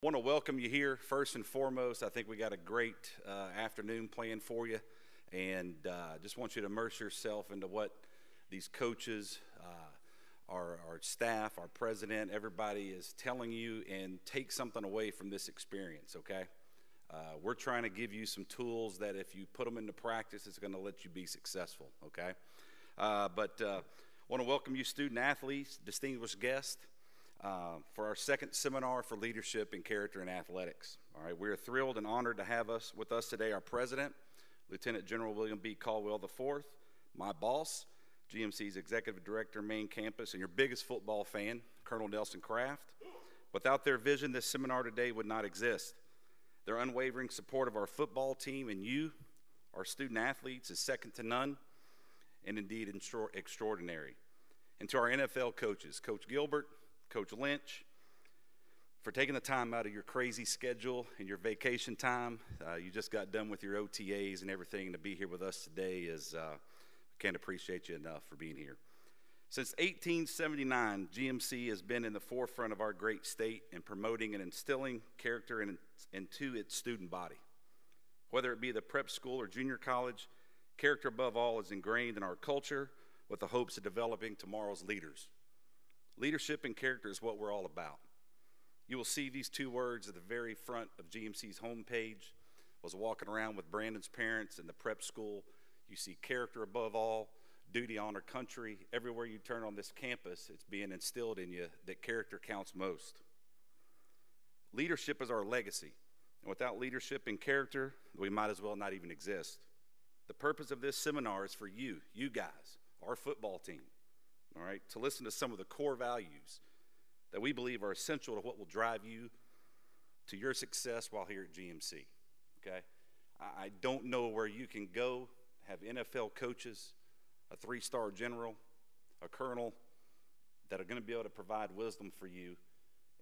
Want to welcome you here. First and foremost, I think we got a great afternoon planned for you, and just want you to immerse yourself into what these coaches, our staff, our president, everybody is telling you, and take something away from this experience, okay? We're trying to give you some tools that if you put them into practice, it's going to let you be successful, okay? But want to welcome you student athletes, distinguished guests, for our second seminar for leadership and character in athletics. All right, we're thrilled and honored to have with us today our president, Lieutenant General William B. Caldwell IV, my boss, GMC's executive director, main campus, and your biggest football fan, Colonel Nelson Kraft. Without their vision, this seminar today would not exist. Their unwavering support of our football team and you, our student athletes, is second to none, and indeed extraordinary. And to our NFL coaches, Coach Gilbert, Coach Lynch, for taking the time out of your crazy schedule and your vacation time. You just got done with your OTAs and everything, and to be here with us today is, can't appreciate you enough for being here. Since 1879, GMC has been in the forefront of our great state in promoting and instilling character into its student body. Whether it be the prep school or junior college, character above all is ingrained in our culture with the hopes of developing tomorrow's leaders. Leadership and character is what we're all about. You will see these two words at the very front of GMC's homepage. I was walking around with Brandon's parents in the prep school. You see character above all, duty, honor, country. Everywhere you turn on this campus, it's being instilled in you that character counts most. Leadership is our legacy, and without leadership and character, we might as well not even exist. The purpose of this seminar is for you guys, our football team. All right, to listen to some of the core values that we believe are essential to what will drive you to your success while here at GMC, okay? I don't know where you can go, have NFL coaches, a three-star general, a colonel, that are going to be able to provide wisdom for you,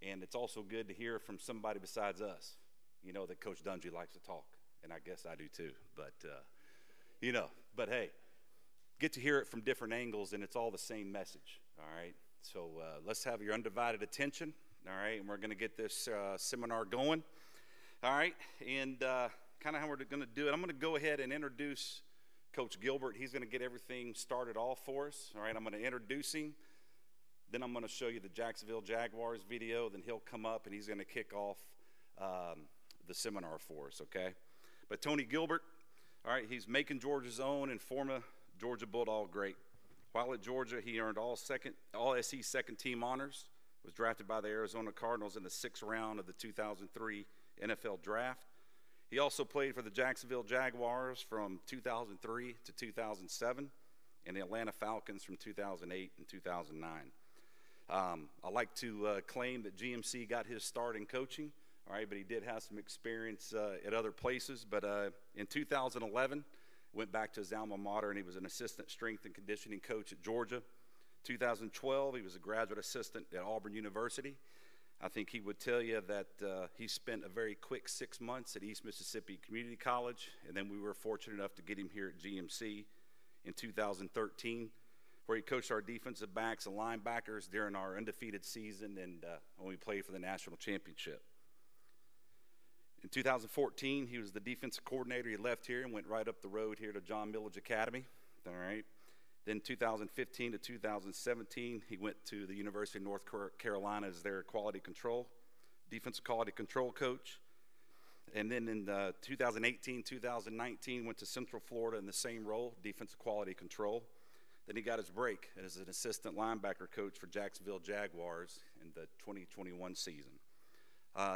and it's also good to hear from somebody besides us. You know that Coach Dungy likes to talk, and I guess I do too, but, but hey, get to hear it from different angles, and it's all the same message, all right? So let's have your undivided attention, all right? And we're going to get this seminar going, all right? And kind of how we're going to do it, I'm going to go ahead and introduce Coach Gilbert. He's going to get everything started off for us, all right? I'm going to introduce him. Then I'm going to show you the Jacksonville Jaguars video. Then he'll come up, and he's going to kick off the seminar for us, okay? But Tony Gilbert, all right, he's Macon Georgia's own and former Georgia Bulldog great. While at Georgia, he earned all SEC second-team honors, was drafted by the Arizona Cardinals in the 6th round of the 2003 NFL Draft. He also played for the Jacksonville Jaguars from 2003 to 2007 and the Atlanta Falcons from 2008 and 2009. I like to claim that GMC got his start in coaching, all right, but he did have some experience at other places. But in 2011, went back to his alma mater, and he was an assistant strength and conditioning coach at Georgia. 2012, he was a graduate assistant at Auburn University. I think he would tell you that he spent a very quick 6 months at East Mississippi Community College, and then we were fortunate enough to get him here at GMC in 2013, where he coached our defensive backs and linebackers during our undefeated season and when we played for the national championship. In 2014, he was the defensive coordinator. He left here and went right up the road here to John Milledge Academy, all right? Then 2015 to 2017, he went to the University of North Carolina as their defensive quality control coach. And then in 2018, 2019, went to Central Florida in the same role, defensive quality control. Then he got his break as an assistant linebacker coach for Jacksonville Jaguars in the 2021 season.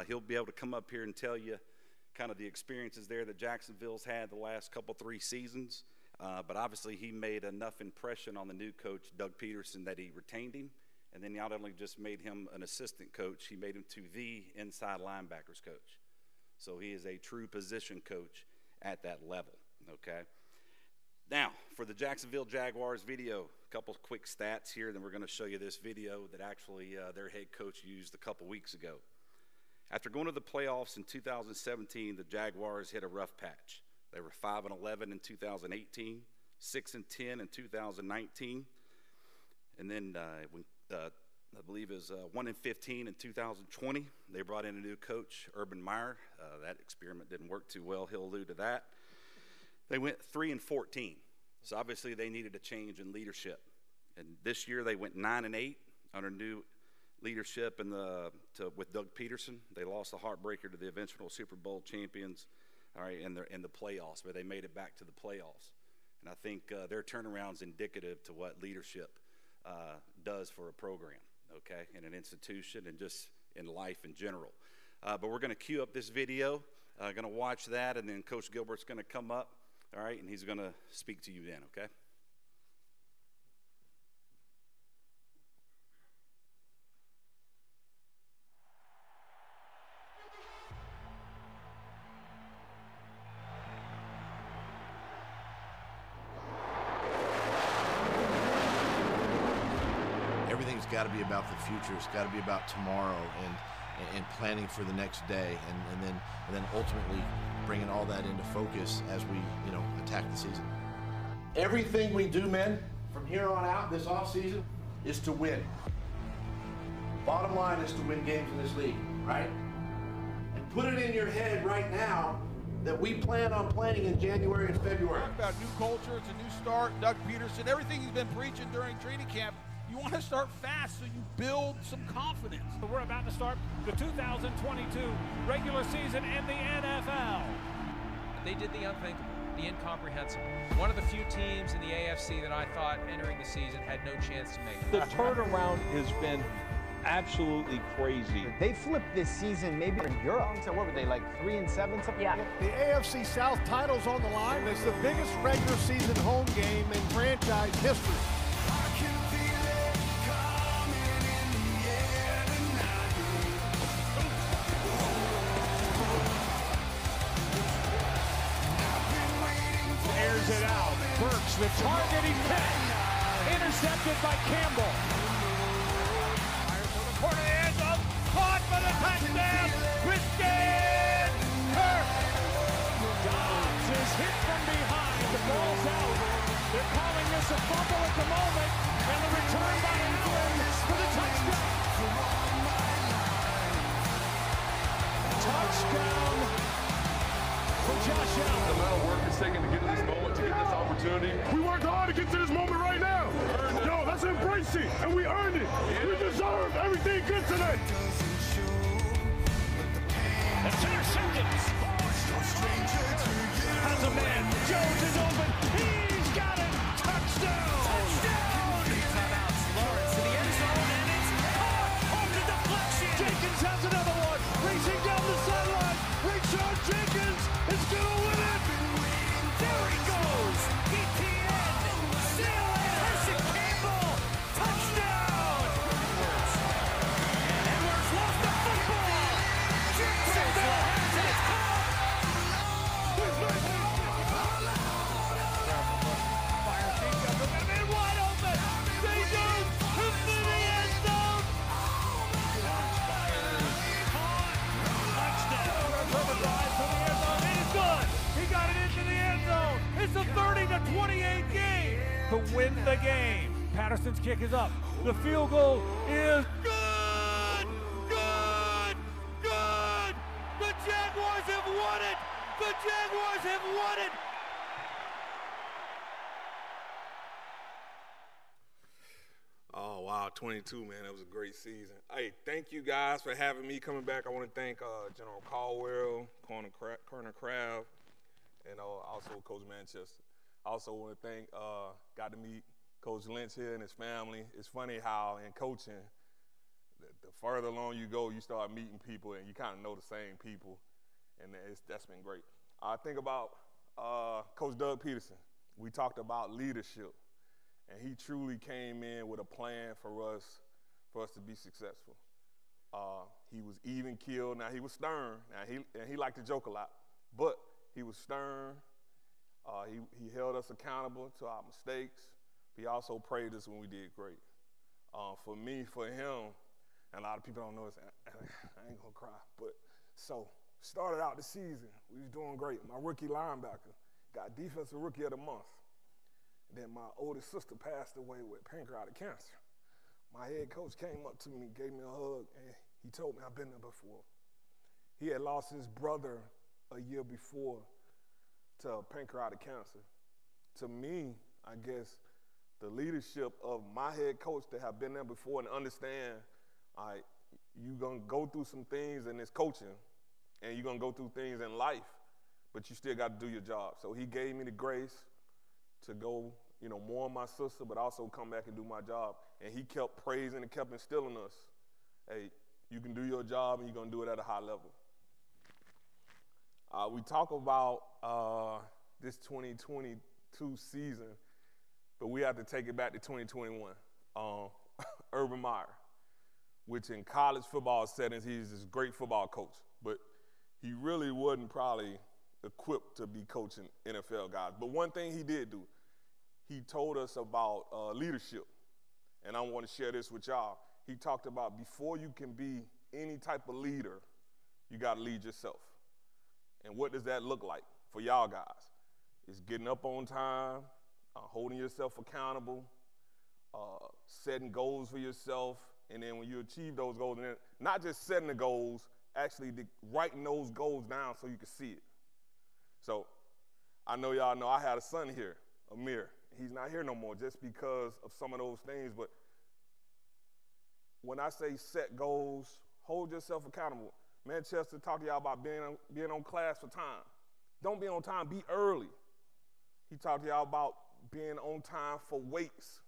He'll be able to come up here and tell you kind of the experiences there that Jacksonville's had the last couple, 3 seasons. But obviously he made enough impression on the new coach, Doug Peterson, that he retained him. And then not only just made him an assistant coach, he made him to the inside linebackers coach. So he is a true position coach at that level, okay? Now, for the Jacksonville Jaguars video, a couple quick stats here. Then we're going to show you this video that actually their head coach used a couple weeks ago. After going to the playoffs in 2017, the Jaguars hit a rough patch. They were 5-11 in 2018, 6-10 in 2019, and then when I believe is 1-15 in 2020. They brought in a new coach, Urban Meyer. That experiment didn't work too well. He'll allude to that. They went 3-14. So obviously they needed a change in leadership. And this year they went 9-8 under new leadership with Doug Peterson. They lost a heartbreaker to the eventual Super Bowl champions, all right, in the playoffs, but they made it back to the playoffs. And I think their turnaround's indicative to what leadership does for a program, okay, in an institution and just in life in general. But we're going to cue up this video, going to watch that, and then Coach Gilbert's going to come up, all right, and he's going to speak to you then, okay? Everything's got to be about the future. It's got to be about tomorrow and planning for the next day, and then ultimately bringing all that into focus as we attack the season. Everything we do, men, from here on out this offseason is to win. Bottom line is to win games in this league, right? And put it in your head right now that we plan on playing in January and February. Talk about new culture, it's a new start. Doug Peterson, everything he's been preaching during training camp. You want to start fast so you build some confidence. We're about to start the 2022 regular season in the NFL. They did the unthinkable, the incomprehensible. One of the few teams in the AFC that I thought entering the season had no chance to make it. The turnaround has been absolutely crazy. They flipped this season maybe in Europe. So what were they, like 3-7, something like that? The AFC South title's on the line. It's the biggest regular season home game in franchise history. Airs it out. Burks, the target, he's hit. Intercepted by Campbell. Fires to the corner of the end zone. Caught for the touchdown. Christian Kirk. Dobbs is hit from behind. The ball's out. They're calling this a fumble at the moment. And the return by Allen for the touchdown. Touchdown for Josh Allen. The amount of work it's taken to get to this moment, to get this opportunity. We worked hard to get to this moment right now. Yo, let's embrace it, and we earned it. Yeah. We deserve everything good today. Intercepted. Has a man. Jones is open. He's got it. Touchdown. Touchdown. Timeouts. Lawrence to the end zone, and it's caught on the deflection. Jenkins has another one. Racing down the sideline. Rayshon Jenkins is going to win it. There he goes. ETN. Still in. Carson Campbell. Touchdown. And Edwards lost the football. Jacksonville has it. It's caught. Fire change up. They're going to be wide open. They do. Into the end zone. Caught. Touchdown. Herbert drives to the end zone. It is good. He got it into the end zone. It's a 30-28 game to win the game. Patterson's kick is up. The field goal is good. Good. Good. The Jaguars have won it. The Jaguars have won it. Oh, wow, 22, man. That was a great season. Hey, thank you guys for having me coming back. I want to thank General Caldwell, Colonel Craft, and also Coach Manchester. I also want to thank, got to meet Coach Lynch here and his family. It's funny how in coaching, the further along you go, you start meeting people and you kind of know the same people, and that's been great. I think about Coach Doug Peterson. We talked about leadership, and he truly came in with a plan for us to be successful. He was even keeled. Now he was stern. Now he liked to joke a lot, but he was stern. He held us accountable to our mistakes. He also praised us when we did great. For me, for him, and a lot of people don't know this, I ain't gonna cry, but so started out the season, we was doing great. My rookie linebacker got Defensive Rookie of the Month. Then my oldest sister passed away with pancreatic cancer. my head coach came up to me, gave me a hug, and he told me I've been there before. He had lost his brother a year before to pancreatic cancer. To me, I guess, the leadership of my head coach that have been there before and understand, all right, you're going to go through some things in this coaching, and you're going to go through things in life, but you still got to do your job. So he gave me the grace to go, mourn my sister, but also come back and do my job. And he kept praising and kept instilling us, hey, you can do your job and you're going to do it at a high level. We talk about this 2022 season, but we have to take it back to 2021. Urban Meyer, which in college football settings, he's this great football coach, but he really wasn't probably equipped to be coaching NFL guys. But one thing he did do, he told us about leadership, and I want to share this with y'all. He talked about before you can be any type of leader, you got to lead yourself. And what does that look like for y'all guys? It's getting up on time, holding yourself accountable, setting goals for yourself, and then when you achieve those goals, and then not just setting the goals, actually writing those goals down so you can see it. So I know y'all know I had a son here, Amir. He's not here no more just because of some of those things, but when I say set goals, hold yourself accountable. Manchester talked to y'all about being on class for time. Don't be on time, be early. He talked to y'all about being on time for weights.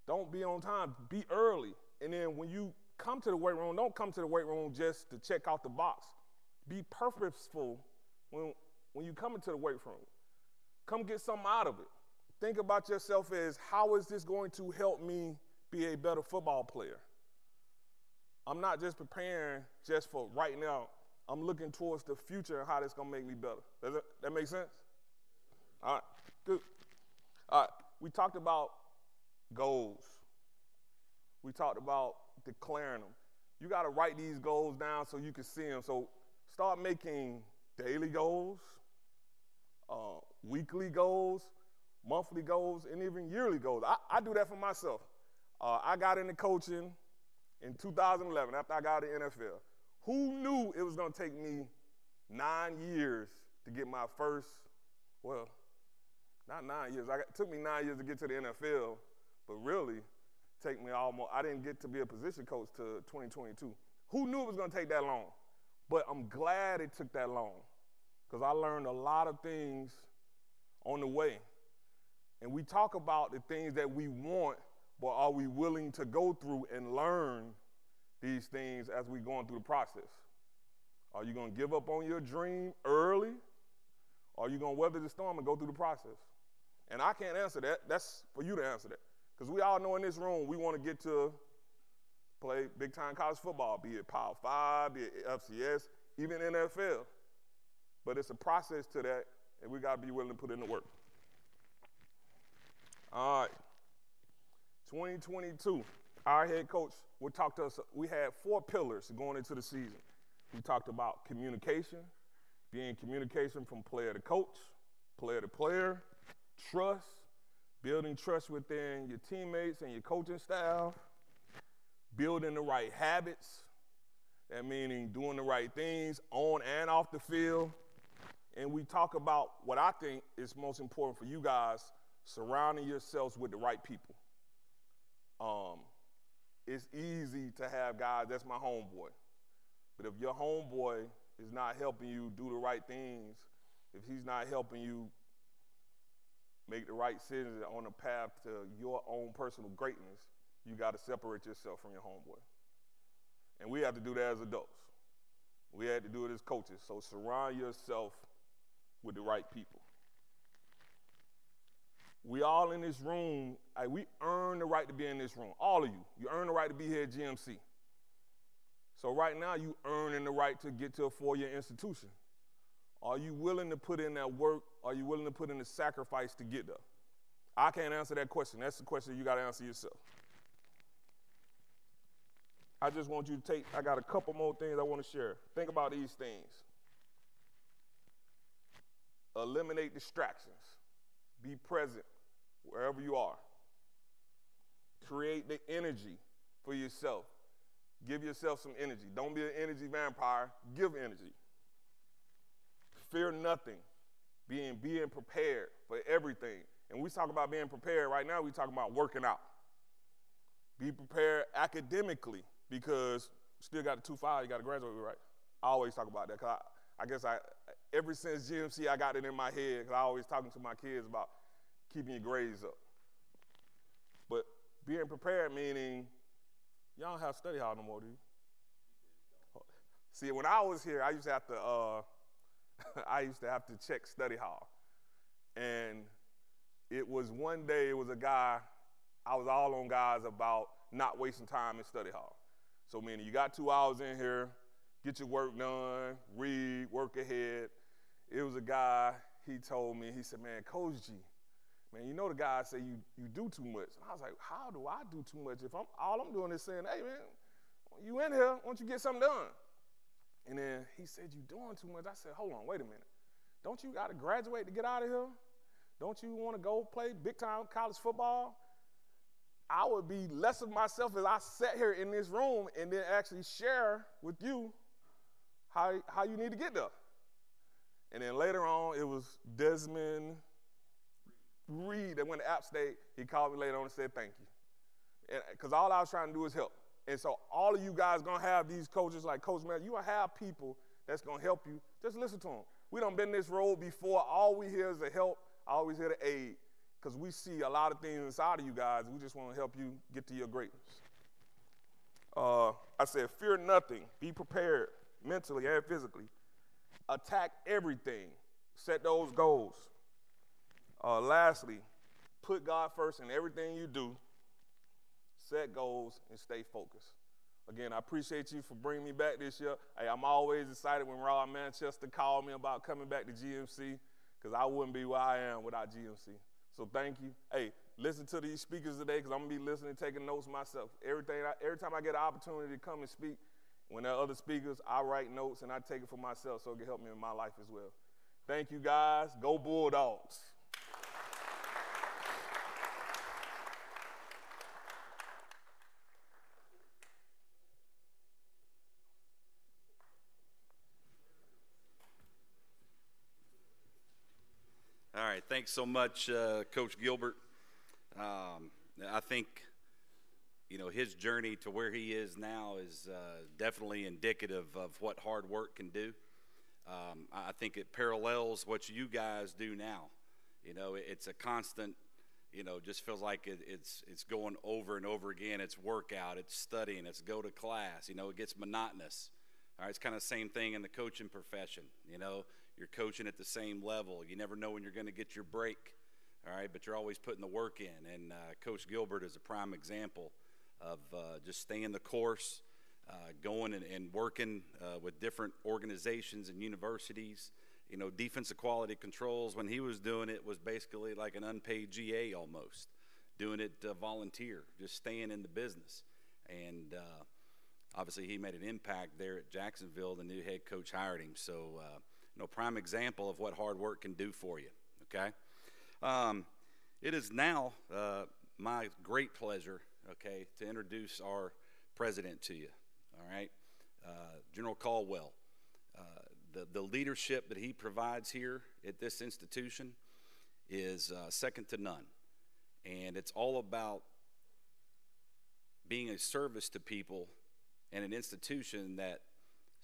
Don't be on time, be early. And then when you come to the weight room, don't come to the weight room just to check out the box. Be purposeful when you come into the weight room. Come get something out of it. Think about yourself as, how is this going to help me be a better football player? I'm not just preparing just for right now. I'm looking towards the future and how that's going to make me better. Does that make sense? All right, good. All right, we talked about goals. We talked about declaring them. You got to write these goals down so you can see them. So start making daily goals, weekly goals, monthly goals, and even yearly goals. I do that for myself. I got into coaching in 2011 after I got out of the NFL. Who knew it was going to take me 9 years to get my first, well, not 9 years. It took me 9 years to get to the NFL, but really take me I didn't get to be a position coach till 2022. Who knew it was going to take that long? But I'm glad it took that long because I learned a lot of things on the way. And we talk about the things that we want, but are we willing to go through and learn these things as we're going through the process? Are you going to give up on your dream early? Or are you going to weather the storm and go through the process? And I can't answer that. That's for you to answer that. Because we all know in this room we want to get to play big-time college football, be it Power 5, be it FCS, even NFL. But it's a process to that, and we got to be willing to put in the work. All right. 2022, our head coach would talk to us. We had 4 pillars going into the season. We talked about communication, being communication from player to coach, player to player, trust, building trust within your teammates and your coaching staff, building the right habits, that meaning doing the right things on and off the field. And we talk about what I think is most important for you guys, surrounding yourselves with the right people. It's easy to have guys, that's my homeboy. But if your homeboy is not helping you do the right things, if he's not helping you make the right decisions on the path to your own personal greatness, you got to separate yourself from your homeboy. And we have to do that as adults. We had to do it as coaches. So surround yourself with the right people. We all in this room, we earn the right to be in this room. All of you. You earn the right to be here at GMC. So right now, you earning the right to get to a 4-year institution. Are you willing to put in that work? Are you willing to put in the sacrifice to get there? I can't answer that question. That's the question you got to answer yourself. I just want you to I got a couple more things I want to share. Think about these things. Eliminate distractions. Be present wherever you are. Create the energy for yourself. Give yourself some energy. Don't be an energy vampire. Give energy. Fear nothing. Being prepared for everything. And we talk about being prepared right now, we talk about working out. Be prepared academically because you still got the 2.5 you got to graduate with, right? I always talk about that because I guess ever since GMC, I got it in my head because I always talking to my kids about keeping your grades up. But being prepared meaning y'all don't have study hall no more, do you? See, when I was here, I used to have to check study hall. And it was one day, it was a guy, I was all on guys about not wasting time in study hall. So meaning you got 2 hours in here, get your work done, read, work ahead. It was a guy, he told me, he said, man, Coach G, man, you know the guy say you do too much. And I was like, how do I do too much if all I'm doing is saying, hey, man, you in here, why don't you get something done? And then he said, you doing too much. I said, hold on, wait a minute. Don't you got to graduate to get out of here? Don't you want to go play big-time college football? I would be less of myself as I sat here in this room and then actually share with you how you need to get there. And then later on, it was Desmond Reed that went to App State. He called me later on and said thank you. Because all I was trying to do is help. And so all of you guys going to have these coaches like Coach Mel. You going to have people that's going to help you. Just listen to them. We done been this road before. All we hear is the help. Always here to aid. Because we see a lot of things inside of you guys. We just want to help you get to your greatness. I said, fear nothing. Be prepared mentally and physically. Attack everything. Set those goals. Lastly, put God first in everything you do. Set goals and stay focused. Again, I appreciate you for bringing me back this year. Hey, I'm always excited when Rob Manchester called me about coming back to GMC because I wouldn't be where I am without GMC. So thank you. Hey, listen to these speakers today because I'm going to be listening, taking notes myself. Every time I get an opportunity to come and speak, when there are other speakers, I write notes and I take it for myself so it can help me in my life as well. Thank you, guys. Go Bulldogs. All right, thanks so much, Coach Gilbert. I think, his journey to where he is now is definitely indicative of what hard work can do. I think it parallels what you guys do now. It's a constant, just feels like it's going over and over again. It's workout, it's studying, it's go to class. It gets monotonous. All right, it's kind of the same thing in the coaching profession. You're coaching at the same level. You never know when you're going to get your break, all right, but you're always putting the work in. And Coach Gilbert is a prime example of just staying the course, going and working with different organizations and universities. Defensive quality controls, when he was doing it, was basically like an unpaid GA almost, doing it volunteer, just staying in the business. And obviously he made an impact there at Jacksonville. The new head coach hired him. So, prime example of what hard work can do for you, okay? It is now my great pleasure, okay, to introduce our president to you, all right? General Caldwell. The leadership that he provides here at this institution is second to none. And it's all about being a service to people and an institution that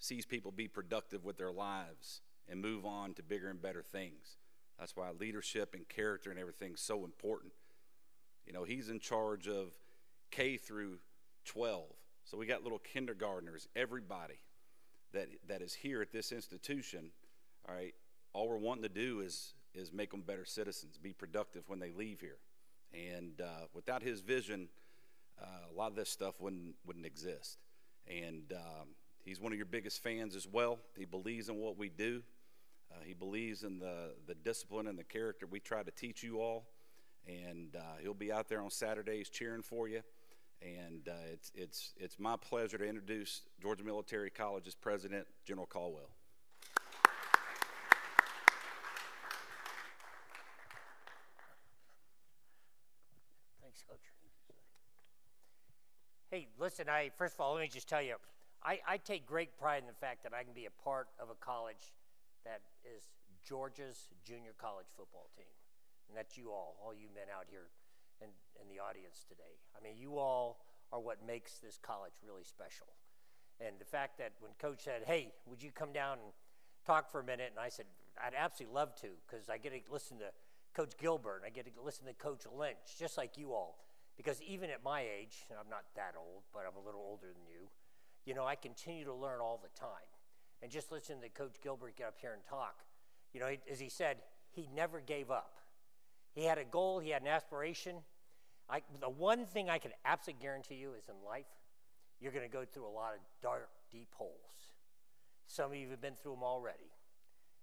sees people be productive with their lives and move on to bigger and better things. That's why leadership and character and everything is so important. He's in charge of K through 12. So we got little kindergartners, everybody that is here at this institution, all right, all we're wanting to do is make them better citizens, be productive when they leave here. And without his vision, a lot of this stuff wouldn't exist. And he's one of your biggest fans as well. He believes in what we do. He believes in the discipline and the character we try to teach you all. And he'll be out there on Saturdays cheering for you. And it's my pleasure to introduce Georgia Military College's president, General Caldwell. Thanks, Coach. Hey, listen, first of all, let me just tell you, I take great pride in the fact that I can be a part of a college that is Georgia's junior college football team. And that's you all you men out here in the audience today. I mean, you all are what makes this college really special. And the fact that when Coach said, hey, would you come down and talk for a minute? And I said, I'd absolutely love to, because I get to listen to Coach Gilbert, and I get to listen to Coach Lynch, just like you all. Because even at my age, and I'm not that old, but I'm a little older than you, you know, I continue to learn all the time. And just listen to Coach Gilbert get up here and talk. You know, as he said, he never gave up. He had a goal, he had an aspiration. The one thing I can absolutely guarantee you is in life, you're going to go through a lot of dark, deep holes. Some of you have been through them already,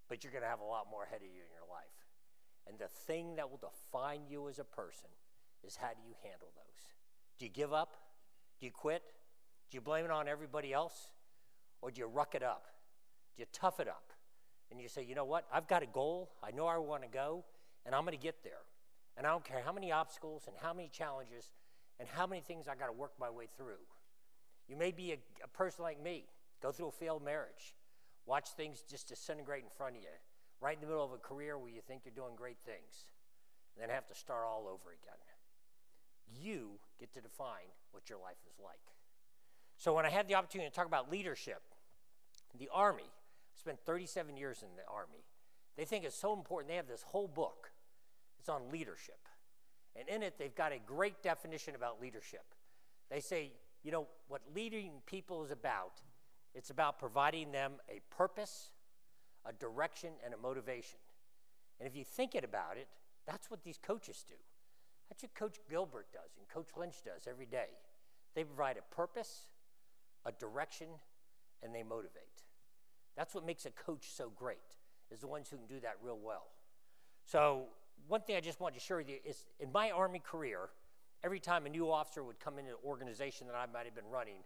but you're going to have a lot more ahead of you in your life. And the thing that will define you as a person is, how do you handle those? Do you give up? Do you quit? Do you blame it on everybody else? Or do you ruck it up? Do you tough it up? And you say, you know what? I've got a goal. I know I want to go, and I'm going to get there. And I don't care how many obstacles and how many challenges and how many things I got to work my way through. You may be a person like me, go through a failed marriage, watch things just disintegrate in front of you, right in the middle of a career where you think you're doing great things, and then have to start all over again. You get to define what your life is like. So when I had the opportunity to talk about leadership, the Army, I spent 37 years in the Army. They think it's so important. They have this whole book. It's on leadership. And in it, they've got a great definition about leadership. They say, you know, what leading people is about, it's about providing them a purpose, a direction, and a motivation. And if you think about it, that's what these coaches do. That's what Coach Gilbert does and Coach Lynch does every day. They provide a purpose, a direction, and they motivate. That's what makes a coach so great, is the ones who can do that real well. So one thing I just wanted to share with you is, in my Army career, every time a new officer would come into an organization that I might have been running,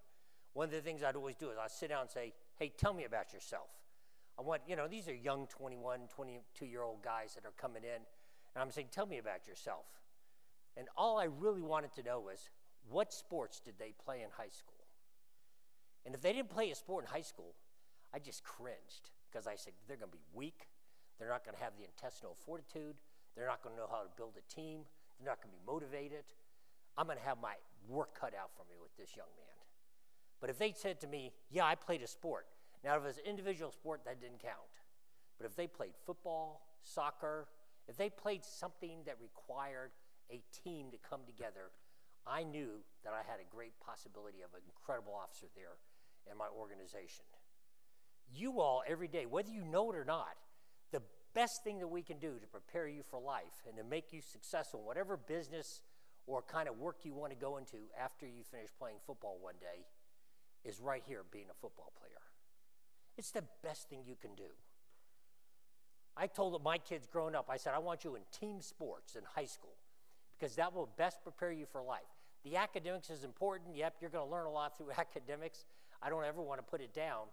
one of the things I'd always do is I'd sit down and say, hey, tell me about yourself. I want, you know, these are young 21, 22-year-old guys that are coming in, and I'm saying, tell me about yourself. And all I really wanted to know was, what sports did they play in high school? And if they didn't play a sport in high school, I just cringed, because I said, they're going to be weak, they're not going to have the intestinal fortitude, they're not going to know how to build a team, they're not going to be motivated. I'm going to have my work cut out for me with this young man. But if they said to me, yeah, I played a sport. Now, if it was an individual sport, that didn't count. But if they played football, soccer, if they played something that required a team to come together, I knew that I had a great possibility of an incredible officer there in my organization. You all, every day, whether you know it or not, the best thing that we can do to prepare you for life and to make you successful in whatever business or kind of work you want to go into after you finish playing football one day is right here, being a football player. It's the best thing you can do. I told my kids growing up, I said, I want you in team sports in high school, because that will best prepare you for life. The academics is important. Yep, you're going to learn a lot through academics. I don't ever want to put it down,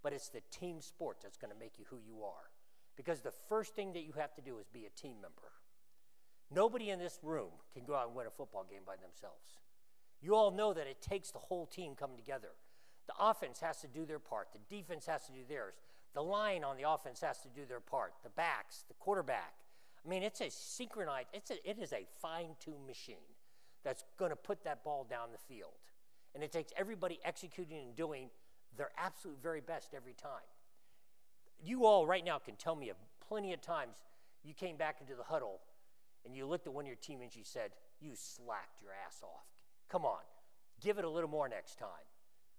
but it's the team sport that's going to make you who you are. Because the first thing that you have to do is be a team member. Nobody in this room can go out and win a football game by themselves. You all know that it takes the whole team coming together. The offense has to do their part. The defense has to do theirs. The line on the offense has to do their part. The backs, the quarterback. I mean, it's a synchronized, it is a fine-tuned machine that's going to put that ball down the field. And it takes everybody executing and doing their absolute very best every time. You all right now can tell me of plenty of times you came back into the huddle and you looked at one of your teammates and you said, you slacked your ass off. Come on, give it a little more next time.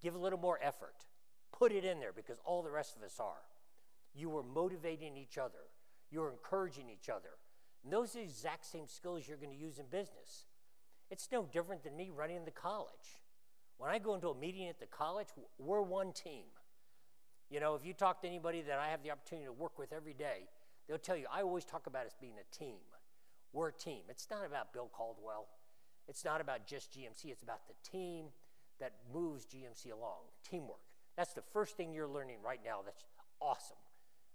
Give a little more effort. Put it in there, because all the rest of us are. You were motivating each other. You were encouraging each other. And those are the exact same skills you're going to use in business. It's no different than me running the college. When I go into a meeting at the college, we're one team. You know, if you talk to anybody that I have the opportunity to work with every day, they'll tell you, I always talk about us being a team. We're a team. It's not about Bill Caldwell. It's not about just GMC. It's about the team that moves GMC along, teamwork. That's the first thing you're learning right now. That's awesome.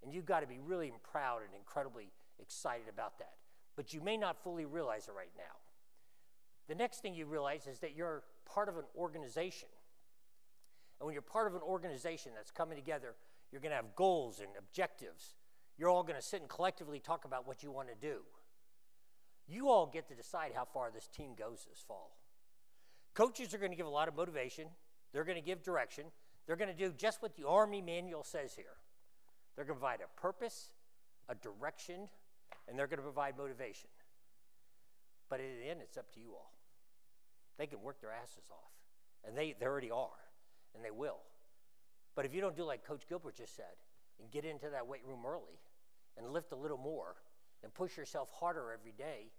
And you've got to be really proud and incredibly excited about that. But you may not fully realize it right now. The next thing you realize is that you're part of an organization. And when you're part of an organization that's coming together, you're going to have goals and objectives. You're all going to sit and collectively talk about what you want to do. You all get to decide how far this team goes this fall. Coaches are going to give a lot of motivation. They're going to give direction. They're going to do just what the Army manual says here. They're going to provide a purpose, a direction, and they're going to provide motivation. But at the end, it's up to you all. They can work their asses off, and they already are, and they will. But if you don't do like Coach Gilbert just said, and get into that weight room early, and lift a little more, and push yourself harder every day,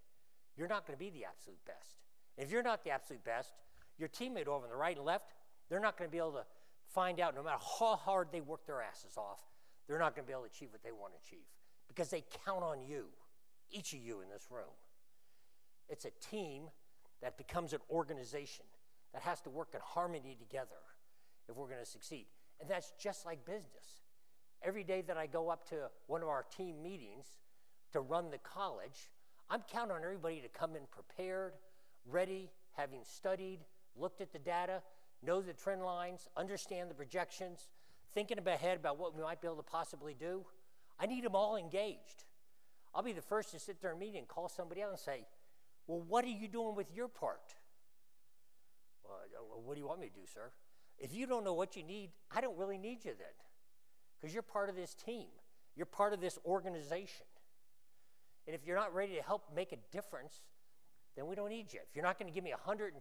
you're not going to be the absolute best. And if you're not the absolute best, your teammate over on the right and left, they're not going to be able to find out, no matter how hard they work their asses off, they're not going to be able to achieve what they want to achieve because they count on you, each of you in this room. It's a team that becomes an organization that has to work in harmony together if we're going to succeed. And that's just like business. Every day that I go up to one of our team meetings to run the college, I'm counting on everybody to come in prepared, ready, having studied, looked at the data, know the trend lines, understand the projections, thinking ahead about what we might be able to possibly do. I need them all engaged. I'll be the first to sit there in a meeting and call somebody out and say, well, what are you doing with your part? Well, what do you want me to do, sir? If you don't know what you need, I don't really need you then, because you're part of this team. You're part of this organization. And if you're not ready to help make a difference, then we don't need you. If you're not going to give me 110%.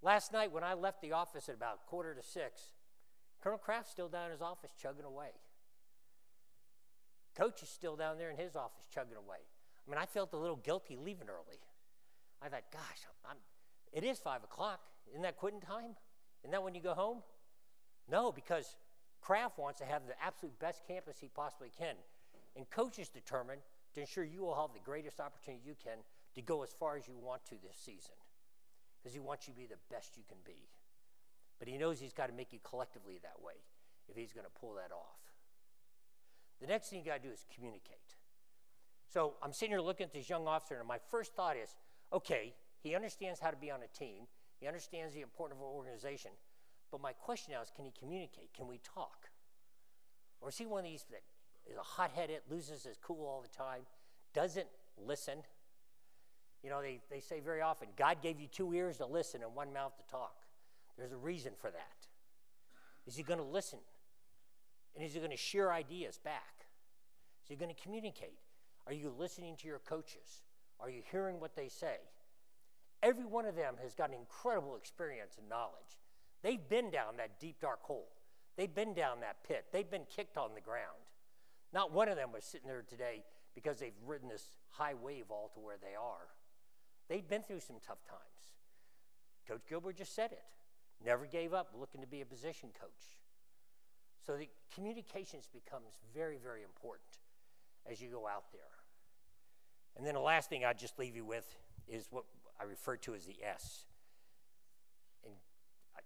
Last night when I left the office at about 5:45, Colonel Kraft's still down in his office chugging away. Coach is still down there in his office chugging away. I mean, I felt a little guilty leaving early. I thought, gosh, it is 5 o'clock. Isn't that quitting time? Isn't that when you go home? No, because Kraft wants to have the absolute best campus he possibly can. And Coach is determined to ensure you will have the greatest opportunity you can to go as far as you want to this season, because he wants you to be the best you can be. But he knows he's got to make you collectively that way if he's going to pull that off. The next thing you got to do is communicate. So I'm sitting here looking at this young officer, and my first thought is, okay, he understands how to be on a team. He understands the importance of an organization. But my question now is, can he communicate? Can we talk? Or is he one of these that is a hot-headed, loses his cool all the time, doesn't listen? You know, they say very often, God gave you 2 ears to listen and 1 mouth to talk. There's a reason for that. Is he going to listen? And is he going to share ideas back? Is he going to communicate? Are you listening to your coaches? Are you hearing what they say? Every one of them has got incredible experience and knowledge. They've been down that deep, dark hole. They've been down that pit. They've been kicked on the ground. Not one of them was sitting there today because they've ridden this high wave all to where they are. They've been through some tough times. Coach Gilbert just said it. Never gave up looking to be a position coach. So the communications becomes very, very important as you go out there. And then the last thing I'd just leave you with is what I refer to as the S. And,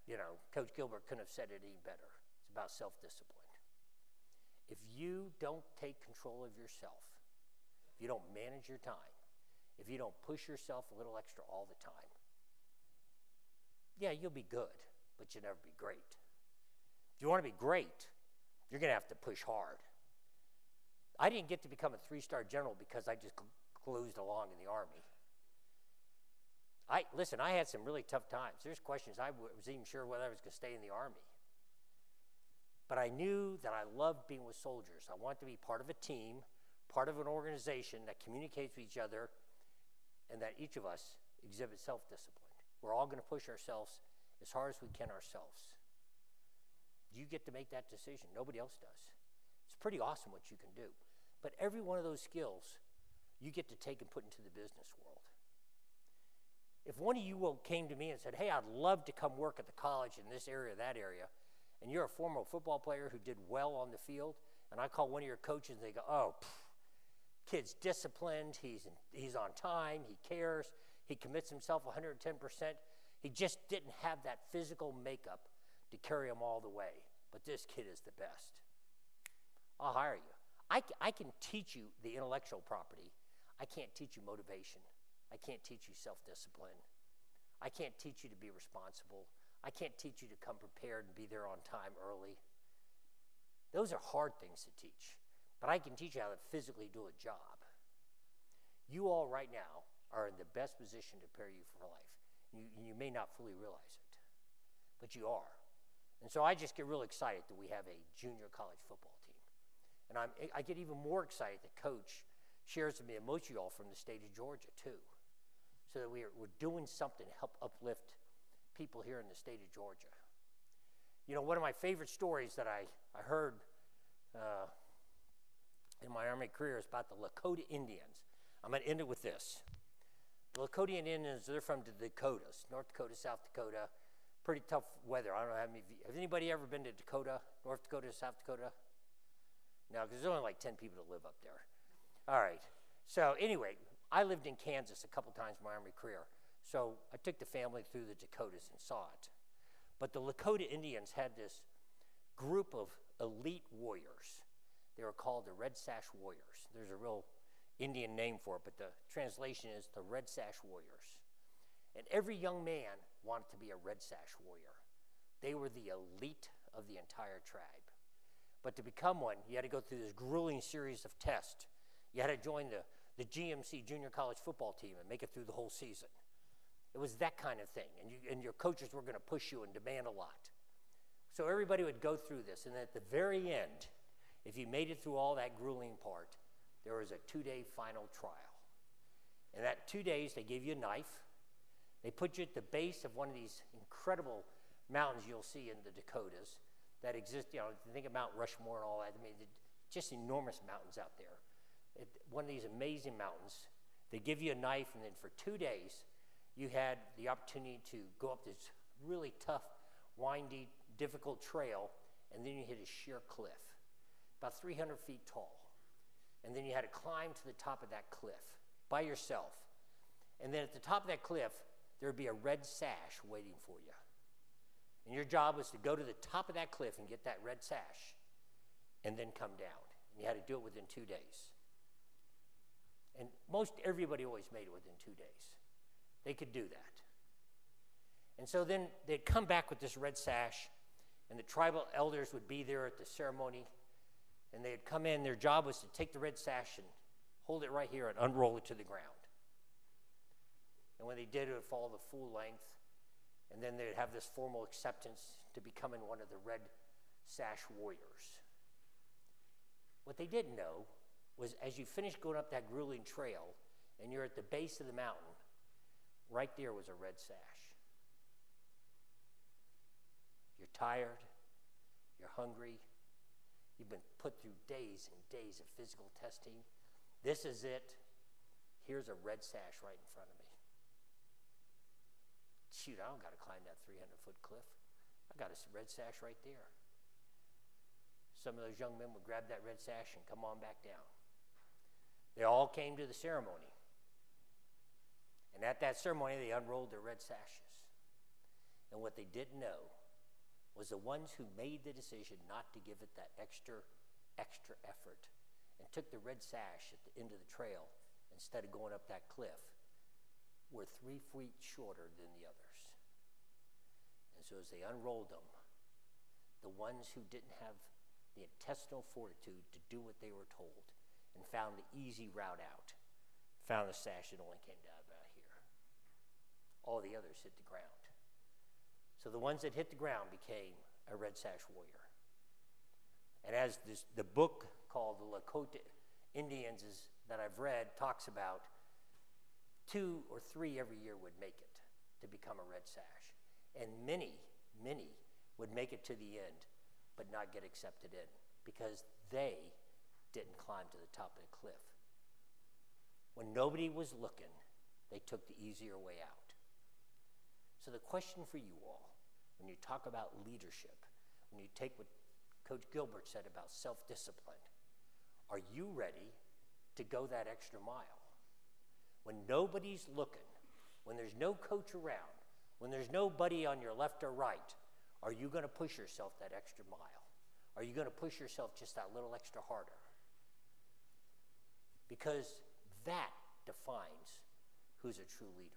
you know, Coach Gilbert couldn't have said it any better. It's about self-discipline. If you don't take control of yourself, if you don't manage your time, if you don't push yourself a little extra all the time, yeah, you'll be good, but you'll never be great. If you want to be great, you're going to have to push hard. I didn't get to become a 3-star general because I just cruised along in the Army. Listen, I had some really tough times. There's questions I was even sure whether I was going to stay in the Army. But I knew that I loved being with soldiers. I wanted to be part of a team, part of an organization that communicates with each other, and that each of us exhibits self-discipline. We're all going to push ourselves as hard as we can ourselves. You get to make that decision. Nobody else does. It's pretty awesome what you can do. But every one of those skills, you get to take and put into the business world. If one of you came to me and said, hey, I'd love to come work at the college in this area or that area, and you're a former football player who did well on the field, and I call one of your coaches and they go, oh, kid's disciplined, he's on time, he cares, he commits himself 110%. He just didn't have that physical makeup to carry him all the way. But this kid is the best. I'll hire you. I can teach you the intellectual property. I can't teach you motivation. I can't teach you self-discipline. I can't teach you to be responsible. I can't teach you to come prepared and be there on time early. Those are hard things to teach, but I can teach you how to physically do a job. You all right now are in the best position to prepare you for life. You may not fully realize it, but you are. And so I just get real excited that we have a junior college football team. And I get even more excited that Coach shares with me, and most of you all from the state of Georgia too, so that we're doing something to help uplift people here in the state of Georgia. You know, one of my favorite stories that I heard in my Army career is about the Lakota Indians. I'm going to end it with this. The Lakota Indians, they're from the Dakotas, North Dakota, South Dakota. Pretty tough weather. I don't know how many of you, has anybody ever been to Dakota, North Dakota, South Dakota? No, because there's only like 10 people that live up there. All right. So anyway, I lived in Kansas a couple times in my Army career. So I took the family through the Dakotas and saw it. But the Lakota Indians had this group of elite warriors. They were called the Red Sash Warriors. There's a real Indian name for it, but the translation is the Red Sash Warriors. And every young man wanted to be a Red Sash warrior. They were the elite of the entire tribe. But to become one, you had to go through this grueling series of tests. You had to join the GMC junior college football team and make it through the whole season. It was that kind of thing, and your coaches were going to push you and demand a lot. So everybody would go through this, and at the very end, if you made it through all that grueling part, there was a 2-day final trial. And that 2 days, they gave you a knife. They put you at the base of one of these incredible mountains you'll see in the Dakotas that exist. You know, think of Mount Rushmore and all that. I mean, just enormous mountains out there. One of these amazing mountains. They give you a knife, and then for 2 days, you had the opportunity to go up this really tough, windy, difficult trail, and then you hit a sheer cliff, about 300 feet tall. And then you had to climb to the top of that cliff by yourself. And then at the top of that cliff, there would be a red sash waiting for you. And your job was to go to the top of that cliff and get that red sash and then come down. And you had to do it within 2 days. And most everybody always made it within 2 days. They could do that. And so then they'd come back with this red sash, and the tribal elders would be there at the ceremony, and they'd come in. Their job was to take the red sash and hold it right here and unroll it to the ground. And when they did, it would fall the full length, and then they'd have this formal acceptance to becoming one of the Red Sash Warriors. What they didn't know was as you finished going up that grueling trail, and you're at the base of the mountain, right there was a red sash. You're tired, you're hungry, you've been put through days and days of physical testing. This is it. Here's a red sash right in front of me. Shoot, I don't got to climb that 300-foot cliff. I got a red sash right there. Some of those young men would grab that red sash and come on back down. They all came to the ceremony. And at that ceremony, they unrolled their red sashes. And what they didn't know was the ones who made the decision not to give it that extra effort and took the red sash at the end of the trail instead of going up that cliff were 3 feet shorter than the others. And so as they unrolled them, the ones who didn't have the intestinal fortitude to do what they were told and found the easy route out, found the sash that only came down about here. All the others hit the ground. So the ones that hit the ground became a Red Sash warrior. And as the book called The Lakota Indians that I've read talks about, 2 or 3 every year would make it to become a Red Sash. And many, many would make it to the end but not get accepted in because they didn't climb to the top of the cliff. When nobody was looking, they took the easier way out. So the question for you all, when you talk about leadership, when you take what Coach Gilbert said about self-discipline, are you ready to go that extra mile? When nobody's looking, when there's no coach around, when there's nobody on your left or right, are you going to push yourself that extra mile? Are you going to push yourself just that little extra harder? Because that defines who's a true leader.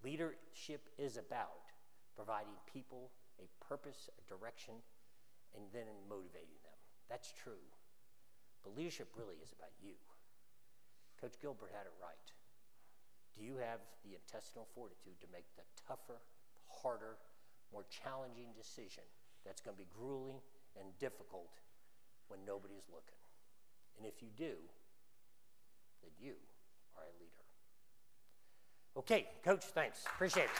Leadership is about providing people a purpose, a direction, and then motivating them. That's true. But leadership really is about you. Coach Gilbert had it right. Do you have the intestinal fortitude to make the tougher, harder, more challenging decision that's going to be grueling and difficult when nobody's looking? And if you do, then you are a leader. Okay, Coach, thanks. Appreciate it.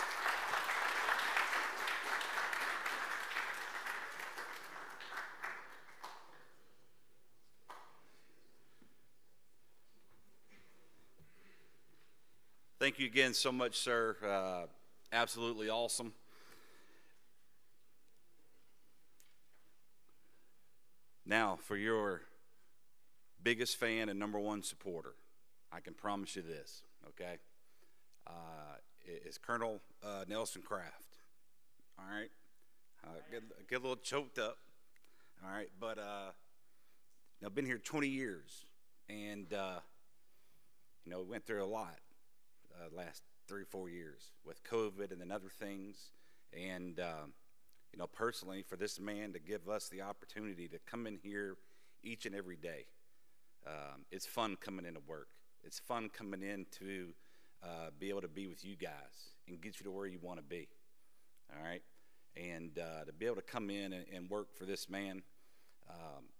Thank you again so much, sir. Absolutely awesome. Now, for your biggest fan and number one supporter, I can promise you this, okay? It's Colonel Nelson Kraft, all right? Get a little choked up, all right? But I've been here 20 years, and, we went through a lot last 3 or 4 years with COVID and then other things. And, personally, for this man to give us the opportunity to come in here each and every day, it's fun coming into work. It's fun coming in to be able to be with you guys and get you to where you want to be, all right? And to be able to come in and work for this man,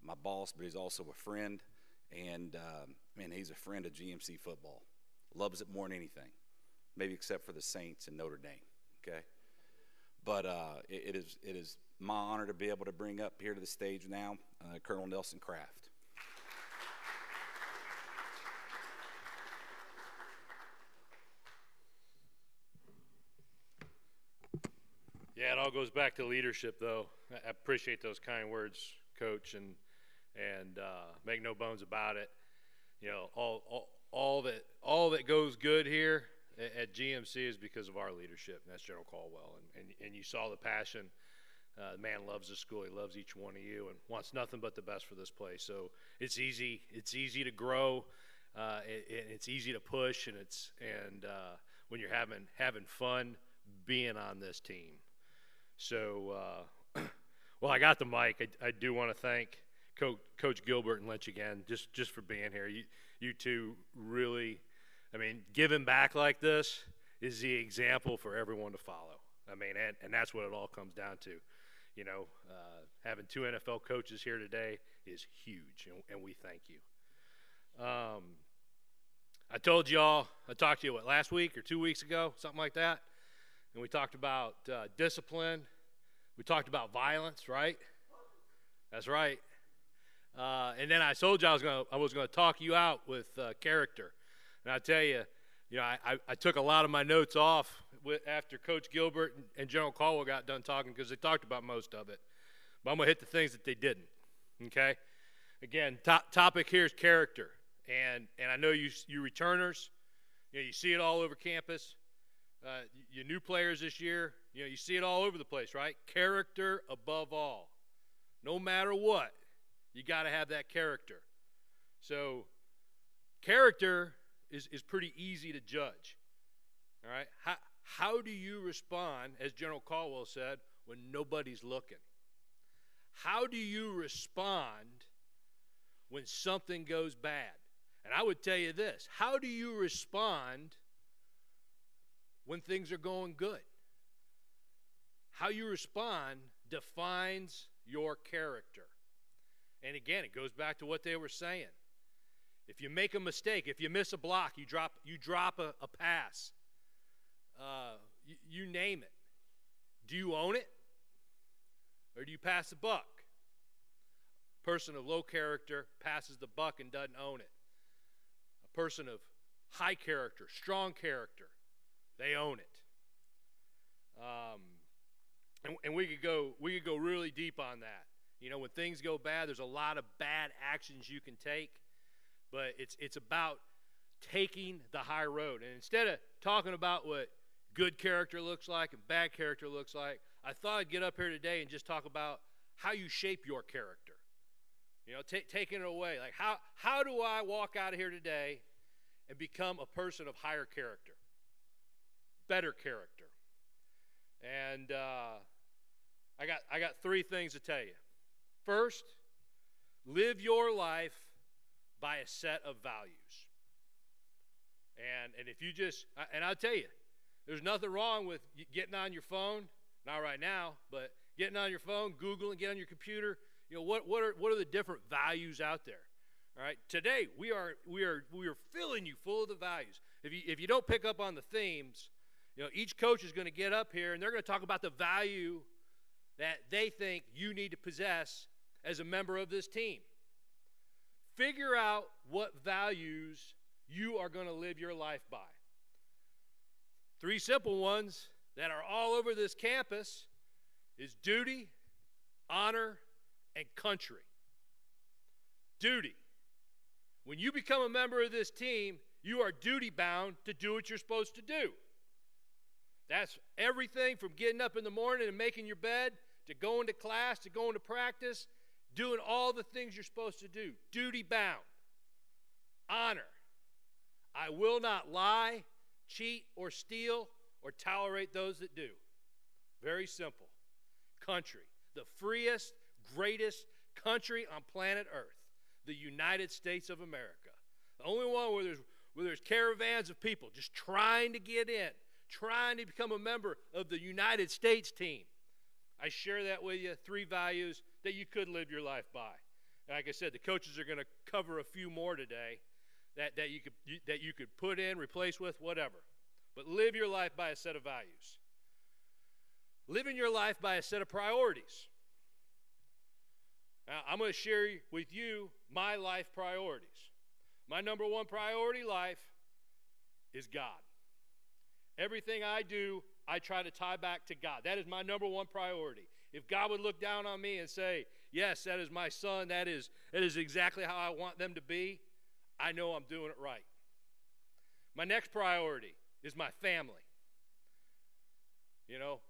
my boss, but he's also a friend. And, he's a friend of GMC football. Loves it more than anything, maybe except for the Saints and Notre Dame, okay? But it is my honor to be able to bring up here to the stage now Colonel Nelson Kraft. Yeah, it all goes back to leadership, though. I appreciate those kind words, Coach, and make no bones about it. All that goes good here at GMC is because of our leadership, and that's General Caldwell. And you saw the passion. The man loves the school. He loves each one of you and wants nothing but the best for this place. So it's easy. It's easy to grow. It's easy to push, and when you're having fun being on this team. So, well, I got the mic. I do want to thank Coach Gilbert and Lynch again, just for being here. You two really, giving back like this is the example for everyone to follow. And that's what it all comes down to. Having 2 NFL coaches here today is huge, and we thank you. I told y'all, I talked to you, last week or 2 weeks ago, something like that, and we talked about discipline. We talked about violence, right? That's right. And then I told you I was going to talk you out with character. And I tell you, I took a lot of my notes off after Coach Gilbert and General Caldwell got done talking because they talked about most of it. But I'm going to hit the things that they didn't, okay? Again, topic here is character. And I know you returners, you see it all over campus. You new players this year, you see it all over the place, right? Character above all. No matter what, you got to have that character. So character is pretty easy to judge, all right? How do you respond, as General Caldwell said, when nobody's looking? How do you respond when something goes bad? And I would tell you this, how do you respond when things are going good? How you respond defines your character. And again, it goes back to what they were saying. If you make a mistake, if you miss a block, you drop a pass, you name it. Do you own it? Or do you pass the buck? A person of low character passes the buck and doesn't own it. A person of high character, strong character, they own it. And we could go really deep on that. When things go bad, there's a lot of bad actions you can take, but it's about taking the high road. And instead of talking about what good character looks like and bad character looks like, I thought I'd get up here today and just talk about how you shape your character. Taking it away. Like how do I walk out of here today and become a person of higher character? better character. And I got 3 things to tell you. First, live your life by a set of values. And if you just, and I'll tell you, there's nothing wrong with getting on your phone, not right now, but getting on your phone, Googling, get on your computer. You know, what are the different values out there? All right, today we are filling you full of the values. If you don't pick up on the themes, you know, each coach is going to get up here and they're going to talk about the value that they think you need to possess as a member of this team. Figure out what values you are going to live your life by. 3 simple ones that are all over this campus is duty, honor, and country. Duty. When you become a member of this team, you are duty-bound to do what you're supposed to do. That's everything from getting up in the morning and making your bed, to going to class, to going to practice, doing all the things you're supposed to do. Duty-bound. Honor. I will not lie, cheat, or steal, or tolerate those that do. Very simple. Country. The freest, greatest country on planet Earth. The United States of America. The only one where there's caravans of people just trying to get in, trying to become a member of the United States team. I share that with you, 3 values that you could live your life by. And like I said, the coaches are going to cover a few more today that you could put in, replace with, whatever. But live your life by a set of values. Living your life by a set of priorities. Now, I'm going to share with you my life priorities. My number 1 priority in life is God. Everything I do, I try to tie back to God. That is my number 1 priority. If God would look down on me and say, yes, that is my son, that is exactly how I want them to be, I know I'm doing it right. My next priority is my family. You know,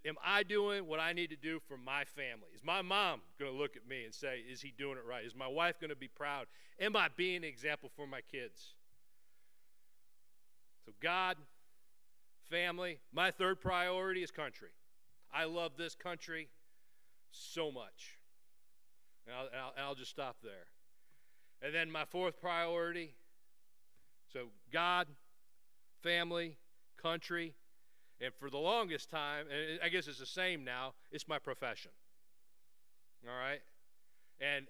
am I doing what I need to do for my family? Is my mom going to look at me and say, is he doing it right? Is my wife going to be proud? Am I being an example for my kids? So God, family. My 3rd priority is country. I love this country so much. And I'll just stop there. And then my 4th priority, so God, family, country, and for the longest time, and I guess it's the same now, it's my profession. All right? And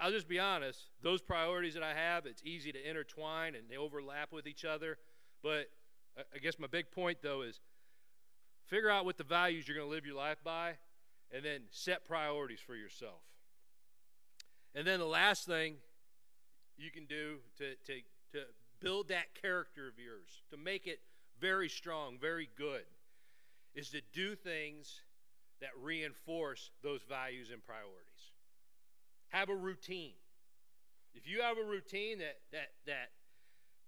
I'll just be honest, those priorities that I have, it's easy to intertwine and they overlap with each other. But I guess my big point, though, is figure out what the values you're going to live your life by, and then set priorities for yourself. And then the last thing you can do to build that character of yours, to make it very strong, very good, is to do things that reinforce those values and priorities. Have a routine. If you have a routine that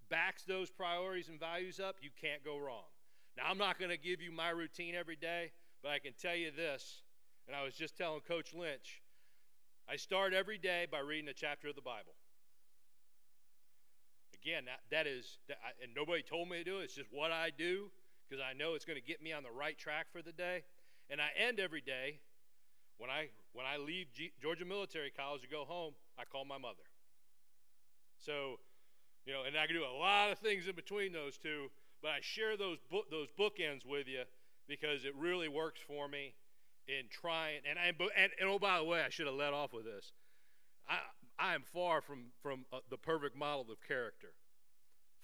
backs those priorities and values up, you can't go wrong. Now, I'm not going to give you my routine every day, but I can tell you this, and I was just telling Coach Lynch, I start every day by reading a chapter of the Bible. Again, and nobody told me to do it. It's just what I do because I know it's going to get me on the right track for the day. And I end every day, when I leave Georgia Military College to go home, I call my mother. So, you know, and I can do a lot of things in between those two, but I share those bookends with you because it really works for me in trying. And oh, by the way, I should have let off with this. I am far from the perfect model of character.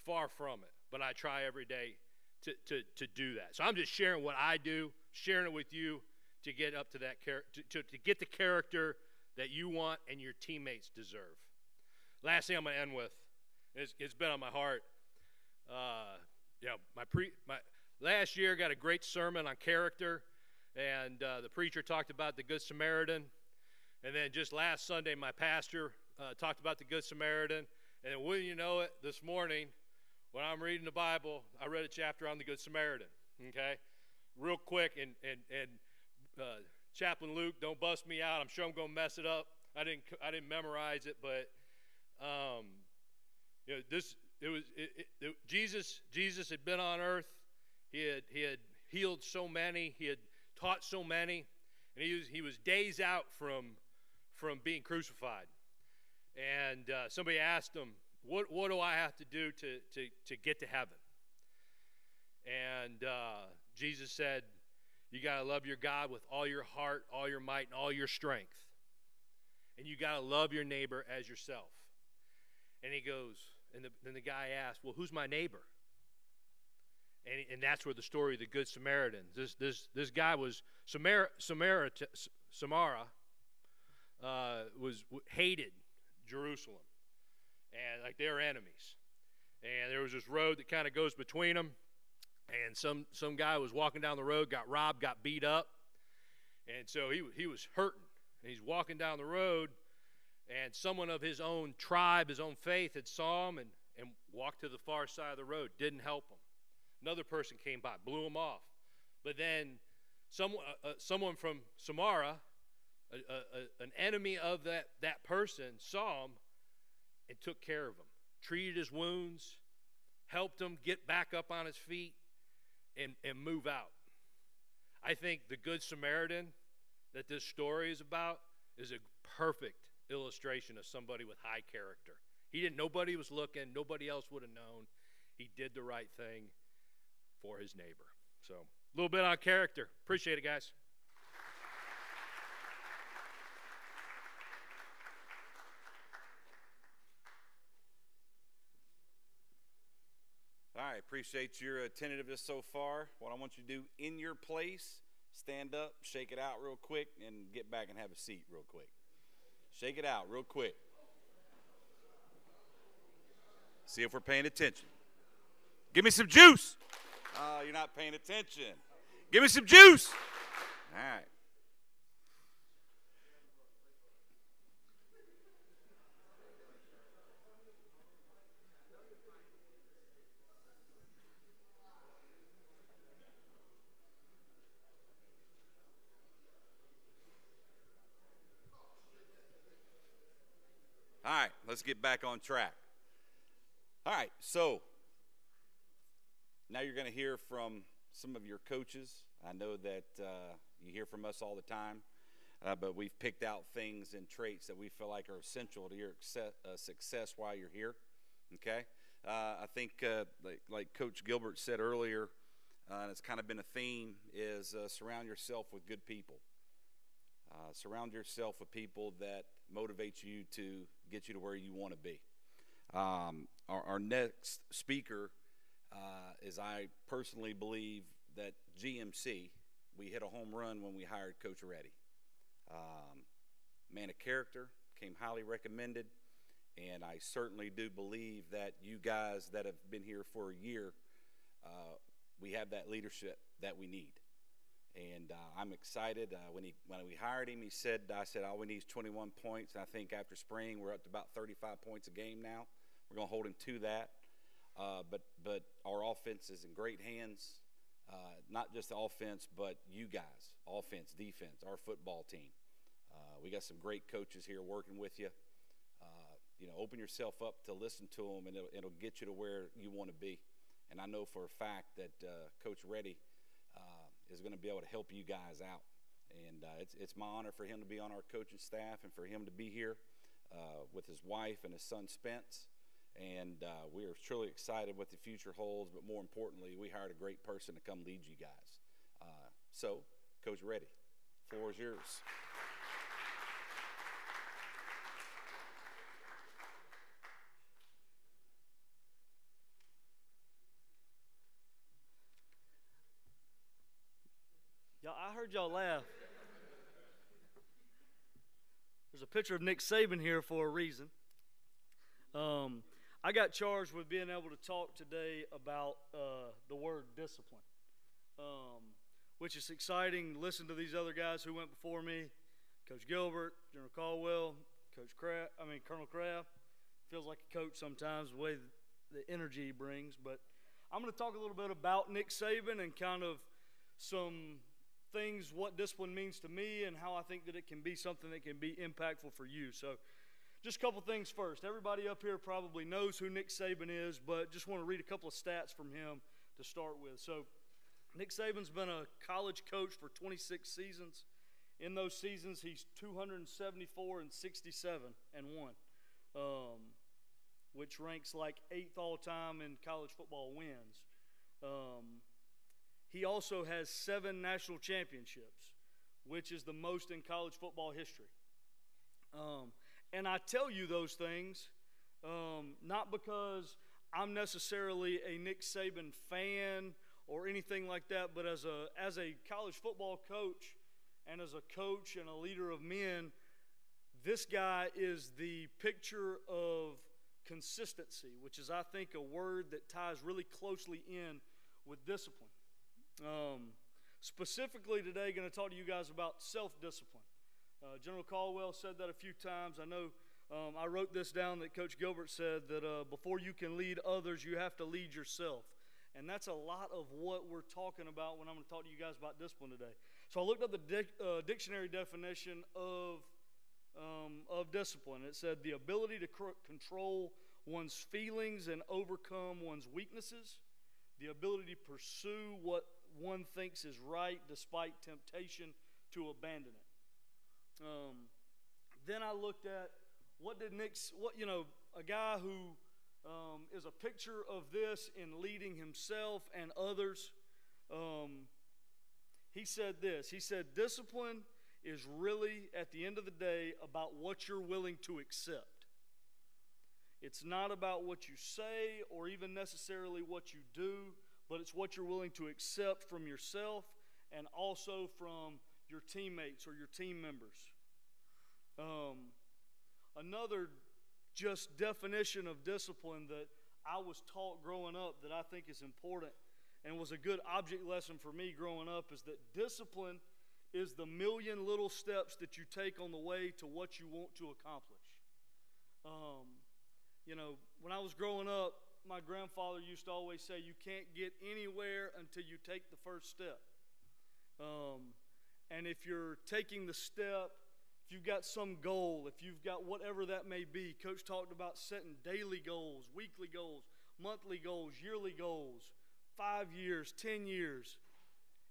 Far from it. But I try every day to do that. So I'm just sharing what I do, sharing it with you to get up to that to get the character that you want and your teammates deserve. Last thing I'm going to end with, it's been on my heart. My last year got a great sermon on character, and the preacher talked about the Good Samaritan. And then just last Sunday, my pastor talked about the Good Samaritan. And then wouldn't you know it, this morning, when I'm reading the Bible, I read a chapter on the Good Samaritan. Okay, real quick, and Chaplain Luke, don't bust me out. I'm sure I'm going to mess it up. I didn't memorize it, but you know, Jesus had been on earth. He had healed so many. He had taught so many. And he was days out from being crucified. And somebody asked him, what do I have to do to get to heaven? And Jesus said, you got to love your God with all your heart, all your might, and all your strength. And you got to love your neighbor as yourself. And he goes, and then the guy asked, well, who's my neighbor? And that's where the story of the Good Samaritan. This guy was Samara hated Jerusalem, and like they're enemies. And there was this road that kind of goes between them. And some guy was walking down the road, got robbed, got beat up. And so he was hurting. And he's walking down the road, and someone of his own tribe, his own faith, had saw him and walked to the far side of the road, didn't help him. Another person came by, blew him off. But then someone from Samara, an enemy of that person, saw him and took care of him, treated his wounds, helped him get back up on his feet, and move out. I think the Good Samaritan that this story is about is a perfect illustration of somebody with high character. Nobody was looking, nobody else would have known. He did the right thing for his neighbor. So, a little bit on character. Appreciate it, guys. All right, appreciate your attentiveness so far. What I want you to do in your place, stand up, shake it out real quick, and get back and have a seat real quick. Shake it out real quick. See if we're paying attention. Give me some juice. You're not paying attention. Give me some juice. All right. All right, let's get back on track. All right, so now you're going to hear from some of your coaches. I know that you hear from us all the time, but we've picked out things and traits that we feel like are essential to your success while you're here, okay? I think like Coach Gilbert said earlier, and it's kind of been a theme, is surround yourself with good people. Surround yourself with people that motivate you to get you to where you want to be. Our next speaker is, I personally believe that GMC, we hit a home run when we hired Coach Reddy. Man of character, came highly recommended, and I certainly do believe that you guys that have been here for a year, we have that leadership that we need. And I'm excited. When we hired him, I said, all we need is 21 points. And I think after spring, we're up to about 35 points a game now. We're going to hold him to that. But our offense is in great hands. Not just the offense, but you guys, offense, defense, our football team. We got some great coaches here working with you. Open yourself up to listen to them, and it'll get you to where you want to be. And I know for a fact that Coach Reddy is going to be able to help you guys out. And it's my honor for him to be on our coaching staff and for him to be here with his wife and his son Spence. And we are truly excited what the future holds, but more importantly, we hired a great person to come lead you guys. So, Coach Reddy, floor is yours. I heard y'all laugh. There's a picture of Nick Saban here for a reason. I got charged with being able to talk today about the word discipline, which is exciting. Listen to these other guys who went before me, Coach Gilbert, General Caldwell, Colonel Kraft. Feels like a coach sometimes, the way the energy he brings. But I'm going to talk a little bit about Nick Saban and kind of some things, what discipline means to me, and how I think that it can be something that can be impactful for you. So just a couple things first. Everybody up here probably knows who Nick Saban is, but just want to read a couple of stats from him to start with. So Nick Saban's been a college coach for 26 seasons. In those seasons, he's 274-67-1, which ranks like 8th all-time in college football wins. He also has 7 national championships, which is the most in college football history. And I tell you those things not because I'm necessarily a Nick Saban fan or anything like that, but as a college football coach and as a coach and a leader of men, this guy is the picture of consistency, which is, I think, a word that ties really closely in with discipline. Specifically today, going to talk to you guys about self-discipline. General Caldwell said that a few times. I know I wrote this down that Coach Gilbert said that before you can lead others, you have to lead yourself. And that's a lot of what we're talking about when I'm going to talk to you guys about discipline today. So I looked up the dictionary definition of discipline. It said the ability to control one's feelings and overcome one's weaknesses, the ability to pursue what one thinks is right despite temptation to abandon it. Then I looked at a guy who is a picture of this in leading himself and others. He said this. He said, discipline is really, at the end of the day, about what you're willing to accept. It's not about what you say or even necessarily what you do, but it's what you're willing to accept from yourself and also from your teammates or your team members. Another just definition of discipline that I was taught growing up that I think is important and was a good object lesson for me growing up is that discipline is the million little steps that you take on the way to what you want to accomplish. When I was growing up, my grandfather used to always say, you can't get anywhere until you take the first step. And if you're taking the step, if you've got some goal, if you've got whatever that may be, Coach talked about setting daily goals, weekly goals, monthly goals, yearly goals, 5 years, 10 years.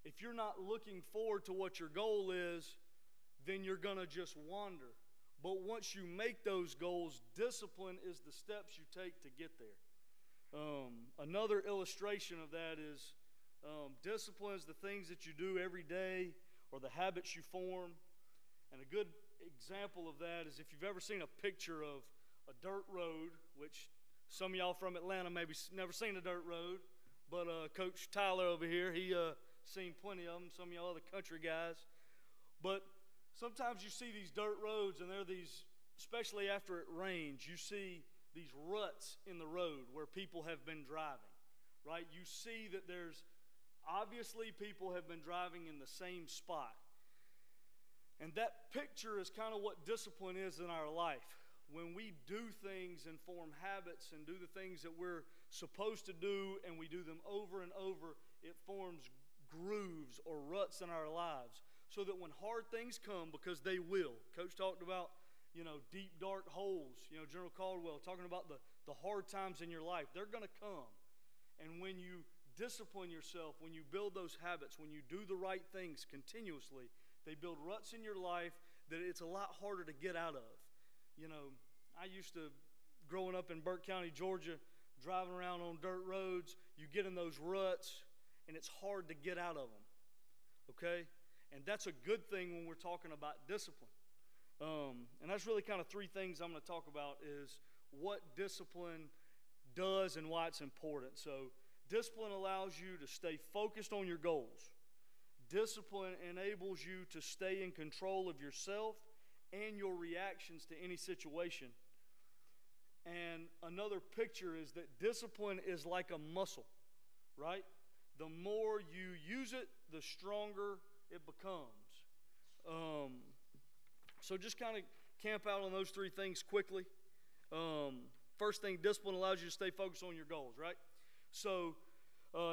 If you're not looking forward to what your goal is, then you're going to just wander. But once you make those goals, discipline is the steps you take to get there. Another illustration of that is discipline is the things that you do every day or the habits you form. And a good example of that is if you've ever seen a picture of a dirt road, which some of y'all from Atlanta maybe never seen a dirt road, but Coach Tyler over here, he seen plenty of them, some of y'all other country guys. But sometimes you see these dirt roads and they're these, especially after it rains, you see these ruts in the road where people have been driving, right? You see that there's obviously people have been driving in the same spot. And that picture is kind of what discipline is in our life. When we do things and form habits and do the things that we're supposed to do and we do them over and over, it forms grooves or ruts in our lives so that when hard things come, because they will. Coach talked about, deep, dark holes. General Caldwell talking about the hard times in your life. They're going to come. And when you discipline yourself, when you build those habits, when you do the right things continuously, they build ruts in your life that it's a lot harder to get out of. I used to, growing up in Burke County, Georgia, driving around on dirt roads, you get in those ruts, and it's hard to get out of them, okay? And that's a good thing when we're talking about discipline. And that's really kind of 3 things I'm going to talk about is what discipline does and why it's important. So discipline allows you to stay focused on your goals. Discipline enables you to stay in control of yourself and your reactions to any situation. And another picture is that discipline is like a muscle, right? The more you use it, the stronger it becomes. So just kind of camp out on those 3 things quickly. First thing, discipline allows you to stay focused on your goals, right? So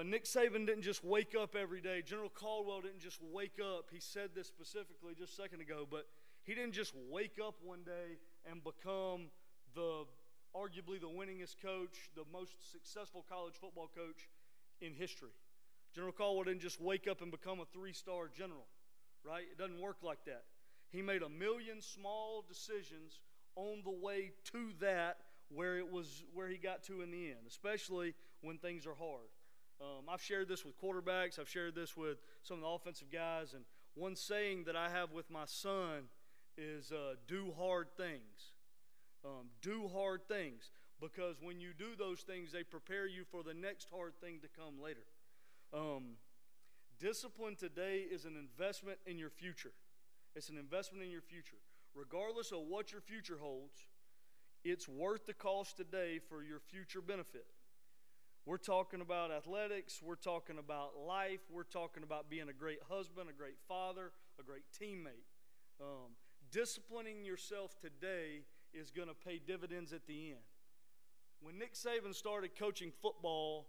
Nick Saban didn't just wake up every day. General Caldwell didn't just wake up. He said this specifically just a second ago, but he didn't just wake up one day and become arguably the winningest coach, the most successful college football coach in history. General Caldwell didn't just wake up and become a 3-star general, right? It doesn't work like that. He made a million small decisions on the way to that where he got to in the end, especially when things are hard. I've shared this with quarterbacks. I've shared this with some of the offensive guys. And one saying that I have with my son is do hard things. Do hard things. Because when you do those things, they prepare you for the next hard thing to come later. Discipline today is an investment in your future. It's an investment in your future. Regardless of what your future holds, it's worth the cost today for your future benefit. We're talking about athletics. We're talking about life. We're talking about being a great husband, a great father, a great teammate. Disciplining yourself today is going to pay dividends at the end. When Nick Saban started coaching football,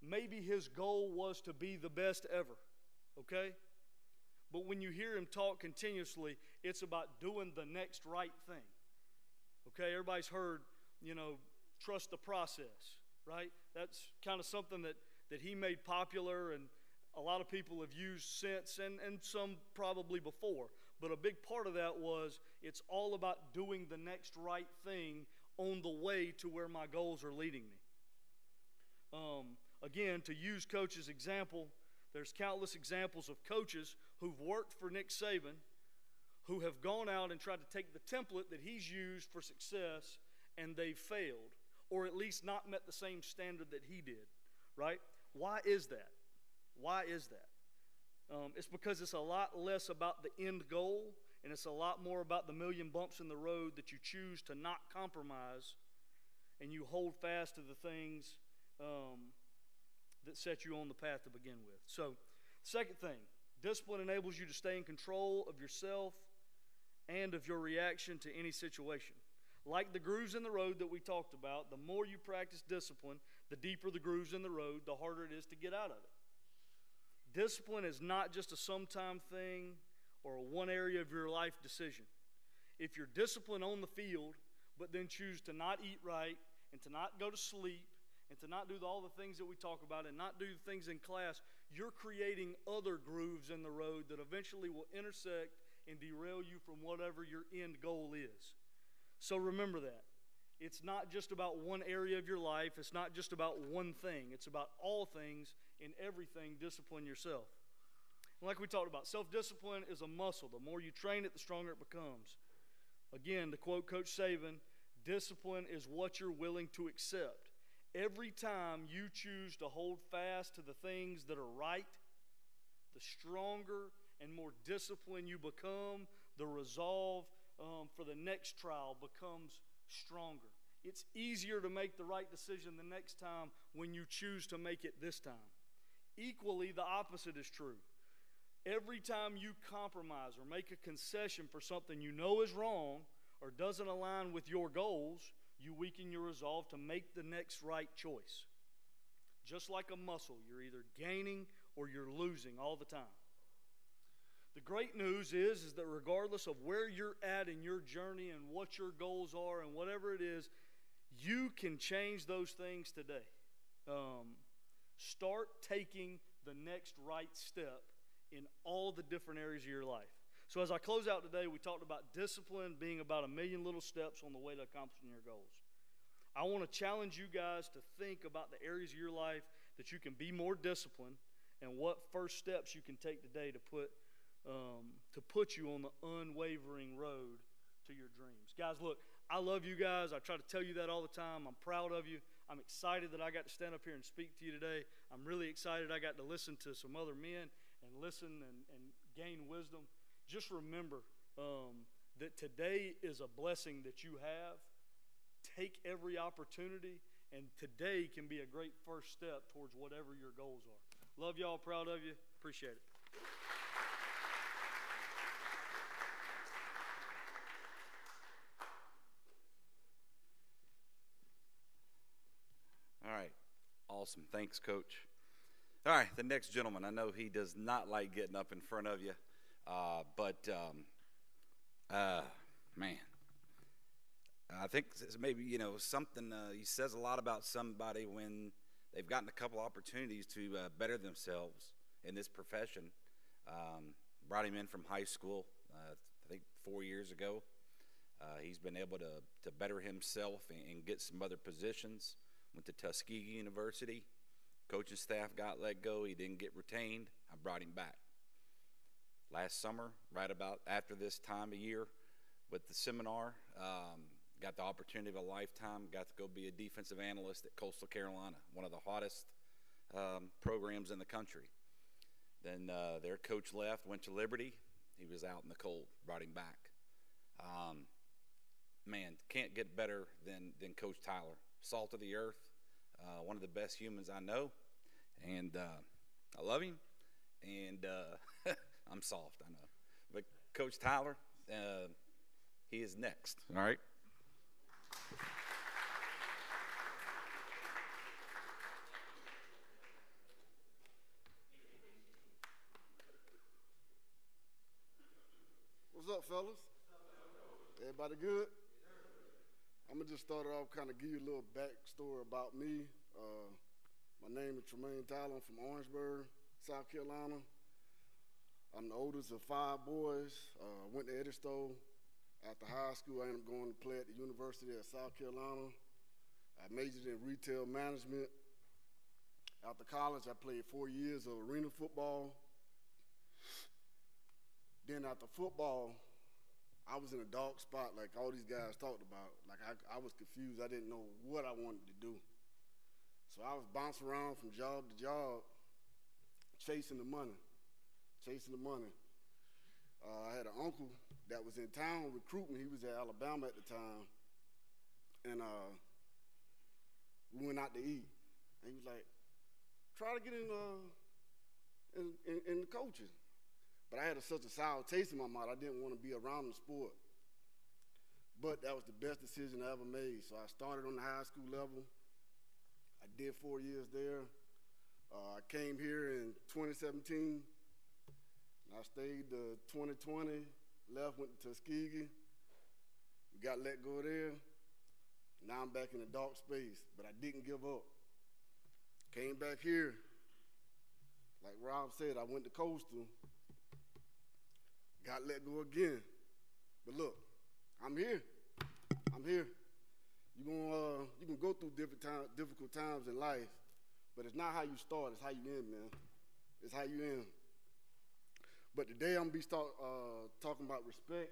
maybe his goal was to be the best ever, okay? But when you hear him talk continuously, it's about doing the next right thing. Okay, everybody's heard, trust the process, right? That's kind of something that he made popular and a lot of people have used since and some probably before. But a big part of that was it's all about doing the next right thing on the way to where my goals are leading me. Again, to use Coach's example, there's countless examples of coaches who've worked for Nick Saban who have gone out and tried to take the template that he's used for success and they've failed, or at least not met the same standard that he did, right? Why is that? Why is that? It's because it's a lot less about the end goal, and it's a lot more about the million bumps in the road that you choose to not compromise, and you hold fast to the things that set you on the path to begin with. So, second thing, discipline enables you to stay in control of yourself and of your reaction to any situation. Like the grooves in the road that we talked about, the more you practice discipline, the deeper the grooves in the road, the harder it is to get out of it. Discipline is not just a sometime thing or a one area of your life decision. If you're disciplined on the field, but then choose to not eat right and to not go to sleep and to not do all the things that we talk about and not do things in class, you're creating other grooves in the road that eventually will intersect and derail you from whatever your end goal is. So remember that. It's not just about one area of your life. It's not just about one thing. It's about all things. In everything, discipline yourself. And like we talked about, self-discipline is a muscle. The more you train it, the stronger it becomes. Again, to quote Coach Saban, discipline is what you're willing to accept. Every time you choose to hold fast to the things that are right, the stronger and more disciplined you become, the resolve for the next trial becomes stronger. It's easier to make the right decision the next time when you choose to make it this time. Equally, the opposite is true. Every time you compromise or make a concession for something you know is wrong or doesn't align with your goals, you weaken your resolve to make the next right choice. Just like a muscle, you're either gaining or you're losing all the time. The great news is that regardless of where you're at in your journey and what your goals are and whatever it is, you can change those things today. Start taking the next right step in all the different areas of your life. So as I close out today, we talked about discipline being about a million little steps on the way to accomplishing your goals. I want to challenge you guys to think about the areas of your life that you can be more disciplined and what first steps you can take today to put you on the unwavering road to your dreams. Guys, look, I love you guys. I try to tell you that all the time. I'm proud of you. I'm excited that I got to stand up here and speak to you today. I'm really excited I got to listen to some other men and listen and gain wisdom. Just remember that today is a blessing that you have. Take every opportunity, and today can be a great first step towards whatever your goals are. Love y'all, proud of you, appreciate it. All right. Awesome. Thanks, Coach. All right, the next gentleman. I know he does not like getting up in front of you, man, I think maybe, something, he says a lot about somebody when they've gotten a couple opportunities to better themselves in this profession. Brought him in from high school, I think 4 years ago. He's been able to better himself and get some other positions. Went to Tuskegee University. Coaching staff got let go. He didn't get retained. I brought him back. Last summer, right about after this time of year with the seminar, got the opportunity of a lifetime, got to go be a defensive analyst at Coastal Carolina, one of the hottest programs in the country. Then their coach left, went to Liberty. He was out in the cold, brought him back. Man, can't get better than Coach Tyler. Salt of the earth, one of the best humans I know. And I love him. And I'm soft, I know. But Coach Tyler, he is next, all right? What's up, fellas? Everybody good? I'm going to just start off, kind of give you a little backstory about me. My name is Tremaine Tyler. I'm from Orangeburg, South Carolina. I'm the oldest of 5 boys. Went to Edisto. After high school, I ended up going to play at the University of South Carolina. I majored in retail management. After college, I played 4 years of arena football. Then after football, I was in a dark spot like all these guys talked about. Like I was confused. I didn't know what I wanted to do. So I was bouncing around from job to job, chasing the money. I had an uncle that was in town recruiting. He was at Alabama at the time. And we went out to eat. And he was like, try to get in the coaching. But I had such a sour taste in my mouth, I didn't want to be around the sport. But that was the best decision I ever made. So I started on the high school level. I did 4 years there. I came here in 2017. I stayed to 2020, left, went to Tuskegee. We got let go there. Now I'm back in the dark space, but I didn't give up. Came back here. Like Rob said, I went to Coastal. Got let go again. But look, I'm here. You can go through difficult times in life, but it's not how you start, it's how you end, man. It's how you end. But today I'm gonna be talking about respect.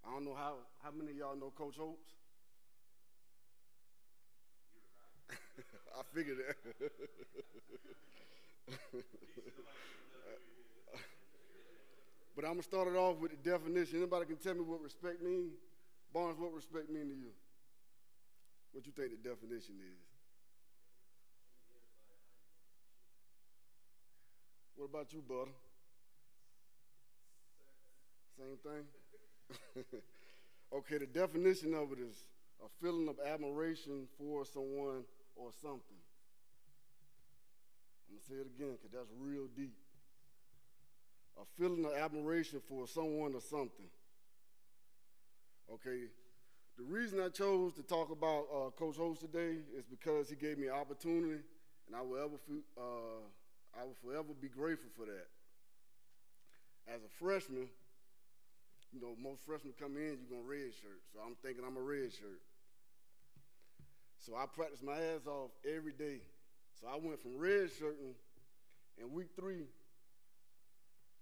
I don't know how many of y'all know Coach Holtz? I figured that. But I'm gonna start it off with the definition. Anybody can tell me what respect means? Barnes, what respect mean to you? What you think the definition is? What about you, Butter? Same thing? Okay, the definition of it is a feeling of admiration for someone or something. I'm gonna say it again because that's real deep. A feeling of admiration for someone or something. Okay, the reason I chose to talk about Coach Holtz today is because he gave me an opportunity, and I will forever be grateful for that. As a freshman, you know, most freshmen come in, you're going to red shirt. So I'm thinking I'm a red shirt. So I practiced my ass off every day. So I went from red shirting in week 3,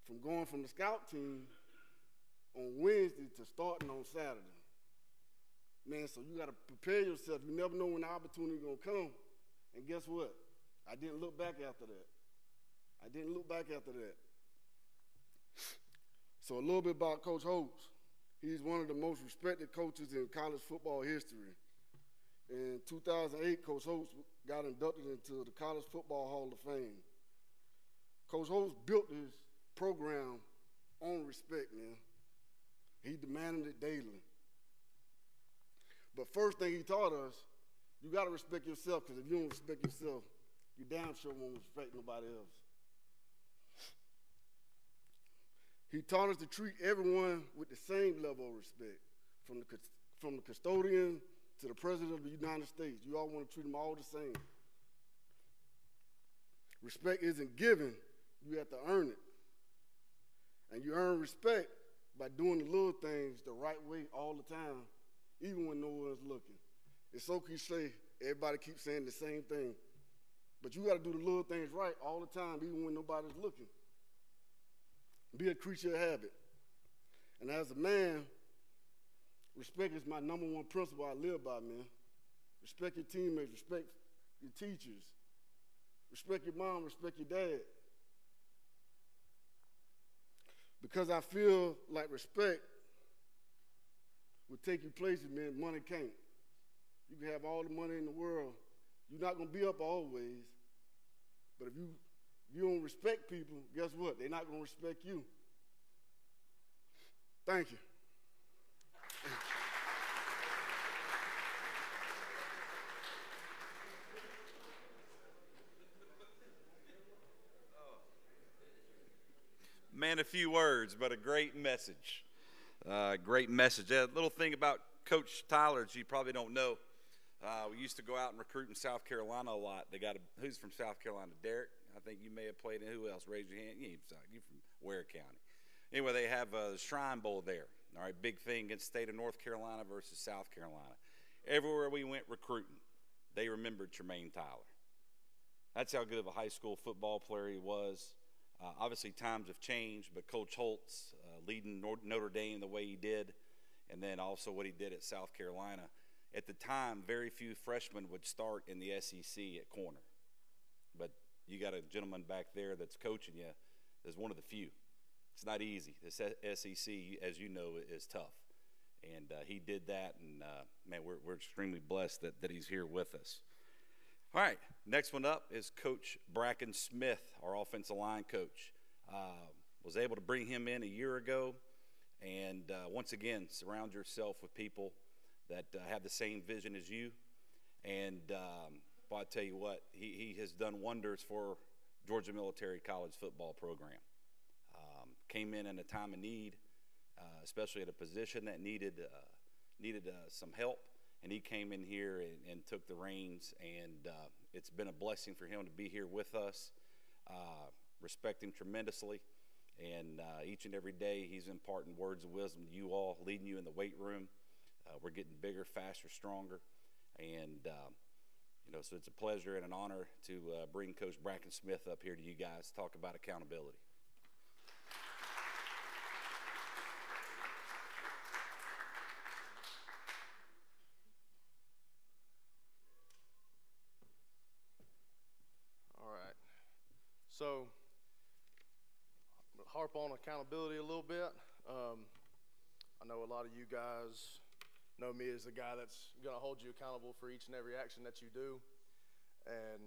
from going from the scout team on Wednesday to starting on Saturday. Man, so you got to prepare yourself. You never know when the opportunity is going to come. And guess what? I didn't look back after that. So a little bit about Coach Holtz. He's one of the most respected coaches in college football history. In 2008, Coach Holtz got inducted into the College Football Hall of Fame. Coach Holtz built his program on respect, man. He demanded it daily. But first thing he taught us, you got to respect yourself, because if you don't respect yourself, you damn sure won't respect nobody else. He taught us to treat everyone with the same level of respect, from the custodian to the President of the United States. You all want to treat them all the same. Respect isn't given, you have to earn it. And you earn respect by doing the little things the right way all the time, even when no one's looking. It's so cliche, everybody keeps saying the same thing. But you got to do the little things right all the time, even when nobody's looking. Be a creature of habit. And as a man, respect is my number one principle I live by, man. Respect your teammates, respect your teachers, respect your mom, respect your dad. Because I feel like respect will take you places, man, money can't. You can have all the money in the world. You're not going to be up always. But if you don't respect people, guess what? They're not going to respect you. Thank you. Man, a few words, but a great message. Great message. A little thing about Coach Tyler that you probably don't know. We used to go out and recruit in South Carolina a lot. They got who's from South Carolina? Derek. I think you may have played in. Who else? Raise your hand. You're from Ware County. Anyway, they have a Shrine Bowl there. All right, big thing against the state of North Carolina versus South Carolina. Everywhere we went recruiting, they remembered Tremaine Tyler. That's how good of a high school football player he was. Obviously, times have changed, but Coach Holtz leading Notre Dame the way he did, and then also what he did at South Carolina. At the time, very few freshmen would start in the SEC at corner. But you got a gentleman back there that's coaching you that's one of the few. It's not easy. This SEC, as you know, is tough. And he did that, and, man, we're extremely blessed that he's here with us. All right, next one up is Coach Bracken Smith, our offensive line coach. Was able to bring him in a year ago, and once again, surround yourself with people that have the same vision as you. And I tell you what, he has done wonders for Georgia Military College football program. Came in a time of need, especially at a position that needed some help. And he came in here and took the reins, and it's been a blessing for him to be here with us. Respect him tremendously, and each and every day he's imparting words of wisdom to you all, leading you in the weight room. We're getting bigger, faster, stronger, and so it's a pleasure and an honor to bring Coach Bracken Smith up here to you guys to talk about accountability. So, harp on accountability a little bit. I know a lot of you guys know me as the guy that's going to hold you accountable for each and every action that you do, and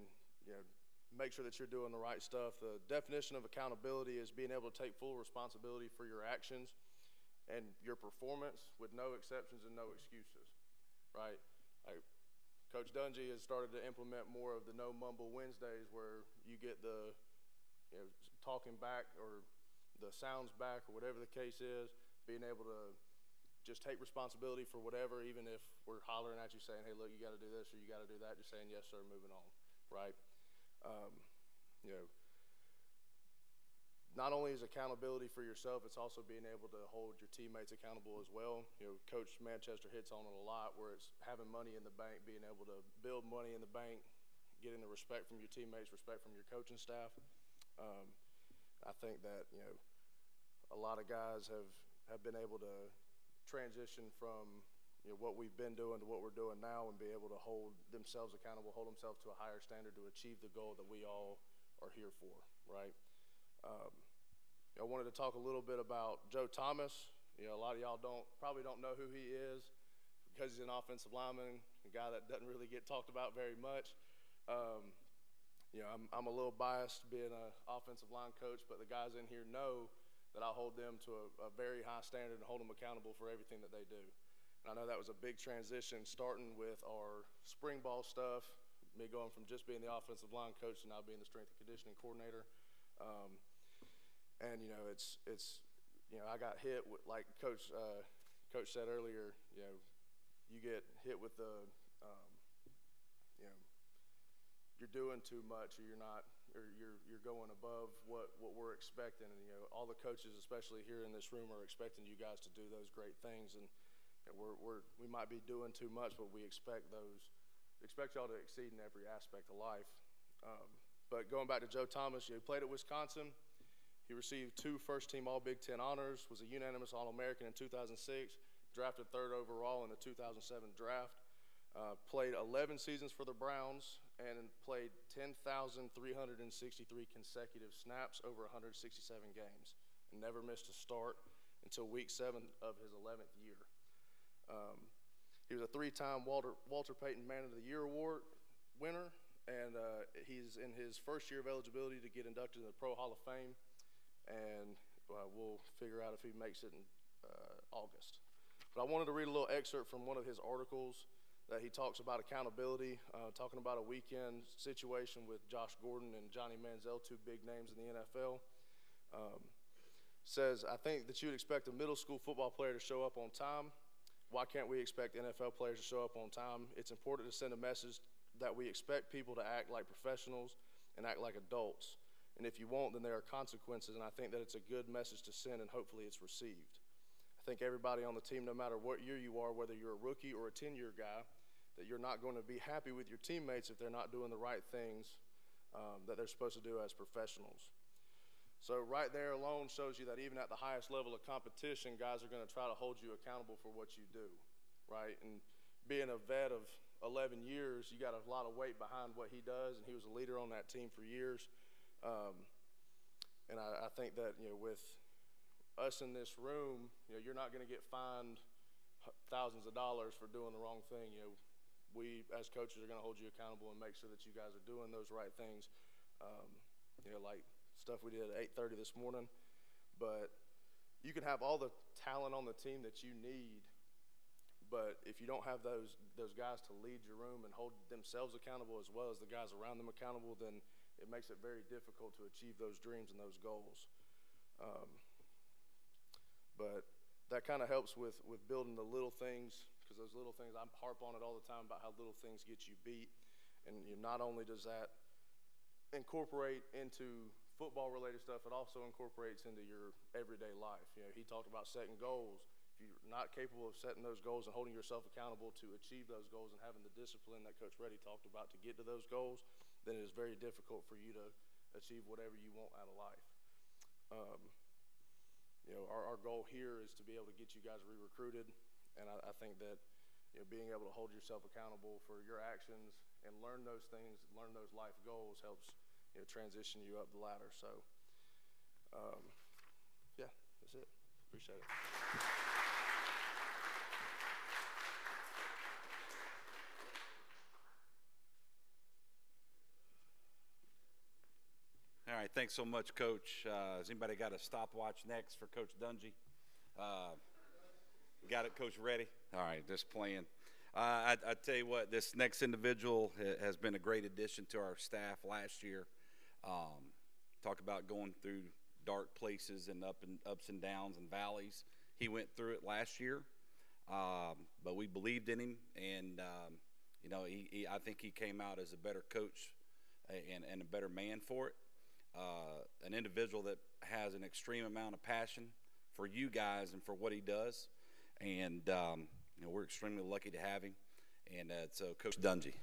make sure that you're doing the right stuff. The definition of accountability is being able to take full responsibility for your actions and your performance with no exceptions and no excuses, right? Coach Dungy has started to implement more of the No Mumble Wednesdays, where you get the talking back or the sounds back or whatever the case is, being able to just take responsibility for whatever, even if we're hollering at you saying, hey, look, you got to do this or you got to do that, just saying, yes, sir, moving on, right? Not only is accountability for yourself, it's also being able to hold your teammates accountable as well. Coach Manchester hits on it a lot, where it's having money in the bank, being able to build money in the bank, getting the respect from your teammates, respect from your coaching staff. I think that a lot of guys have been able to transition from what we've been doing to what we're doing now, and be able to hold themselves accountable, hold themselves to a higher standard to achieve the goal that we all are here for, right? I wanted to talk a little bit about Joe Thomas. A lot of y'all probably don't know who he is, because he's an offensive lineman, a guy that doesn't really get talked about very much. I'm a little biased being an offensive line coach, but the guys in here know that I hold them to a very high standard and hold them accountable for everything that they do. And I know that was a big transition, starting with our spring ball stuff, me going from just being the offensive line coach to now being the strength and conditioning coordinator. I got hit with, like Coach said earlier, you get hit with the, you're doing too much, or you're not, or you're going above what we're expecting. And, all the coaches, especially here in this room, are expecting you guys to do those great things. And we might be doing too much, but we expect y'all to exceed in every aspect of life. But going back to Joe Thomas, he played at Wisconsin. He received 2 first-team All-Big Ten honors, was a unanimous All-American in 2006, drafted 3rd overall in the 2007 draft, played 11 seasons for the Browns, and played 10,363 consecutive snaps over 167 games, and never missed a start until week 7 of his 11th year. He was a 3-time Walter Payton Man of the Year award winner, and he's in his first year of eligibility to get inducted in the Pro Hall of Fame, and we'll figure out if he makes it in August. But I wanted to read a little excerpt from one of his articles that he talks about accountability, talking about a weekend situation with Josh Gordon and Johnny Manziel, 2 big names in the NFL. Says, I think that you'd expect a middle school football player to show up on time. Why can't we expect NFL players to show up on time? It's important to send a message that we expect people to act like professionals and act like adults. And if you won't, then there are consequences, and I think that it's a good message to send, and hopefully it's received. I think everybody on the team, no matter what year you are, whether you're a rookie or a 10-year guy, that you're not going to be happy with your teammates if they're not doing the right things that they're supposed to do as professionals. So right there alone shows you that even at the highest level of competition, guys are going to try to hold you accountable for what you do, right? And being a vet of 11 years, you got a lot of weight behind what he does, and he was a leader on that team for years. And I think that, with us in this room, you're not going to get fined thousands of dollars for doing the wrong thing. We as coaches are going to hold you accountable and make sure that you guys are doing those right things. Like stuff we did at 8:30 this morning. But you can have all the talent on the team that you need, but if you don't have those guys to lead your room and hold themselves accountable as well as the guys around them accountable, then it makes it very difficult to achieve those dreams and those goals. But that kind of helps with building the little things, because those little things, I harp on it all the time about how little things get you beat. And not only does that incorporate into football-related stuff, it also incorporates into your everyday life. He talked about setting goals. If you're not capable of setting those goals and holding yourself accountable to achieve those goals and having the discipline that Coach Reddy talked about to get to those goals, then it is very difficult for you to achieve whatever you want out of life. Our goal here is to be able to get you guys re-recruited, and I think that being able to hold yourself accountable for your actions and learn those things, learn those life goals helps transition you up the ladder. So, yeah, that's it. Appreciate it. All right, thanks so much, Coach. Has anybody got a stopwatch next for Coach Dungy? Got it, Coach Reddy? All right, just playing. I tell you what, this next individual has been a great addition to our staff last year. Talk about going through dark places and ups and downs and valleys. He went through it last year, but we believed in him, and I think he came out as a better coach and a better man for it. An individual that has an extreme amount of passion for you guys and for what he does, and we're extremely lucky to have him. And so, Coach Dungy.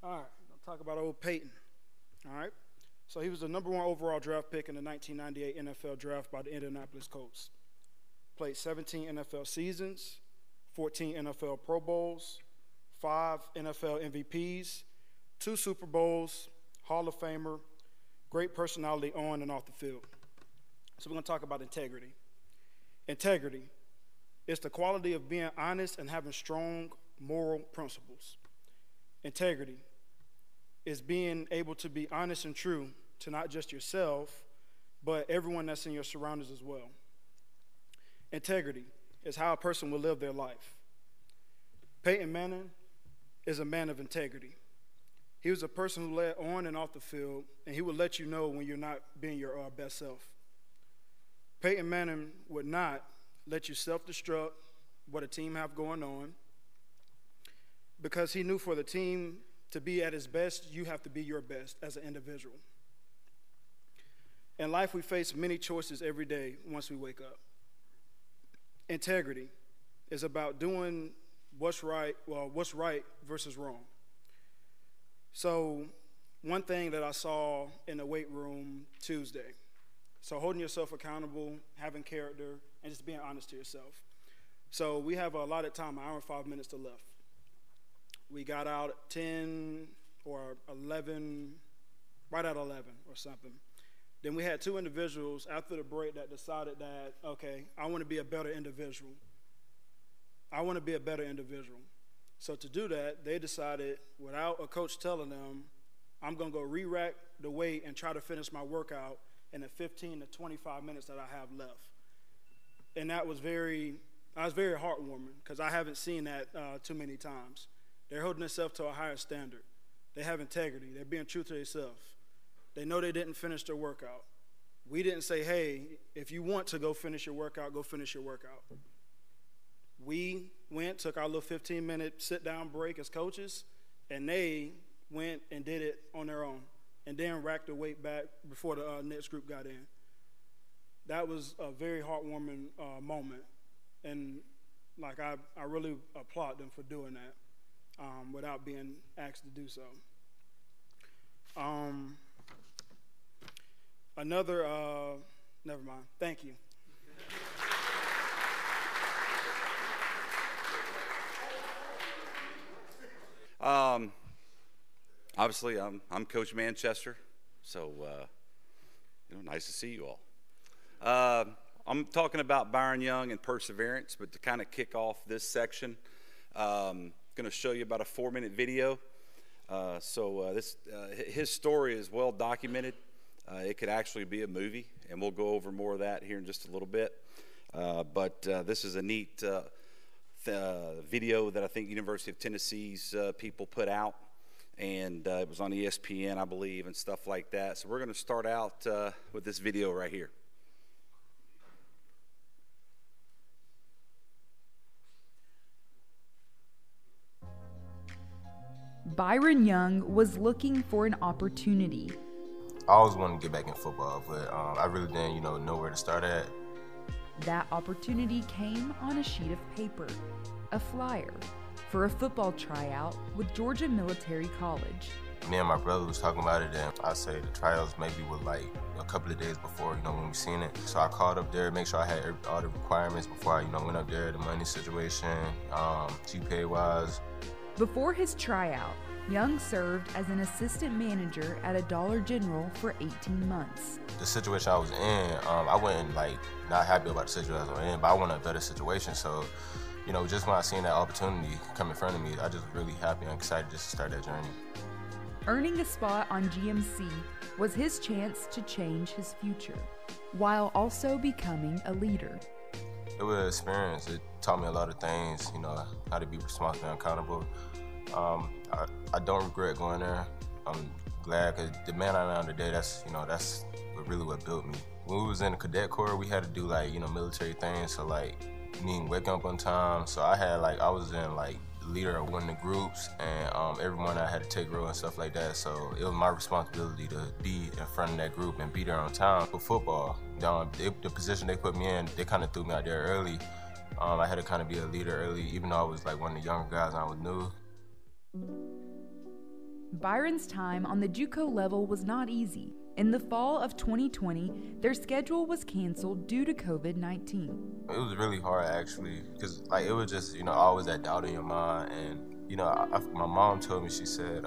All right, I'll talk about old Peyton. All right, so he was the #1 overall draft pick in the 1998 NFL draft by the Indianapolis Colts. Played 17 NFL seasons, 14 NFL Pro Bowls, 5 NFL MVPs, 2 Super Bowls, Hall of Famer, great personality on and off the field. So we're going to talk about integrity. Integrity is the quality of being honest and having strong moral principles. Integrity is being able to be honest and true to not just yourself, but everyone that's in your surroundings as well. Integrity is how a person will live their life. Peyton Manning is a man of integrity. He was a person who led on and off the field, and he would let you know when you're not being your best self. Peyton Manning would not let you self-destruct what a team have going on, because he knew for the team to be at its best, you have to be your best as an individual. In life, we face many choices every day once we wake up. Integrity is about doing what's right versus wrong. So one thing that I saw in the weight room Tuesday, so holding yourself accountable, having character, and just being honest to yourself. So we have a allotted time, 1 hour and 5 minutes to left. We got out at 10 or 11, right at 11 or something. Then we had 2 individuals after the break that decided that, okay, I want to be a better individual. I want to be a better individual. So to do that, they decided, without a coach telling them, I'm going to go re-rack the weight and try to finish my workout in the 15 to 25 minutes that I have left. And that was very heartwarming, because I haven't seen that too many times. They're holding themselves to a higher standard. They have integrity. They're being true to themselves. They know they didn't finish their workout. We didn't say, hey, if you want to go finish your workout, go finish your workout. We went, took our little 15-minute sit-down break as coaches, and they went and did it on their own, and then racked the weight back before the next group got in. That was a very heartwarming moment, and like I really applaud them for doing that without being asked to do so. Never mind. Thank you. Obviously, I'm Coach Manchester, so nice to see you all. I'm talking about Byron Young and perseverance, but to kind of kick off this section, I'm going to show you about a 4-minute video. His story is well documented. It could actually be a movie, and we'll go over more of that here in just a little bit. But this is a neat video that I think University of Tennessee's people put out, and it was on ESPN, I believe, and stuff like that. So we're going to start out with this video right here. Byron Young was looking for an opportunity. I always wanted to get back in football, but I really didn't, know where to start at. That opportunity came on a sheet of paper, a flyer, for a football tryout with Georgia Military College. Me and my brother was talking about it, and I say the trials maybe were like a couple of days before, when we seen it. So I called up there, make sure I had all the requirements before I, went up there, the money situation, GPA-wise. Before his tryout, Young served as an assistant manager at a Dollar General for 18 months. The situation I was in, I wasn't not happy about the situation I was in, but I wanted a better situation. So, just when I seen that opportunity come in front of me, I just was really happy and excited just to start that journey. Earning a spot on GMC was his chance to change his future, while also becoming a leader. It was an experience. It taught me a lot of things, how to be responsible and accountable. I don't regret going there. I'm glad, because the man I am today, that's what built me. When we was in the cadet corps, we had to do military things, so needing wake up on time. So I was in the leader of one of the groups, and everyone I had to take role and stuff like that. So it was my responsibility to be in front of that group and be there on time. For football, the position they put me in, they kind of threw me out there early. I had to kind of be a leader early, even though I was one of the younger guys and I was new. Byron's time on the JUCO level was not easy. In the fall of 2020, their schedule was canceled due to COVID-19. It was really hard, actually, because it was just, always that doubt in your mind. And, my mom told me, she said,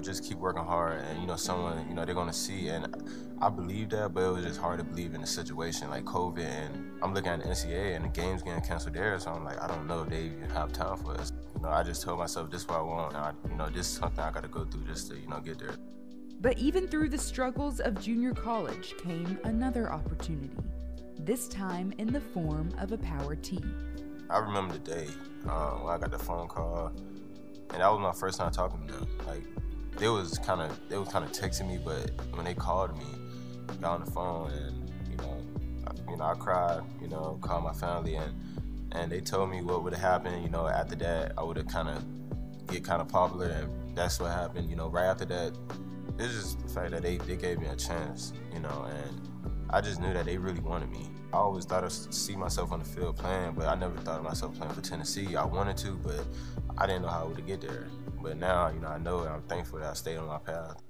just keep working hard and, someone, they're going to see. And I believed that, but it was just hard to believe in a situation like COVID. And I'm looking at the NCAA and the game's getting canceled there. So I'm I don't know if they even have time for us. I just told myself this is what I want. And this is something I got to go through just to, get there. But even through the struggles of junior college came another opportunity. this time in the form of a power tee. I remember the day when I got the phone call, and that was my first time talking to them. Like, they was kind of texting me, but when they called me, got on the phone, and I cried. Called my family, and they told me what would have happened. After that, I would have get popular, and that's what happened. Right after that, it's just the fact that they gave me a chance. And I just knew that they really wanted me. I always thought I'd see myself on the field playing, but I never thought of myself playing for Tennessee. I wanted to, but I didn't know how I would get there. But now, I know, and I'm thankful that I stayed on my path.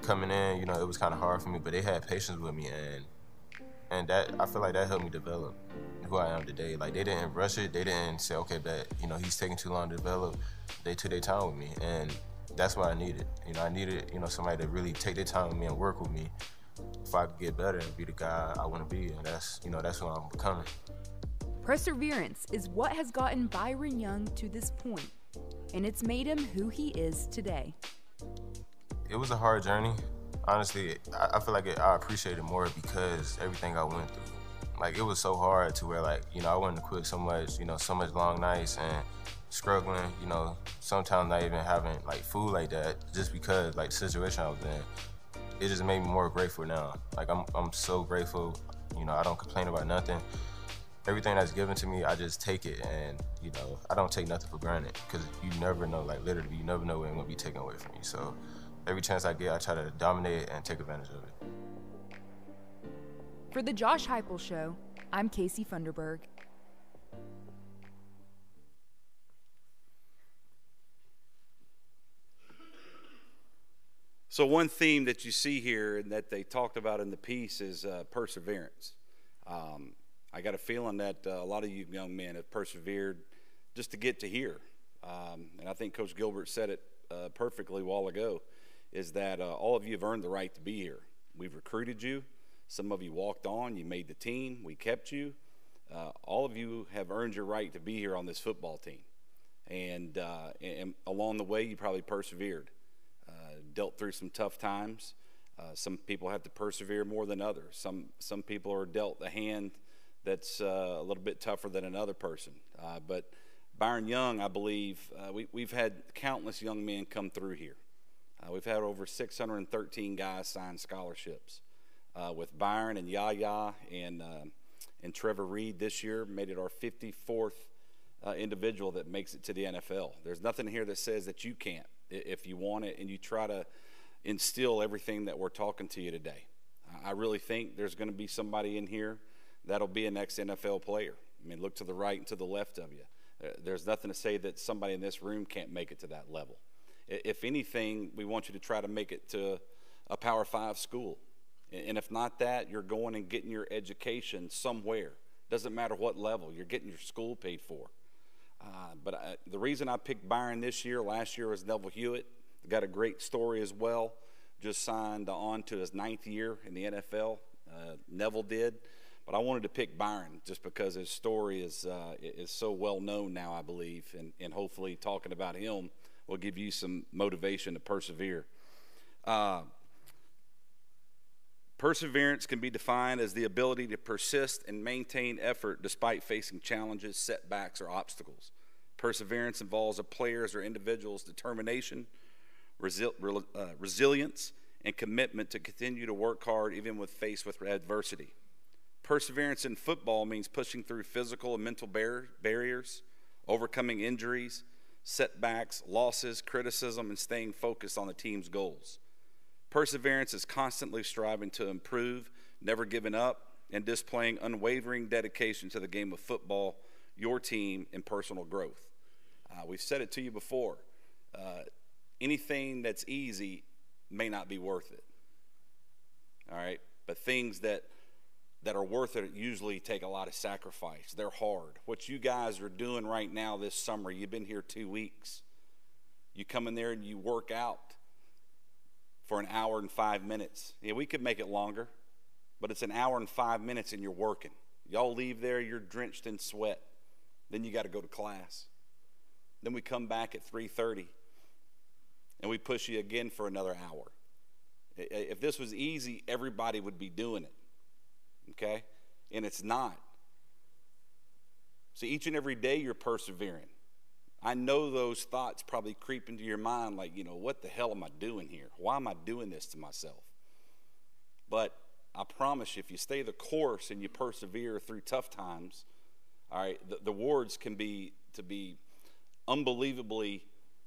Coming in, it was kind of hard for me, but they had patience with me, and that, I feel like that helped me develop who I am today. Like, they didn't rush it. They didn't say, okay, that he's taking too long to develop. They took their time with me, and that's what I needed. I needed, somebody to really take their time with me and work with me if I could get better and be the guy I want to be, and that's who I'm becoming. Perseverance is what has gotten Byron Young to this point, and it's made him who he is today. It was a hard journey. Honestly, I feel like I appreciate it more because everything I went through. Like, it was so hard to where, like, I wanted to quit so much, so much long nights and struggling, sometimes not even having, like, food like that just because, like, the situation I was in. It just made me more grateful now. Like, I'm so grateful. I don't complain about nothing. Everything that's given to me, I just take it, and, I don't take nothing for granted because you never know, like, literally, you never know when it's going to be taken away from you. So every chance I get, I try to dominate it and take advantage of it. For the Josh Heupel Show, I'm Casey Funderburg. So one theme that you see here and that they talked about in the piece is perseverance. I got a feeling that a lot of you young men have persevered just to get to here. And I think Coach Gilbert said it perfectly a while ago, is that all of you have earned the right to be here. We've recruited you. Some of you walked on. You made the team. We kept you. All of you have earned your right to be here on this football team. And along the way, you probably persevered, dealt through some tough times. Some people have to persevere more than others. Some people are dealt a hand that's a little bit tougher than another person. But Byron Young, I believe, we've had countless young men come through here. We've had over 613 guys sign scholarships. With Byron and Yaya and Trevor Reed this year, made it our 54th individual that makes it to the NFL. There's nothing here that says that you can't if you want it and you try to instill everything that we're talking to you today. I really think there's going to be somebody in here that'll be a next NFL player. I mean, look to the right and to the left of you. There's nothing to say that somebody in this room can't make it to that level. If anything, we want you to try to make it to a Power 5 school. And if not that, you're going and getting your education somewhere. Doesn't matter what level, you're getting your school paid for. But the reason I picked Byron this year, last year was Neville Hewitt. Got a great story as well. Just signed on to his 9th year in the NFL. Neville did. But I wanted to pick Byron just because his story is so well known now, I believe. And hopefully talking about him will give you some motivation to persevere. Perseverance can be defined as the ability to persist and maintain effort despite facing challenges, setbacks, or obstacles. Perseverance involves a player's or individual's determination, resilience, and commitment to continue to work hard even when faced with adversity. Perseverance in football means pushing through physical and mental barriers, overcoming injuries, setbacks, losses, criticism, and staying focused on the team's goals. Perseverance is constantly striving to improve, never giving up, and displaying unwavering dedication to the game of football, your team, and personal growth. We've said it to you before. Anything that's easy may not be worth it. All right? But things that are worth it usually take a lot of sacrifice. They're hard. What you guys are doing right now this summer, you've been here 2 weeks. You come in there and you work out for an hour and 5 minutes. Yeah, we could make it longer, but it's an hour and 5 minutes and you're working. Y'all leave there, you're drenched in sweat. Then you got to go to class. Then we come back at 3:30 and we push you again for another hour. If this was easy, everybody would be doing it. okay? And it's not. See, each and every day you're persevering. I know those thoughts probably creep into your mind like, what the hell am I doing here? Why am I doing this to myself? But I promise you, if you stay the course and you persevere through tough times, all right, the rewards can be unbelievably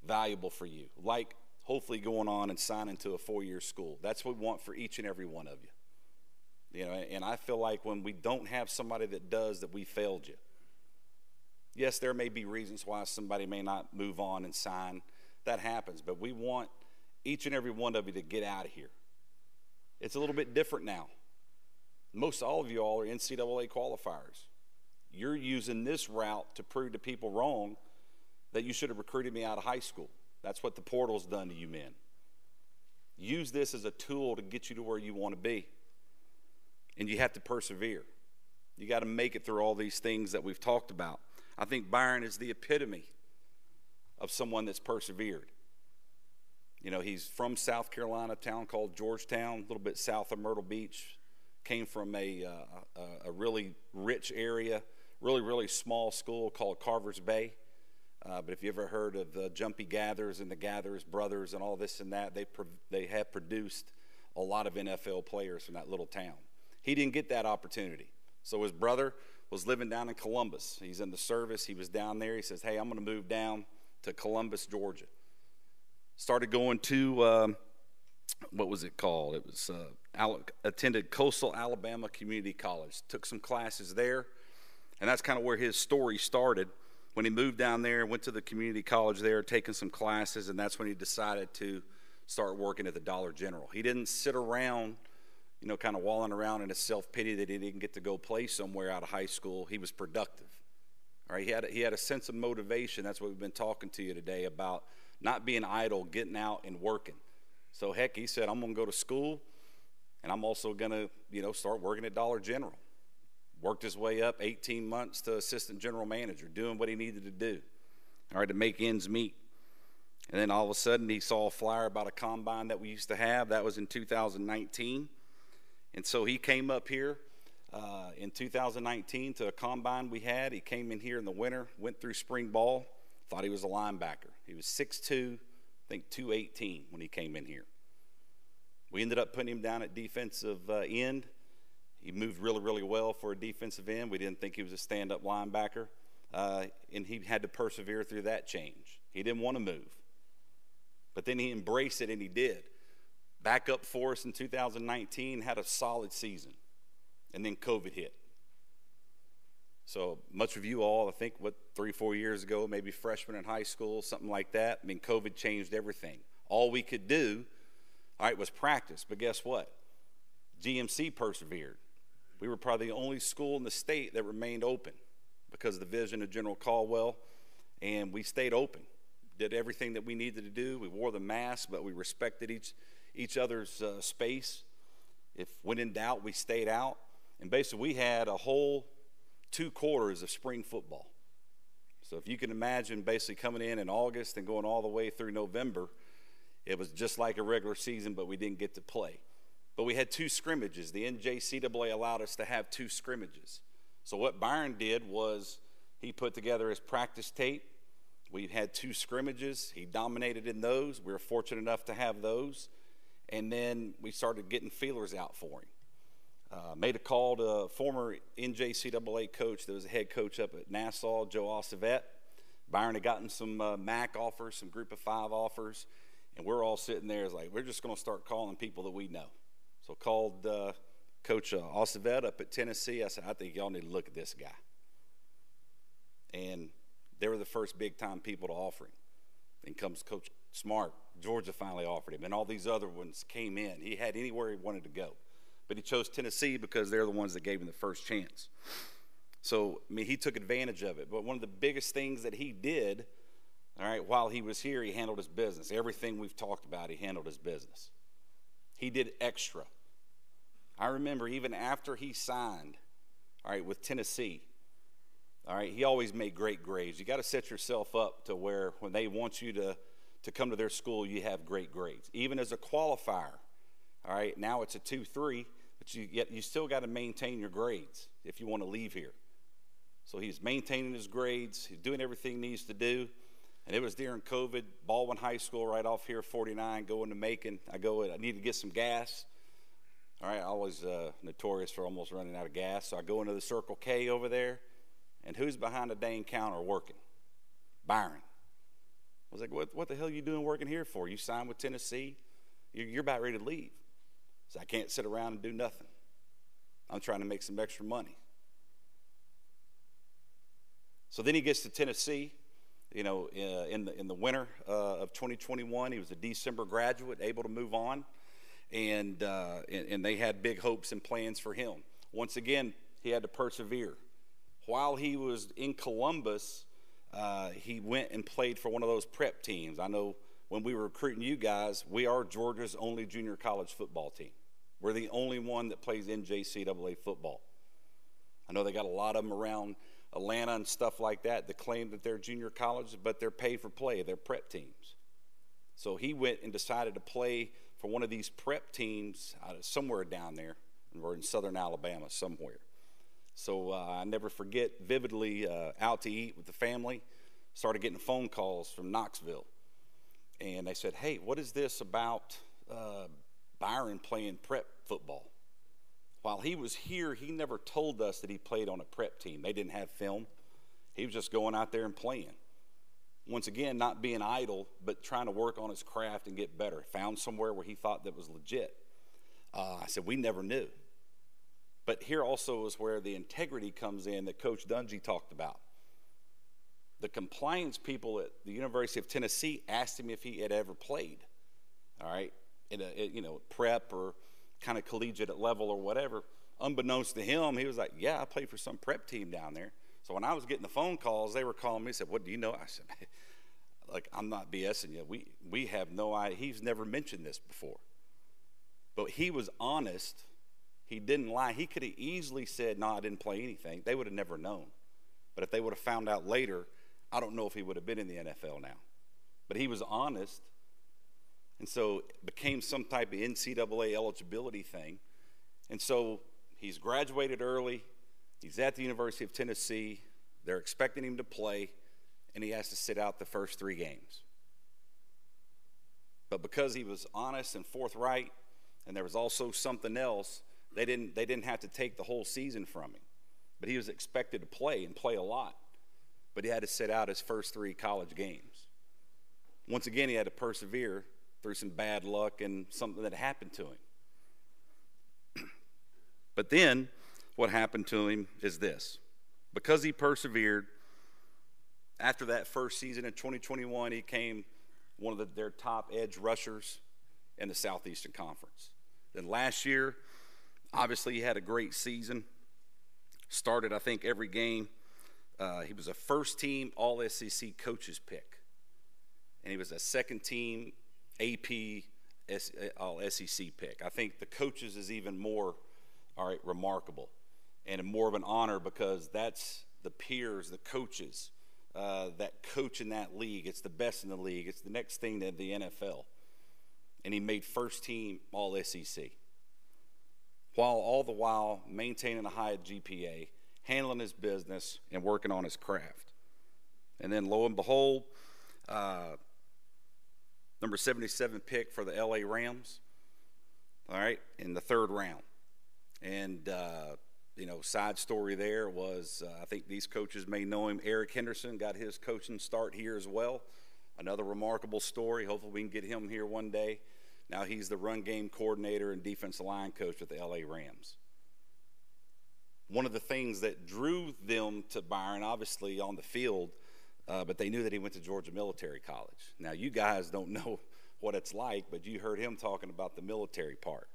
valuable for you, like hopefully going on and signing to a 4-year school. That's what we want for each and every one of you. And I feel like when we don't have somebody that does, that we failed you. Yes, there may be reasons why somebody may not move on and sign. That happens, but we want each and every one of you to get out of here. It's a little bit different now. Most all of you all are NCAA qualifiers. You're using this route to prove to people wrong that you should have recruited me out of high school. That's what the portal's done to you men. Use this as a tool to get you to where you want to be. And you have to persevere. You got to make it through all these things that we've talked about. I think Byron is the epitome of someone that's persevered. He's from South Carolina, a town called Georgetown, a little bit south of Myrtle Beach. Came from a really rich area, really small school called Carver's Bay. But if you ever heard of the Jumpy Gathers and the Gathers brothers and all this and that, they have produced a lot of NFL players from that little town. He didn't get that opportunity. So his brother was living down in Columbus. He's in the service. He was down there. He says, hey, I'm going to move down to Columbus, Georgia. Started going to, what was it called? It was, attended Coastal Alabama Community College. Took some classes there. And that's kind of where his story started. When he moved down there, went to the community college there, taking some classes, and that's when he decided to start working at the Dollar General. He didn't sit around, kind of walling around in a self-pity that he didn't get to go play somewhere out of high school. He was productive. All right, he had a sense of motivation. That's what we've been talking to you today about, not being idle, getting out and working. So heck, he said, I'm going to go to school, and I'm also going to, start working at Dollar General. Worked his way up 18 months to assistant general manager, doing what he needed to do, all right, to make ends meet. And then all of a sudden he saw a flyer about a combine that we used to have. That was in 2019. And so he came up here in 2019 to a combine we had. He came in here in the winter, went through spring ball, thought he was a linebacker. He was 6'2", I think 218 when he came in here. We ended up putting him down at defensive end. He moved really well for a defensive end. We didn't think he was a stand-up linebacker, and he had to persevere through that change. He didn't want to move, but then he embraced it, and he did. Back up for us in 2019, had a solid season, and then COVID hit. So much of you all, I think, 3-4 years ago, maybe freshmen in high school, something like that. COVID changed everything. All we could do, all right, was practice, but guess what? GMC persevered. We were probably the only school in the state that remained open because of the vision of General Caldwell, and we stayed open. Did everything that we needed to do. We wore the mask, but we respected each other's space. If when in doubt, we stayed out. And basically, we had a whole 2 quarters of spring football. So if you can imagine basically coming in August and going all the way through November, it was just like a regular season, but we didn't get to play. But we had 2 scrimmages. The NJCAA allowed us to have 2 scrimmages. So what Byron did was he put together his practice tape. We had 2 scrimmages. He dominated in those. We were fortunate enough to have those. And then we started getting feelers out for him. Made a call to a former NJCAA coach that was a head coach up at Nassau, Joe Ossavet. Byron had gotten some MAC offers, some Group of 5 offers. And we're all sitting there as like, we're just going to start calling people that we know. So called Coach Ossavet up at Tennessee. I said, I think y'all need to look at this guy. And they were the first big-time people to offer him. Then comes Coach Smart. Georgia finally offered him, and all these other ones came in. He had anywhere he wanted to go. But he chose Tennessee because they're the ones that gave him the first chance. So, he took advantage of it. But one of the biggest things that he did, all right, while he was here, he handled his business. Everything we've talked about, he handled his business. He did extra. I remember even after he signed, all right, with Tennessee, all right, he always made great grades. You got to set yourself up to where when they want you to come to their school, you have great grades. Even as a qualifier, all right, now it's a 2-3, but yet you still got to maintain your grades if you want to leave here. So he's maintaining his grades. He's doing everything he needs to do. And it was during COVID, Baldwin High School right off here, 49, going to Macon. I need to get some gas. All right, I was notorious for almost running out of gas. So I go into the Circle K over there, and who's behind the dang counter working? Byron. I was like, what the hell are you doing working here for? You signed with Tennessee? You're about ready to leave. So I can't sit around and do nothing. I'm trying to make some extra money. So then he gets to Tennessee, in the winter of 2021. He was a December graduate, able to move on, and they had big hopes and plans for him. Once again, he had to persevere. While he was in Columbus, he went and played for one of those prep teams. I know when we were recruiting you guys, we are Georgia's only junior college football team. We're the only one that plays NJCAA football. I know they got a lot of them around Atlanta and stuff like that claim that they're junior colleges, but they're paid for play. They're prep teams. So he went and decided to play for one of these prep teams somewhere down there, or in southern Alabama somewhere. So I never forget vividly, out to eat with the family, started getting phone calls from Knoxville. And they said, hey, what is this about Byron playing prep football? While he was here, he never told us that he played on a prep team. They didn't have film. He was just going out there and playing. Once again, not being idle, but trying to work on his craft and get better. Found somewhere where he thought that was legit. I said, we never knew. But here also is where the integrity comes in that Coach Dungy talked about. The compliance people at the University of Tennessee asked him if he had ever played, all right, in a prep or kind of collegiate level or whatever. Unbeknownst to him, he was like, yeah, I played for some prep team down there. So when I was getting the phone calls, they were calling me and said, what do you know? I said, like, I'm not BSing you. We have no idea. He's never mentioned this before. But he was honest. He didn't lie. He could have easily said, no, I didn't play anything. They would have never known. But if they would have found out later, I don't know if he would have been in the NFL now. But he was honest. And so it became some type of NCAA eligibility thing. And so he's graduated early. He's at the University of Tennessee. They're expecting him to play, and he has to sit out the first 3 games. But because he was honest and forthright, and there was also something else, they didn't have to take the whole season from him. But he was expected to play and play a lot. But he had to sit out his first 3 college games. Once again, he had to persevere through some bad luck and something that happened to him. But then what happened to him is this. Because he persevered, after that first season in 2021, he became one of their top edge rushers in the Southeastern Conference. Then last year, obviously he had a great season. Started, I think, every game. He was a first-team All-SEC coaches pick. And he was a second-team AP All-SEC pick. I think the coaches is even more, remarkable and more of an honor because that's the peers, the coaches that coach in that league. It's the best in the league. It's the next thing to the NFL. And he made first-team All-SEC. All the while maintaining a high GPA, handling his business, and working on his craft. And then lo and behold, number 77 pick for the LA Rams, all right, in the 3rd round. And, side story there was, I think these coaches may know him, Eric Henderson got his coaching start here as well. Another remarkable story. Hopefully we can get him here one day. Now he's the run game coordinator and defensive line coach with the LA Rams. One of the things that drew them to Byron, obviously on the field, but they knew that he went to Georgia Military College. Now, you guys don't know what it's like, but you heard him talking about the military part.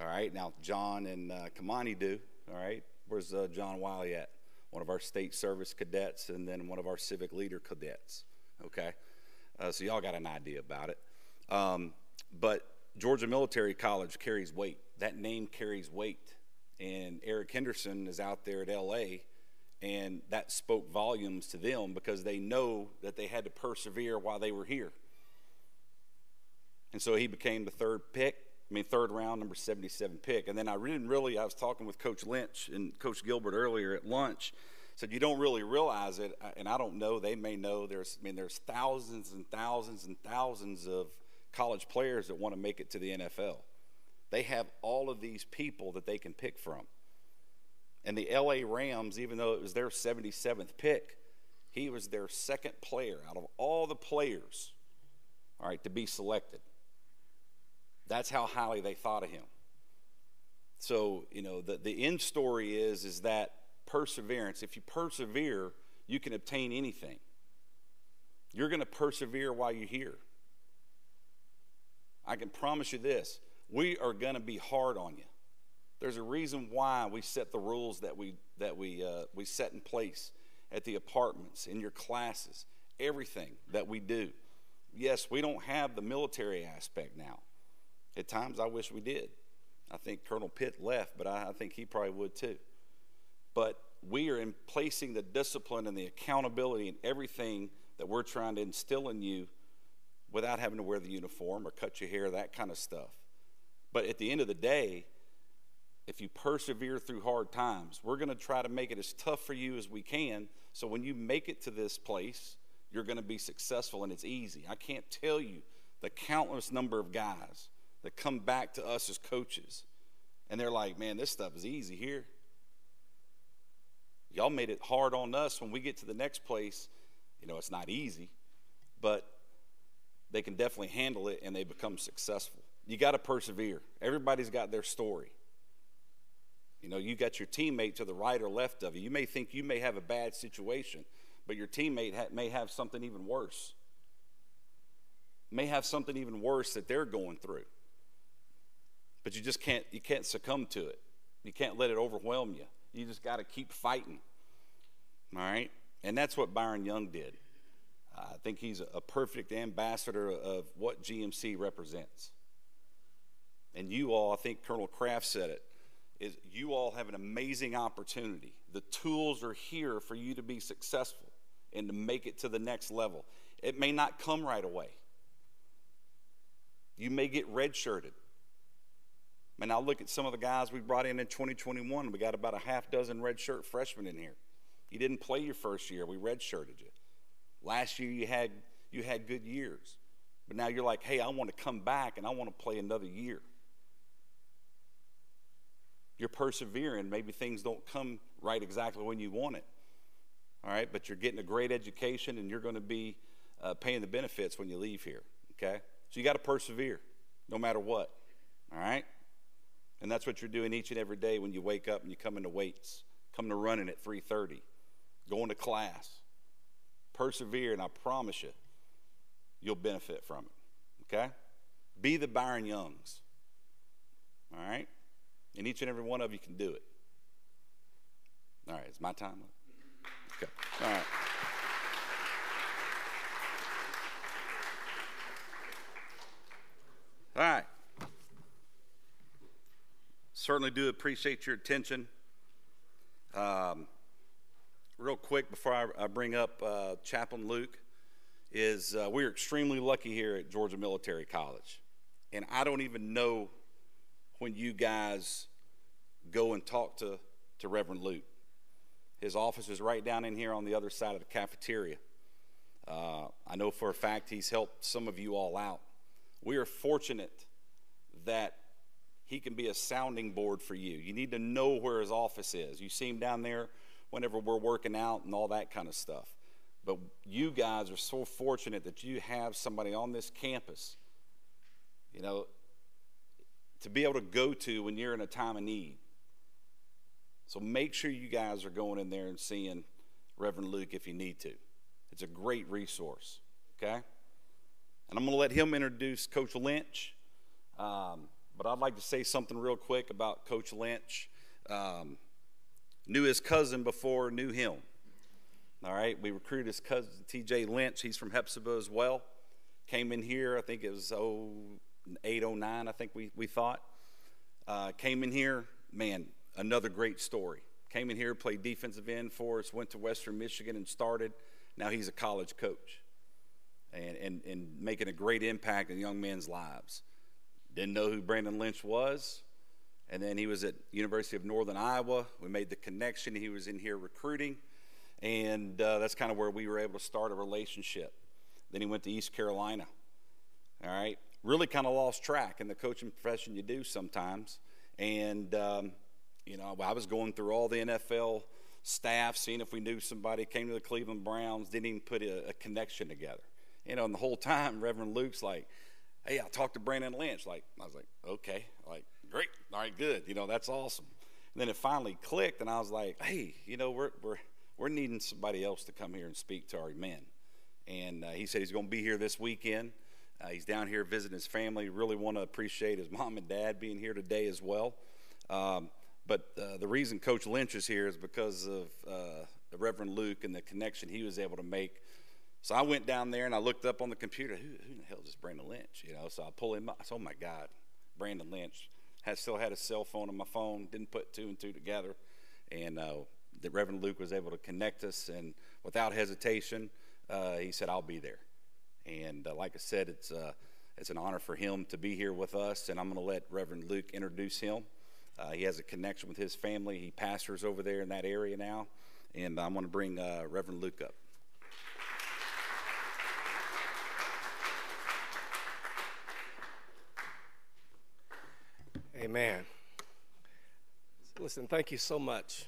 All right, now John and Kamani do. All right, where's John Wiley at? One of our state service cadets and then one of our civic leader cadets. Okay, so y'all got an idea about it. But Georgia Military College carries weight. That name carries weight. And Eric Henderson is out there at L.A., and that spoke volumes to them because they know that they had to persevere while they were here. And so he became the 3rd pick. third round, number 77 pick. And then I was talking with Coach Lynch and Coach Gilbert earlier at lunch, said you don't really realize it, and I don't know, they may know, there's thousands and thousands and thousands of college players that want to make it to the NFL. They have all of these people that they can pick from. And the LA Rams, even though it was their 77th pick, he was their second player out of all the players, all right, to be selected. That's how highly they thought of him. So, the end story is that perseverance. If you persevere, you can obtain anything. You're going to persevere while you're here. I can promise you this. We are going to be hard on you. There's a reason why we set the rules that we set in place at the apartments, in your classes, everything that we do. Yes, we don't have the military aspect now. At times I wish we did. I think Colonel Pitt left, but I think he probably would too. But we are in placing the discipline and the accountability and everything that we're trying to instill in you without having to wear the uniform or cut your hair, that kind of stuff. But at the end of the day, if you persevere through hard times, we're going to try to make it as tough for you as we can, so when you make it to this place, you're going to be successful and it's easy. I can't tell you the countless number of guys that come back to us as coaches, and they're like, man, this stuff is easy here. Y'all made it hard on us. When we get to the next place, it's not easy, but they can definitely handle it and they become successful. You got to persevere. Everybody's got their story. You got your teammate to the right or left of you. You may think you may have a bad situation, but your teammate may have something even worse. May have something even worse that they're going through. But you just can't succumb to it. You can't let it overwhelm you. You just got to keep fighting. All right? And that's what Byron Young did. I think he's a perfect ambassador of what GMC represents. And you all, I think Colonel Kraft said it, is you all have an amazing opportunity. The tools are here for you to be successful and to make it to the next level. It may not come right away. You may get redshirted. And I'll look at some of the guys we brought in 2021. We got about a half dozen redshirt freshmen in here. You didn't play your first year. We redshirted you. Last year you had good years. But now you're like, hey, I want to come back and I want to play another year. You're persevering. Maybe things don't come right exactly when you want it. All right, but you're getting a great education and you're going to be paying the benefits when you leave here. Okay? So you got to persevere no matter what. All right? And that's what you're doing each and every day when you wake up and you come into weights, come to running at 3:30, going to class. Persevere, and I promise you, you'll benefit from it. Okay? Be the Byron Youngs. All right? And each and every one of you can do it. All right, it's my time. Okay. All right. All right. Certainly do appreciate your attention. Real quick before I bring up Chaplain Luke, is we're extremely lucky here at Georgia Military College. And I don't even know when you guys go and talk to Reverend Luke. His office is right down in here on the other side of the cafeteria. I know for a fact he's helped some of you all out. We are fortunate that he can be a sounding board for you. You need to know where his office is. You see him down there whenever we're working out and all that kind of stuff. But you guys are so fortunate that you have somebody on this campus, to be able to go to when you're in a time of need. So make sure you guys are going in there and seeing Reverend Luke if you need to. It's a great resource, okay? And I'm going to let him introduce Coach Lynch. But I'd like to say something real quick about Coach Lynch. Knew his cousin before knew him. All right, we recruited his cousin, T.J. Lynch. He's from Hepzibah as well. Came in here, I think it was 08, 09, I think we thought. Came in here, man, another great story. Came in here, played defensive end for us, went to Western Michigan and started. Now he's a college coach and making a great impact in young men's lives. Didn't know who Brandon Lynch was. And then he was at University of Northern Iowa. We made the connection. He was in here recruiting. And that's kind of where we were able to start a relationship. Then he went to East Carolina. All right. Really kind of lost track in the coaching profession. You do sometimes. And, you know, I was going through all the NFL staff, seeing if we knew somebody, came to the Cleveland Browns, didn't even put a connection together. You know, and the whole time, Reverend Luke's like, hey, I talked to Brandon Lynch. Like, I was like, okay, like, great, all right, good. You know, that's awesome. And then it finally clicked, and I was like, hey, you know, we're needing somebody else to come here and speak to our men. And he said he's going to be here this weekend. He's down here visiting his family. Really want to appreciate his mom and dad being here today as well. But the reason Coach Lynch is here is because of the Reverend Luke and the connection he was able to make. So I went down there and I looked up on the computer, who in the hell is this Brandon Lynch? You know, so I pull him up. I said, oh my God, Brandon Lynch. Still had a cell phone on my phone, didn't put two and two together. And the Reverend Luke was able to connect us, and without hesitation, he said, I'll be there. And like I said, it's an honor for him to be here with us, and I'm going to let Reverend Luke introduce him. He has a connection with his family. He pastors over there in that area now, and I'm going to bring Reverend Luke up. Amen. Listen, thank you so much.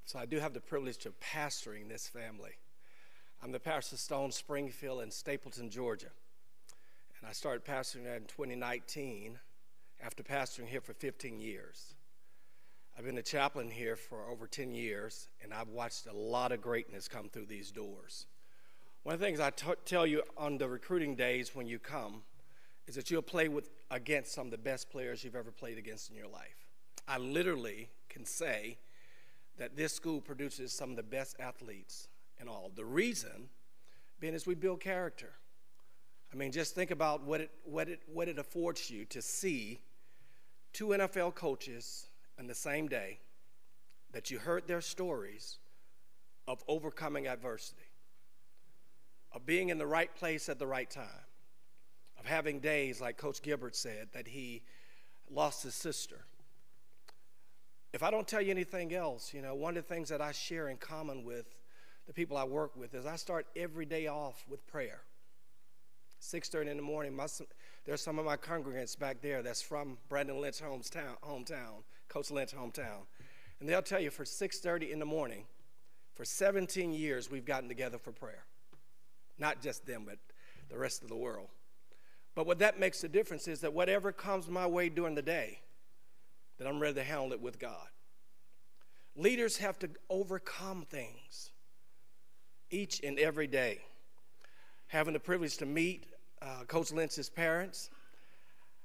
So I do have the privilege of pastoring this family. I'm the pastor of Stone Springfield in Stapleton, Georgia. And I started pastoring that in 2019 after pastoring here for 15 years. I've been a chaplain here for over 10 years, and I've watched a lot of greatness come through these doors. One of the things I tell you on the recruiting days when you come is that you'll play against some of the best players you've ever played against in your life. I literally can say that this school produces some of the best athletes in all. The reason being is we build character. I mean, just think about what it affords you to see two NFL coaches on the same day, that you heard their stories of overcoming adversity, of being in the right place at the right time, of having days, like Coach Gilbert said, that he lost his sister. If I don't tell you anything else, you know, one of the things that I share in common with the people I work with is I start every day off with prayer. 6:30 in the morning, there's some of my congregants back there that's from Brandon Lynch's hometown, Coach Lynch's hometown. And they'll tell you for 6:30 in the morning, for 17 years, we've gotten together for prayer. Not just them, but the rest of the world. But what that makes the difference is that whatever comes my way during the day, that I'm ready to handle it with God. Leaders have to overcome things each and every day. Having the privilege to meet Coach Lynch's parents,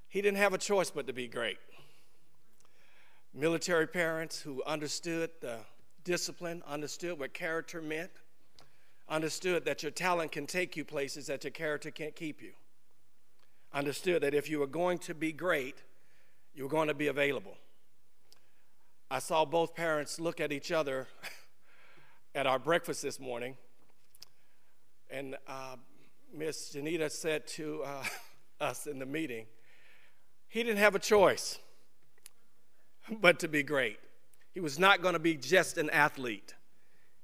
he didn't have a choice but to be great. Military parents who understood the discipline, understood what character meant, understood that your talent can take you places that your character can't keep you. Understood that if you were going to be great, you were going to be available. I saw both parents look at each other at our breakfast this morning, and Miss Janita said to us in the meeting, he didn't have a choice but to be great. He was not going to be just an athlete.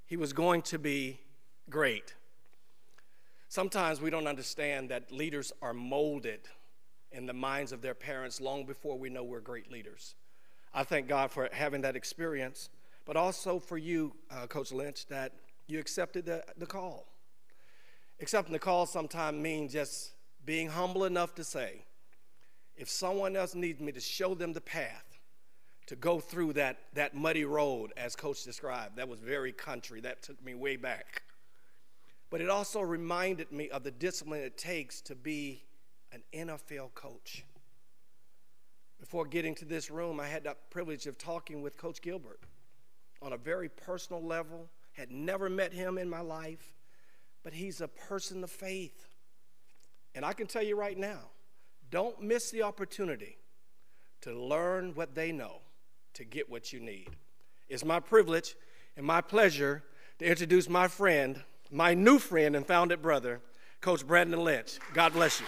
He was going to be great. Sometimes we don't understand that leaders are molded in the minds of their parents long before we know we're great leaders. I thank God for having that experience, but also for you, Coach Lynch, that you accepted the call. Accepting the call sometimes means just being humble enough to say, if someone else needs me to show them the path to go through that muddy road, as Coach described, that was very country, that took me way back. But it also reminded me of the discipline it takes to be an NFL coach. Before getting to this room, I had the privilege of talking with Coach Gilbert on a very personal level. Had never met him in my life, but he's a person of faith. And I can tell you right now, don't miss the opportunity to learn what they know to get what you need. It's my privilege and my pleasure to introduce my friend, my new friend and founded brother, Coach Brandon Lynch. God bless you.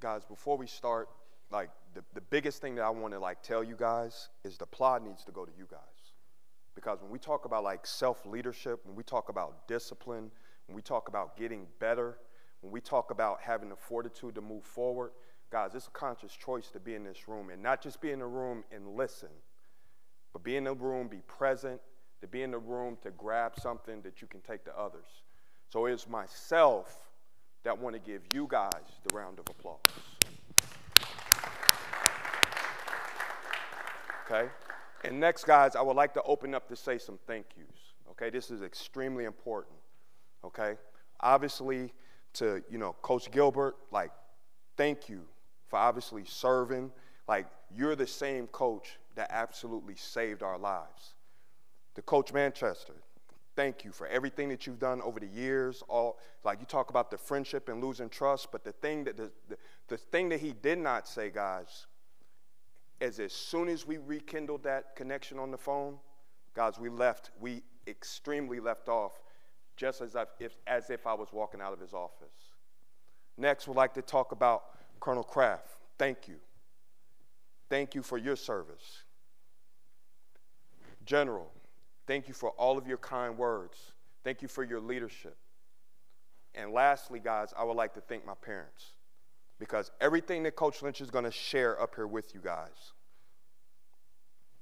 guys, before we start, like, the biggest thing that I want to, like, tell you guys is the applaud needs to go to you guys. Because when we talk about, like, self-leadership, when we talk about discipline, when we talk about getting better, when we talk about having the fortitude to move forward, guys, it's a conscious choice to be in this room, and not just be in the room and listen, but be in the room, be present, to be in the room to grab something that you can take to others. So it's myself that want to give you guys the round of applause. Okay? And next, guys, I would like to open up to say some thank yous. Okay? This is extremely important. Okay? Obviously, to, you know, Coach Gilbert, like, thank you for obviously serving. Like, you're the same coach that absolutely saved our lives. To Coach Manchester, thank you for everything that you've done over the years. Like, you talk about the friendship and losing trust, but the thing that he did not say, guys, is as soon as we rekindled that connection on the phone, guys, we extremely left off just as if I was walking out of his office. Next, we'd like to talk about Colonel Kraft. Thank you. Thank you for your service. General, thank you for all of your kind words. Thank you for your leadership. And lastly, guys, I would like to thank my parents, because everything that Coach Lynch is going to share up here with you guys,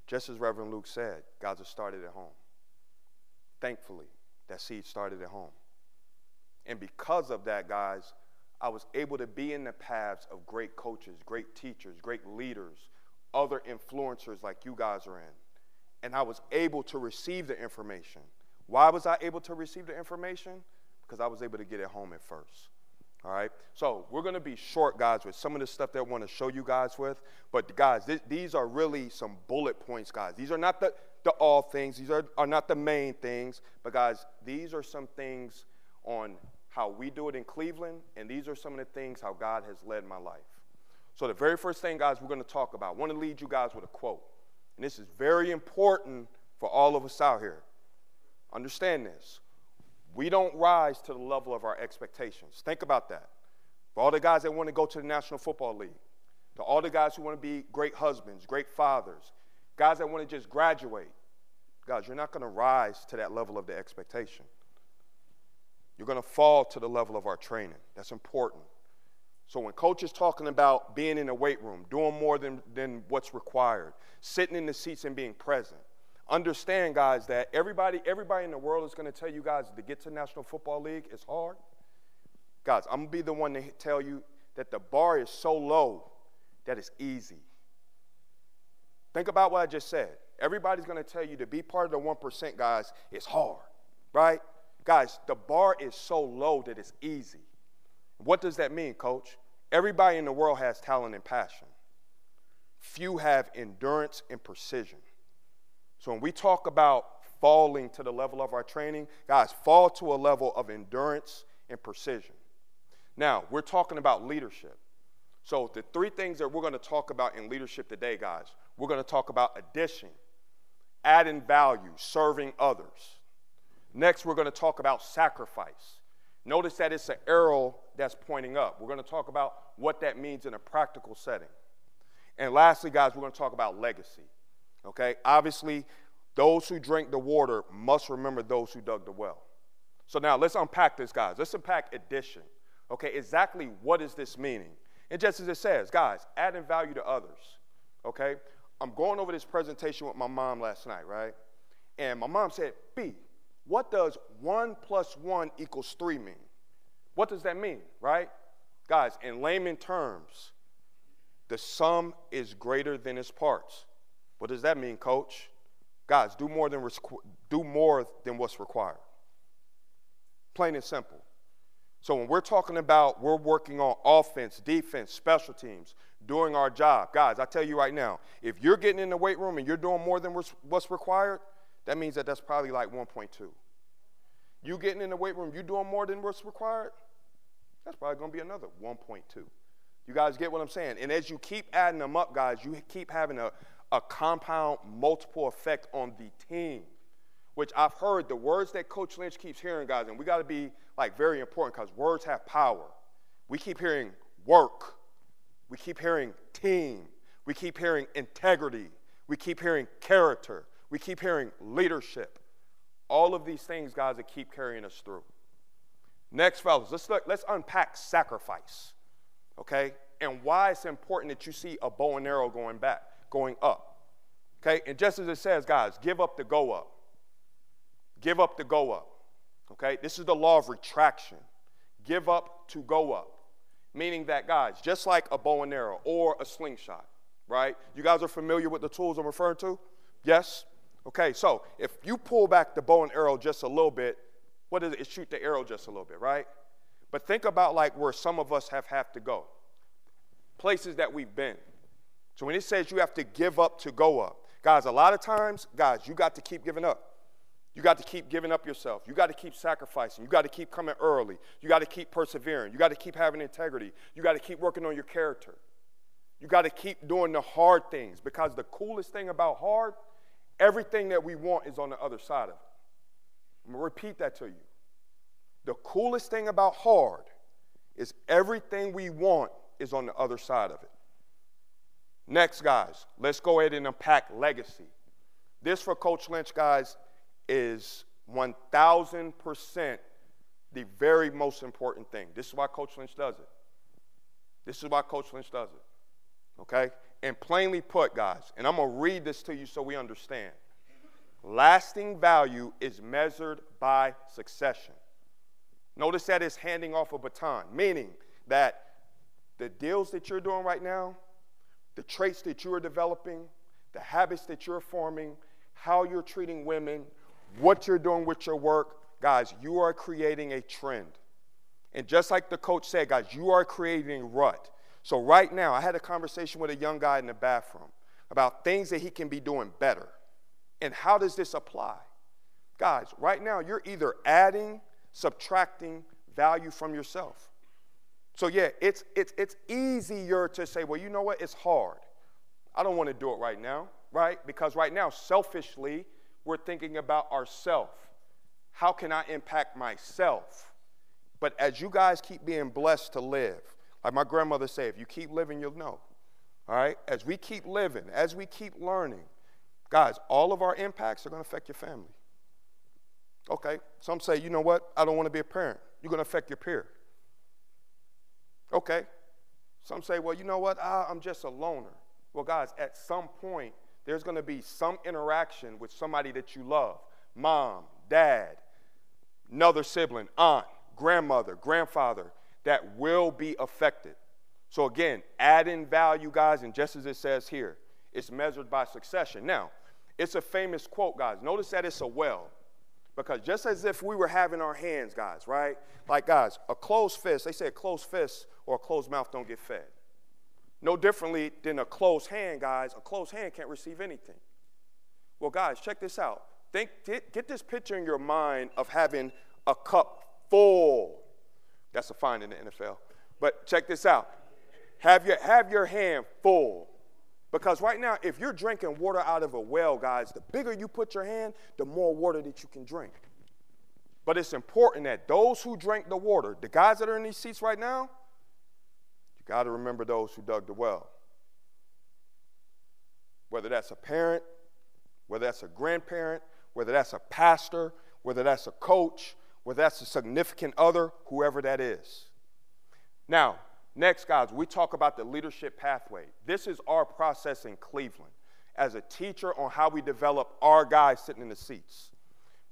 just as Reverend Luke said, guys, it started at home. Thankfully, that seed started at home. And because of that, guys, I was able to be in the paths of great coaches, great teachers, great leaders, other influencers like you guys are in. And I was able to receive the information. Why was I able to receive the information? Because I was able to get it home at first. All right? So we're going to be short, guys, with some of the stuff that I want to show you guys with. But, guys, these are really some bullet points, guys. These are not the all things. These are not the main things. But, guys, these are some things on how we do it in Cleveland, and these are some of the things how God has led my life. So the very first thing, guys, we're going to talk about, I want to lead you guys with a quote. And this is very important for all of us out here. Understand this. We don't rise to the level of our expectations. Think about that. For all the guys that want to go to the National Football League, to all the guys who want to be great husbands, great fathers, guys that want to just graduate, guys, you're not going to rise to that level of the expectation. You're going to fall to the level of our training. That's important. So when Coach is talking about being in the weight room, doing more than what's required, sitting in the seats and being present, understand, guys, that everybody in the world is going to tell you guys to get to the National Football League is hard. Guys, I'm going to be the one to tell you that the bar is so low that it's easy. Think about what I just said. Everybody's going to tell you to be part of the 1%, guys, is hard, right? Guys, the bar is so low that it's easy. What does that mean, Coach? Everybody in the world has talent and passion. Few have endurance and precision. So when we talk about falling to the level of our training, guys, fall to a level of endurance and precision. Now, we're talking about leadership. So the three things that we're going to talk about in leadership today, guys, we're going to talk about addition, adding value, serving others. Next, we're going to talk about sacrifice. Notice that it's an arrow that's pointing up. We're going to talk about what that means in a practical setting. And lastly, guys, we're going to talk about legacy. Okay? Obviously, those who drink the water must remember those who dug the well. So now let's unpack this, guys. Let's unpack addition. Okay? Exactly what is this meaning? And just as it says, guys, adding value to others. Okay? I'm going over this presentation with my mom last night, right? And my mom said, B, what does 1 + 1 = 3 mean? What does that mean, right? Guys, in layman terms, the sum is greater than its parts. What does that mean, Coach? Guys, do more than what's required. Plain and simple. So when we're talking about we're working on offense, defense, special teams, doing our job, guys, I tell you right now, if you're getting in the weight room and you're doing more than what's required, that means that that's probably like 1.2. You getting in the weight room, you doing more than what's required, that's probably going to be another 1.2. You guys get what I'm saying? And as you keep adding them up, guys, you keep having a compound multiple effect on the team, which I've heard the words that Coach Lynch keeps hearing, guys, and we got to be like very important because words have power. We keep hearing work, We keep hearing team. We keep hearing integrity. We keep hearing character. We keep hearing leadership. All of these things, guys, that keep carrying us through. Next, fellas, let's unpack sacrifice, okay? And why it's important that you see a bow and arrow going up, okay? And just as it says, guys, give up to go up. Give up to go up, okay? This is the law of retraction. Give up to go up, meaning that, guys, just like a bow and arrow or a slingshot, right? You guys are familiar with the tools I'm referring to? Yes? Okay, so if you pull back the bow and arrow just a little bit, what is it? It shoot the arrow just a little bit, right? But think about like where some of us have to go, places that we've been. So when it says you have to give up to go up, guys, a lot of times, guys, you got to keep giving up. You got to keep giving up yourself. You got to keep sacrificing. You got to keep coming early. You got to keep persevering. You got to keep having integrity. You got to keep working on your character. You got to keep doing the hard things, because the coolest thing about hard, everything that we want is on the other side of it. I'm going to repeat that to you. The coolest thing about hard is everything we want is on the other side of it. Next, guys, let's go ahead and unpack legacy. This for Coach Lynch, guys, is 1,000% the very most important thing. This is why Coach Lynch does it. This is why Coach Lynch does it, okay? And plainly put, guys, and I'm going to read this to you so we understand. Lasting value is measured by succession. Notice that it's handing off a baton, meaning that the deals that you're doing right now, the traits that you are developing, the habits that you're forming, how you're treating women, what you're doing with your work, guys, you are creating a trend. And just like the coach said, guys, you are creating a rut. So right now, I had a conversation with a young guy in the bathroom about things that he can be doing better. And how does this apply? Guys, right now, you're either adding, subtracting value from yourself. So yeah, it's easier to say, well, you know what, it's hard. I don't want to do it right now, right? Because right now, selfishly, we're thinking about ourselves. How can I impact myself? But as you guys keep being blessed to live, like my grandmother said, if you keep living, you'll know. All right? As we keep living, as we keep learning, guys, all of our impacts are going to affect your family. Okay, some say, you know what, I don't want to be a parent. You're going to affect your peer. Okay, some say, well, you know what, I'm just a loner. Well, guys, at some point, there's going to be some interaction with somebody that you love. Mom, dad, another sibling, aunt, grandmother, grandfather, that will be affected. So again, adding value, guys, and just as it says here, it's measured by succession. Now, it's a famous quote, guys. Notice that it's a well. Because just as if we were having our hands, guys, right? Like, guys, a closed fist, they say a closed fist or a closed mouth don't get fed. No differently than a closed hand, guys. A closed hand can't receive anything. Well, guys, check this out. Get this picture in your mind of having a cup full. That's a fine in the NFL. But check this out. Have your hand full. Because right now, if you're drinking water out of a well, guys, the bigger you put your hand, the more water that you can drink. But it's important that those who drank the water, the guys that are in these seats right now, you got to remember those who dug the well. Whether that's a parent, whether that's a grandparent, whether that's a pastor, whether that's a coach, whether that's a significant other, whoever that is. Now, next, guys, we talk about the leadership pathway. This is our process in Cleveland as a teacher on how we develop our guys sitting in the seats.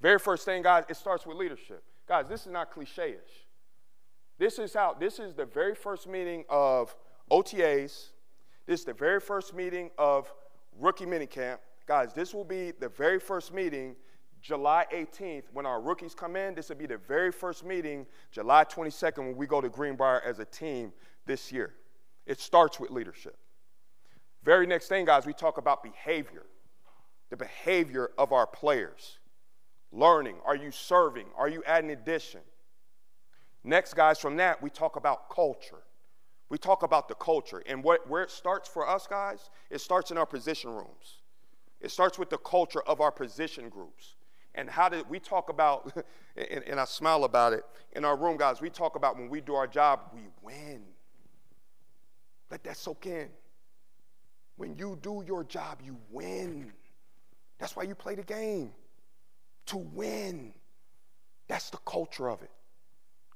Very first thing, guys, it starts with leadership. Guys, this is not cliche-ish. This is the very first meeting of OTAs. This is the very first meeting of rookie minicamp. Guys, this will be the very first meeting July 18th, when our rookies come in. This will be the very first meeting, July 22nd, when we go to Greenbrier as a team this year. It starts with leadership. Very next thing, guys, we talk about behavior, the behavior of our players. Learning, are you serving? Are you adding addition? Next, guys, from that, we talk about culture. We talk about the culture. And where it starts for us, guys, it starts in our position rooms. It starts with the culture of our position groups. And how did we talk about, and I smile about it, in our room, guys, we talk about when we do our job, we win. Let that soak in. When you do your job, you win. That's why you play the game, to win. That's the culture of it.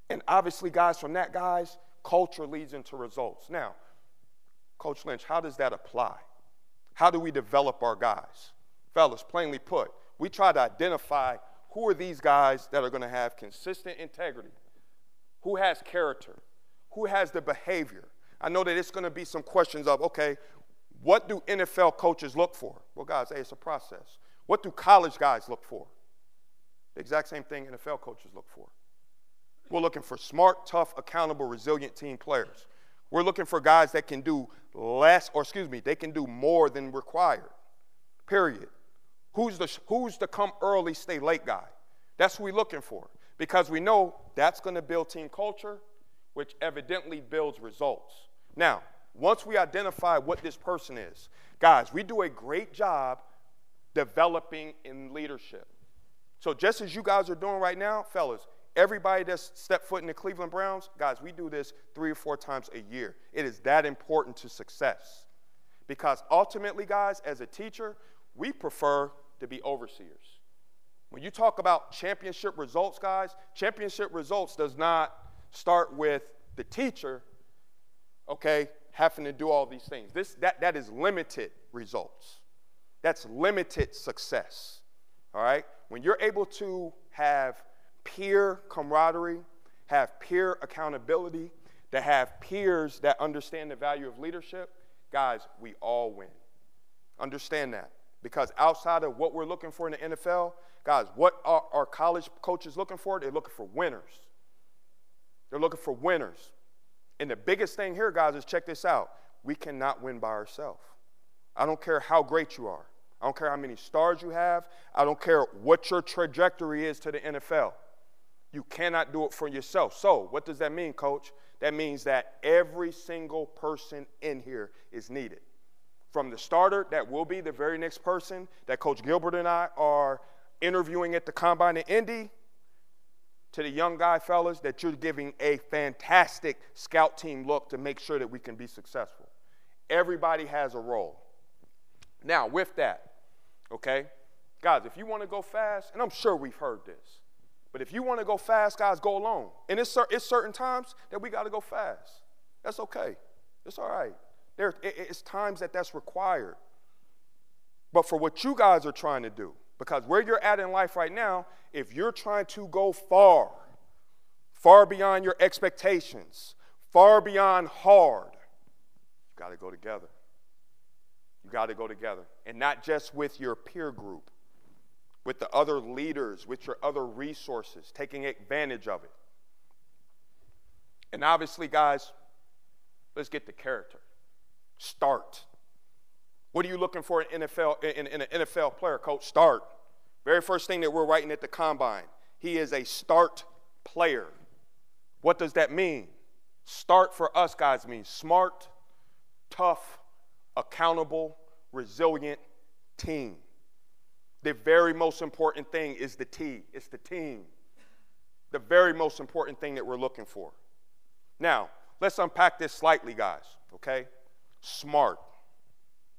And obviously, guys, from that, guys, culture leads into results. Now, Coach Lynch, how does that apply? How do we develop our guys? Fellas, plainly put, we try to identify who are these guys that are going to have consistent integrity, who has character, who has the behavior. I know that it's going to be some questions of, okay, what do NFL coaches look for? Well, guys, hey, it's a process. What do college guys look for? The exact same thing NFL coaches look for. We're looking for smart, tough, accountable, resilient team players. We're looking for guys that can do they can do more than required, period. Who's the come early, stay late guy? That's what we're looking for, because we know that's going to build team culture, which evidently builds results. Now, once we identify what this person is, guys, we do a great job developing in leadership. So just as you guys are doing right now, fellas, everybody that's stepped foot in the Cleveland Browns, guys, we do this 3 or 4 times a year. It is that important to success. Because ultimately, guys, as a teacher, we prefer to be overseers. When you talk about championship results, guys, championship results does not start with the teacher, okay, having to do all these things. That is limited results. That's limited success, all right? When you're able to have peer camaraderie, have peer accountability, to have peers that understand the value of leadership, guys, we all win. Understand that. Because outside of what we're looking for in the NFL, guys, what are our college coaches looking for? They're looking for winners. They're looking for winners. And the biggest thing here, guys, is check this out. We cannot win by ourselves. I don't care how great you are. I don't care how many stars you have. I don't care what your trajectory is to the NFL. You cannot do it for yourself. So what does that mean, Coach? That means that every single person in here is needed. From the starter, that will be the very next person that Coach Gilbert and I are interviewing at the Combine in Indy, to the young guy, fellas, that you're giving a fantastic scout team look to make sure that we can be successful. Everybody has a role. Now, with that, okay, guys, if you want to go fast, and I'm sure we've heard this, but if you want to go fast, guys, go alone. And it's certain times that we got to go fast. That's okay. It's all right. It's times that's required. But for what you guys are trying to do, because where you're at in life right now, if you're trying to go far, far beyond your expectations, far beyond hard, you got to go together. You got to go together. And not just with your peer group, with the other leaders, with your other resources, taking advantage of it. And obviously, guys, let's get the character. Start. What are you looking for in an NFL player, Coach? Start. Very first thing that we're writing at the Combine, he is a start player. What does that mean? Start for us, guys, means smart, tough, accountable, resilient team. The very most important thing is the T. It's the team. The very most important thing that we're looking for. Now, let's unpack this slightly, guys, okay? Smart,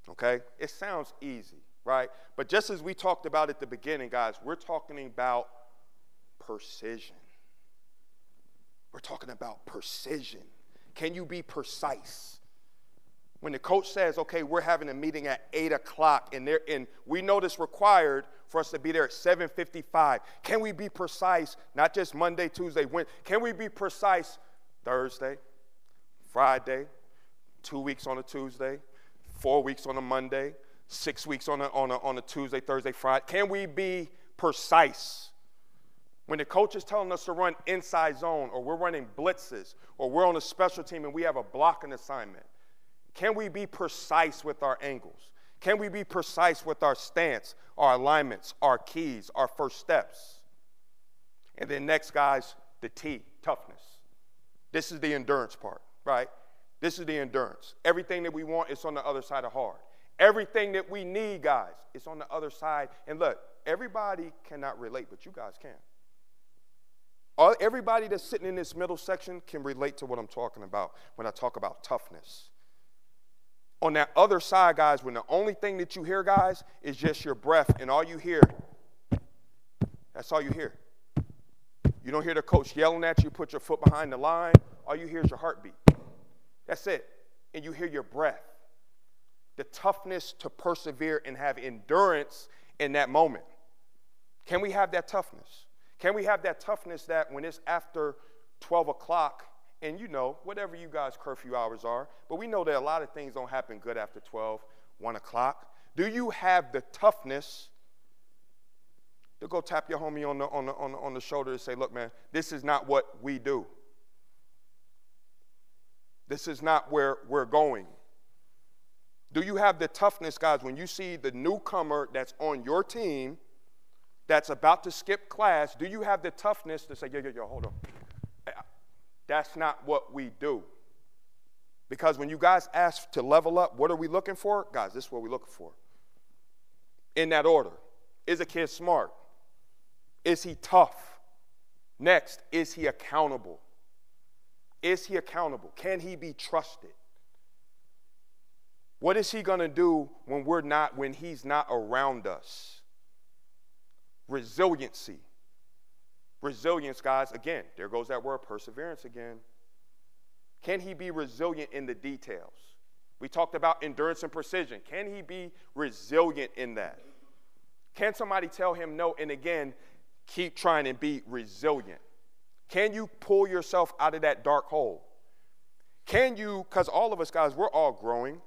okay? It sounds easy, right? But just as we talked about at the beginning, guys, we're talking about precision. We're talking about precision. Can you be precise? When the coach says, okay, we're having a meeting at 8 o'clock, and we know this required for us to be there at 7:55. Can we be precise, not just Monday, Tuesday, Wednesday? Can we be precise Thursday, Friday, 2 weeks on a Tuesday, 4 weeks on a Monday, 6 weeks on a Tuesday, Thursday, Friday? Can we be precise? When the coach is telling us to run inside zone, or we're running blitzes, or we're on a special team and we have a blocking assignment, can we be precise with our angles? Can we be precise with our stance, our alignments, our keys, our first steps? And then next, guys, the T, toughness. This is the endurance part, right? This is the endurance. Everything that we want is on the other side of hard. Everything that we need, guys, is on the other side. And look, everybody cannot relate, but you guys can. Everybody that's sitting in this middle section can relate to what I'm talking about when I talk about toughness. On that other side, guys, when the only thing that you hear, guys, is just your breath, and all you hear, that's all you hear. You don't hear the coach yelling at you, put your foot behind the line. All you hear is your heartbeat. That's it. And you hear your breath. The toughness to persevere and have endurance in that moment. Can we have that toughness? Can we have that toughness that when it's after 12 o'clock, and you know, whatever you guys' curfew hours are, but we know that a lot of things don't happen good after 12, 1 o'clock. Do you have the toughness to go tap your homie on the shoulder and say, look, man, this is not what we do. This is not where we're going. Do you have the toughness, guys, when you see the newcomer that's on your team that's about to skip class, do you have the toughness to say, yo, hold on. That's not what we do. Because when you guys ask to level up, what are we looking for? Guys, this is what we're looking for. In that order. Is a kid smart? Is he tough? Next, is he accountable? Is he accountable? Can he be trusted? What is he going to do when he's not around us? Resiliency. Resilience, guys, again, there goes that word perseverance again. Can he be resilient in the details? We talked about endurance and precision. Can he be resilient in that? Can somebody tell him no and again, keep trying and be resilient? Can you pull yourself out of that dark hole? Can you, because all of us, guys, we're all growing.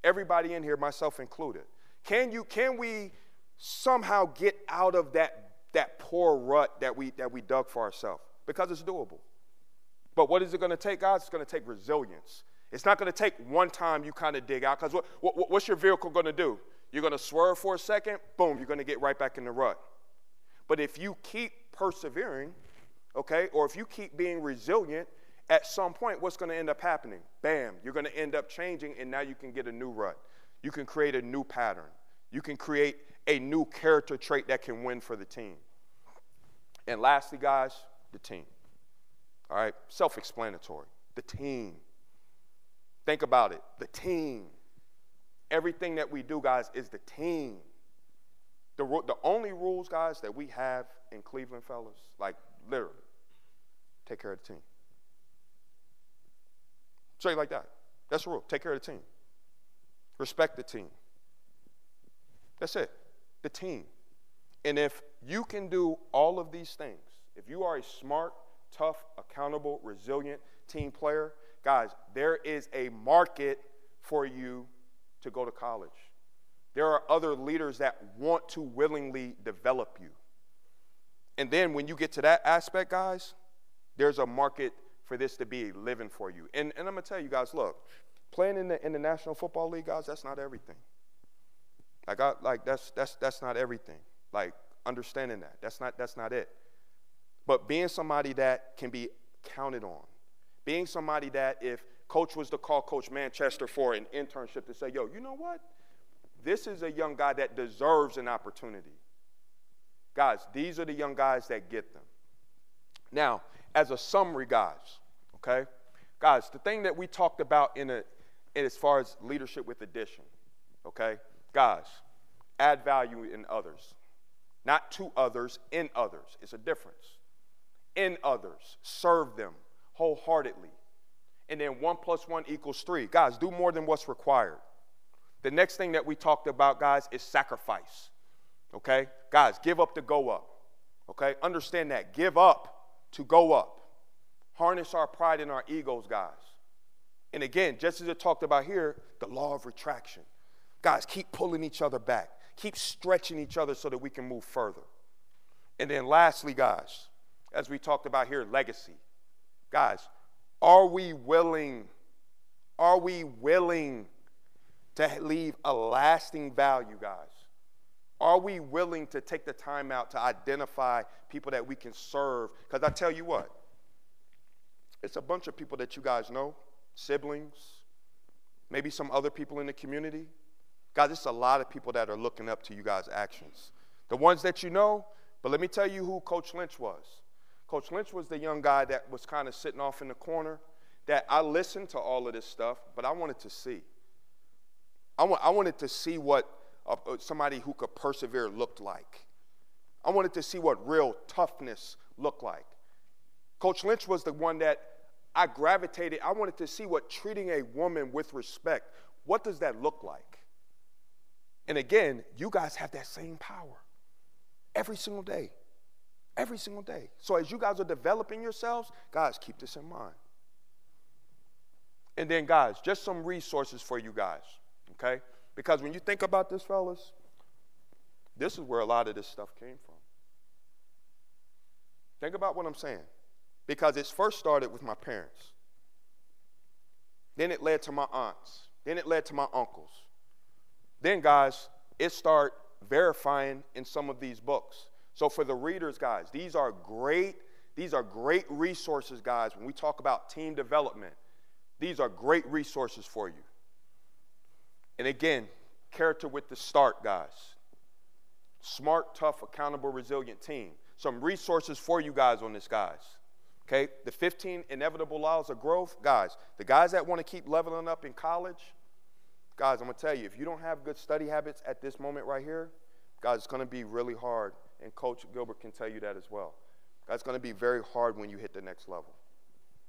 Everybody in here, myself included. Can we somehow get out of that poor rut that we dug for ourselves? Because it's doable. But what is it going to take, guys? It's going to take resilience. It's not going to take one time you kind of dig out. Because what's your vehicle going to do? You're going to swerve for a second, boom, you're going to get right back in the rut. But if you keep persevering, okay, or if you keep being resilient, at some point, what's going to end up happening? Bam, you're going to end up changing, and now you can get a new rut. You can create a new pattern. You can create a new character trait that can win for the team. And lastly, guys, the team. All right, self-explanatory. The team. Think about it. The team. Everything that we do, guys, is the team. The only rules, guys, that we have in Cleveland, fellas, like literally, take care of the team. Straight like that. That's the rule. Take care of the team. Respect the team. That's it. The team. And if you can do all of these things, if you are a smart, tough, accountable, resilient team player, guys, there is a market for you to go to college. There are other leaders that want to willingly develop you. And then when you get to that aspect, guys, there's a market for this to be living for you. And I'm going to tell you guys, look, playing in the National Football League, guys, that's not everything. That's not everything. Like, understanding that. That's not it. But being somebody that can be counted on. Being somebody that if Coach was to call Coach Manchester for an internship to say, yo, you know what? This is a young guy that deserves an opportunity. Guys, these are the young guys that get them. Now, as a summary, guys, okay? Guys, the thing that we talked about as far as leadership with addition, okay? Guys, add value in others. Not to others, in others. It's a difference. In others. Serve them wholeheartedly. And then 1 + 1 = 3. Guys, do more than what's required. The next thing that we talked about, guys, is sacrifice. Okay? Guys, give up to go up. Okay? Understand that. Give up to go up. Harness our pride and our egos, guys. And again, just as it talked about here, the law of retraction. Guys, keep pulling each other back. Keep stretching each other so that we can move further. And then lastly, guys, as we talked about here, legacy. Guys, are we willing to leave a lasting value, guys? Are we willing to take the time out to identify people that we can serve? Because I tell you what, it's a bunch of people that you guys know, siblings, maybe some other people in the community. Guys, it's a lot of people that are looking up to you guys' actions. The ones that you know, but let me tell you who Coach Lynch was. Coach Lynch was the young guy that was kind of sitting off in the corner, that I listened to all of this stuff, but I wanted to see. I wanted to see what somebody who could persevere looked like. I wanted to see what real toughness looked like. Coach Lynch was the one that I gravitated. I wanted to see what treating a woman with respect, what does that look like? And again, you guys have that same power every single day. Every single day. So as you guys are developing yourselves, guys, keep this in mind. And then, guys, just some resources for you guys, okay? Because when you think about this, fellas, this is where a lot of this stuff came from. Think about what I'm saying. Because it first started with my parents. Then it led to my aunts. Then it led to my uncles. Then, guys, it started verifying in some of these books. So for the readers, guys, these are great resources, guys. When we talk about team development, these are great resources for you. And again, character with the start, guys. Smart, tough, accountable, resilient team. Some resources for you guys on this, guys. Okay, the 15 inevitable laws of growth, guys. The guys that want to keep leveling up in college, guys, I'm going to tell you, if you don't have good study habits at this moment right here, guys, it's going to be really hard. And Coach Gilbert can tell you that as well. Guys, it's going to be very hard when you hit the next level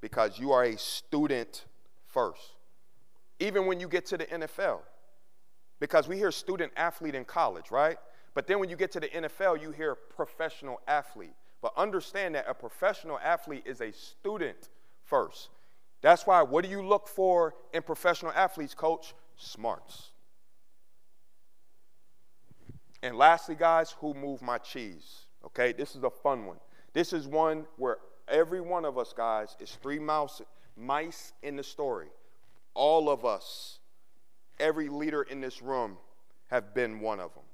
because you are a student first. Even when you get to the NFL, because we hear student athlete in college, right? But then when you get to the NFL, you hear professional athlete. But understand that a professional athlete is a student first. That's why, what do you look for in professional athletes, Coach? Smarts. And lastly, guys, who moved my cheese? Okay, this is a fun one. This is one where every one of us, guys, is three mice in the story. All of us, every leader in this room, have been one of them.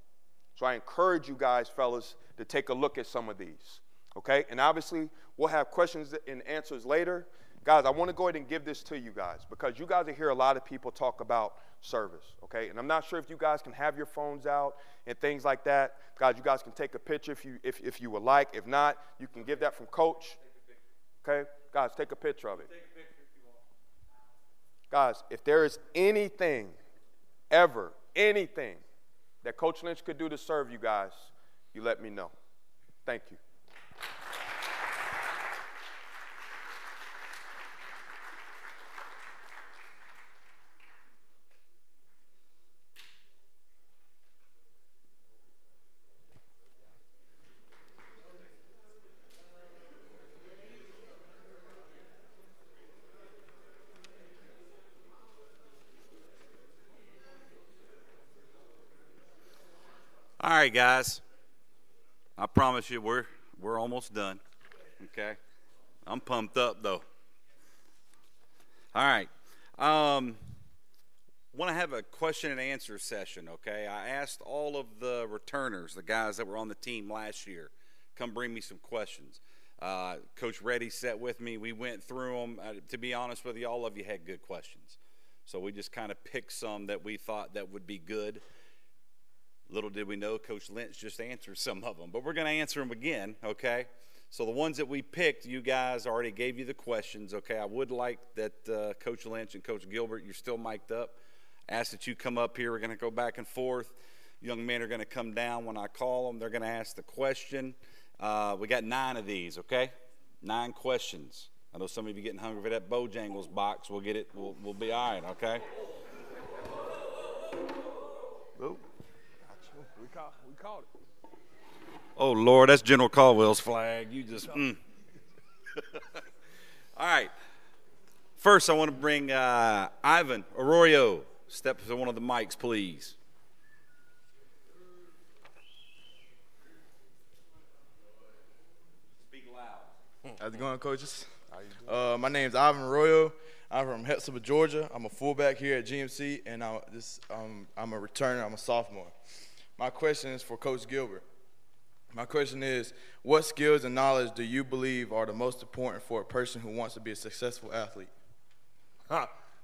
So I encourage you guys, fellas, to take a look at some of these. Okay, and obviously, we'll have questions and answers later. Guys, I want to go ahead and give this to you guys because you guys will hear a lot of people talk about service, okay? And I'm not sure if you guys can have your phones out and things like that. Guys, you guys can take a picture if you would like. If not, you can give that from Coach. Okay? Guys, take a picture of it. Guys, if there is anything, ever, anything that Coach Lynch could do to serve you guys, you let me know. Thank you. All right, guys. I promise you we're almost done. Okay? I'm pumped up though. All right. Want to have a question and answer session, okay? I asked all of the returners, the guys that were on the team last year, come bring me some questions. Coach Reddy sat with me. We went through them. To be honest with you, all of you had good questions. So we just kind of picked some that we thought that would be good. Little did we know, Coach Lynch just answered some of them. But we're going to answer them again, okay? So the ones that we picked, you guys already gave you the questions, okay? I would like that Coach Lynch and Coach Gilbert, you're still mic'd up. Ask that you come up here. We're going to go back and forth. Young men are going to come down when I call them. They're going to ask the question. We got 9 of these, okay? 9 questions. I know some of you getting hungry for that Bojangles box. We'll get it. We'll be all right, okay? Nope. We caught it. Oh, Lord, that's General Caldwell's flag. You just, All right. First, I want to bring Ivan Arroyo. Step to one of the mics, please. Speak loud. How's it going, coaches? My name's Ivan Arroyo. I'm from Hepzibah, Georgia. I'm a fullback here at GMC, and I'm a returner. I'm a sophomore. My question is for Coach Gilbert. My question is, what skills and knowledge do you believe are the most important for a person who wants to be a successful athlete?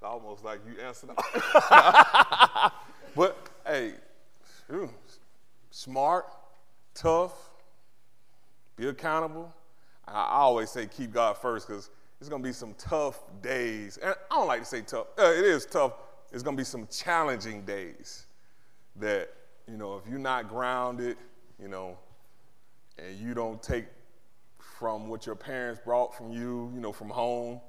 Almost like you answered. But, hey, smart, tough, be accountable. I always say keep God first because it's going to be some tough days. And I don't like to say tough. It is tough, it's going to be some challenging days that, you know, if you're not grounded, you know, and you don't take from what your parents brought from you, you know, from home,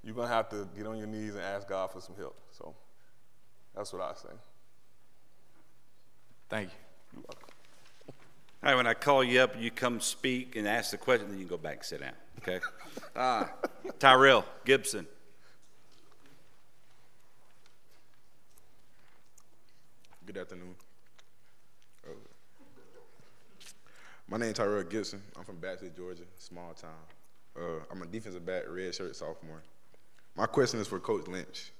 you're going to have to get on your knees and ask God for some help. So that's what I say. Thank you. You're welcome. All right, when I call you up, you come speak and ask the question, then you can go back and sit down, okay? Tyrell Gibson. Good afternoon. My name is Tyrell Gibson. I'm from Baxter, Georgia, small town. I'm a defensive back, red shirt sophomore. My question is for Coach Lynch.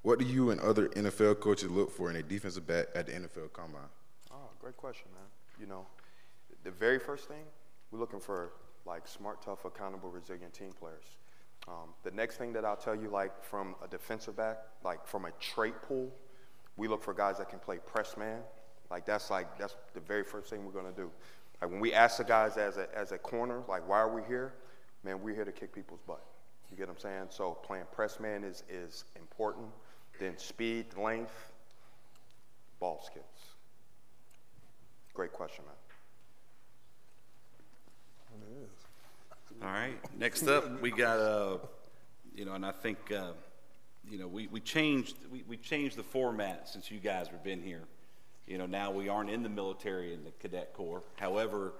What do you and other NFL coaches look for in a defensive back at the NFL Combine? Oh, great question, man. You know, the very first thing, we're looking for, like, smart, tough, accountable, resilient team players. The next thing that I'll tell you, like, from a defensive back, like, from a trait pool, we look for guys that can play press man. That's the very first thing we're going to do. Like, when we ask the guys as a corner, like, why are we here? Man, we're here to kick people's butt. You get what I'm saying? So playing press man is important. Then speed, length, ball skills. Great question, man. All right. Next up, we got you know, and I think you know, we changed the format since you guys have been here. You know, now we aren't in the military and the cadet corps. However,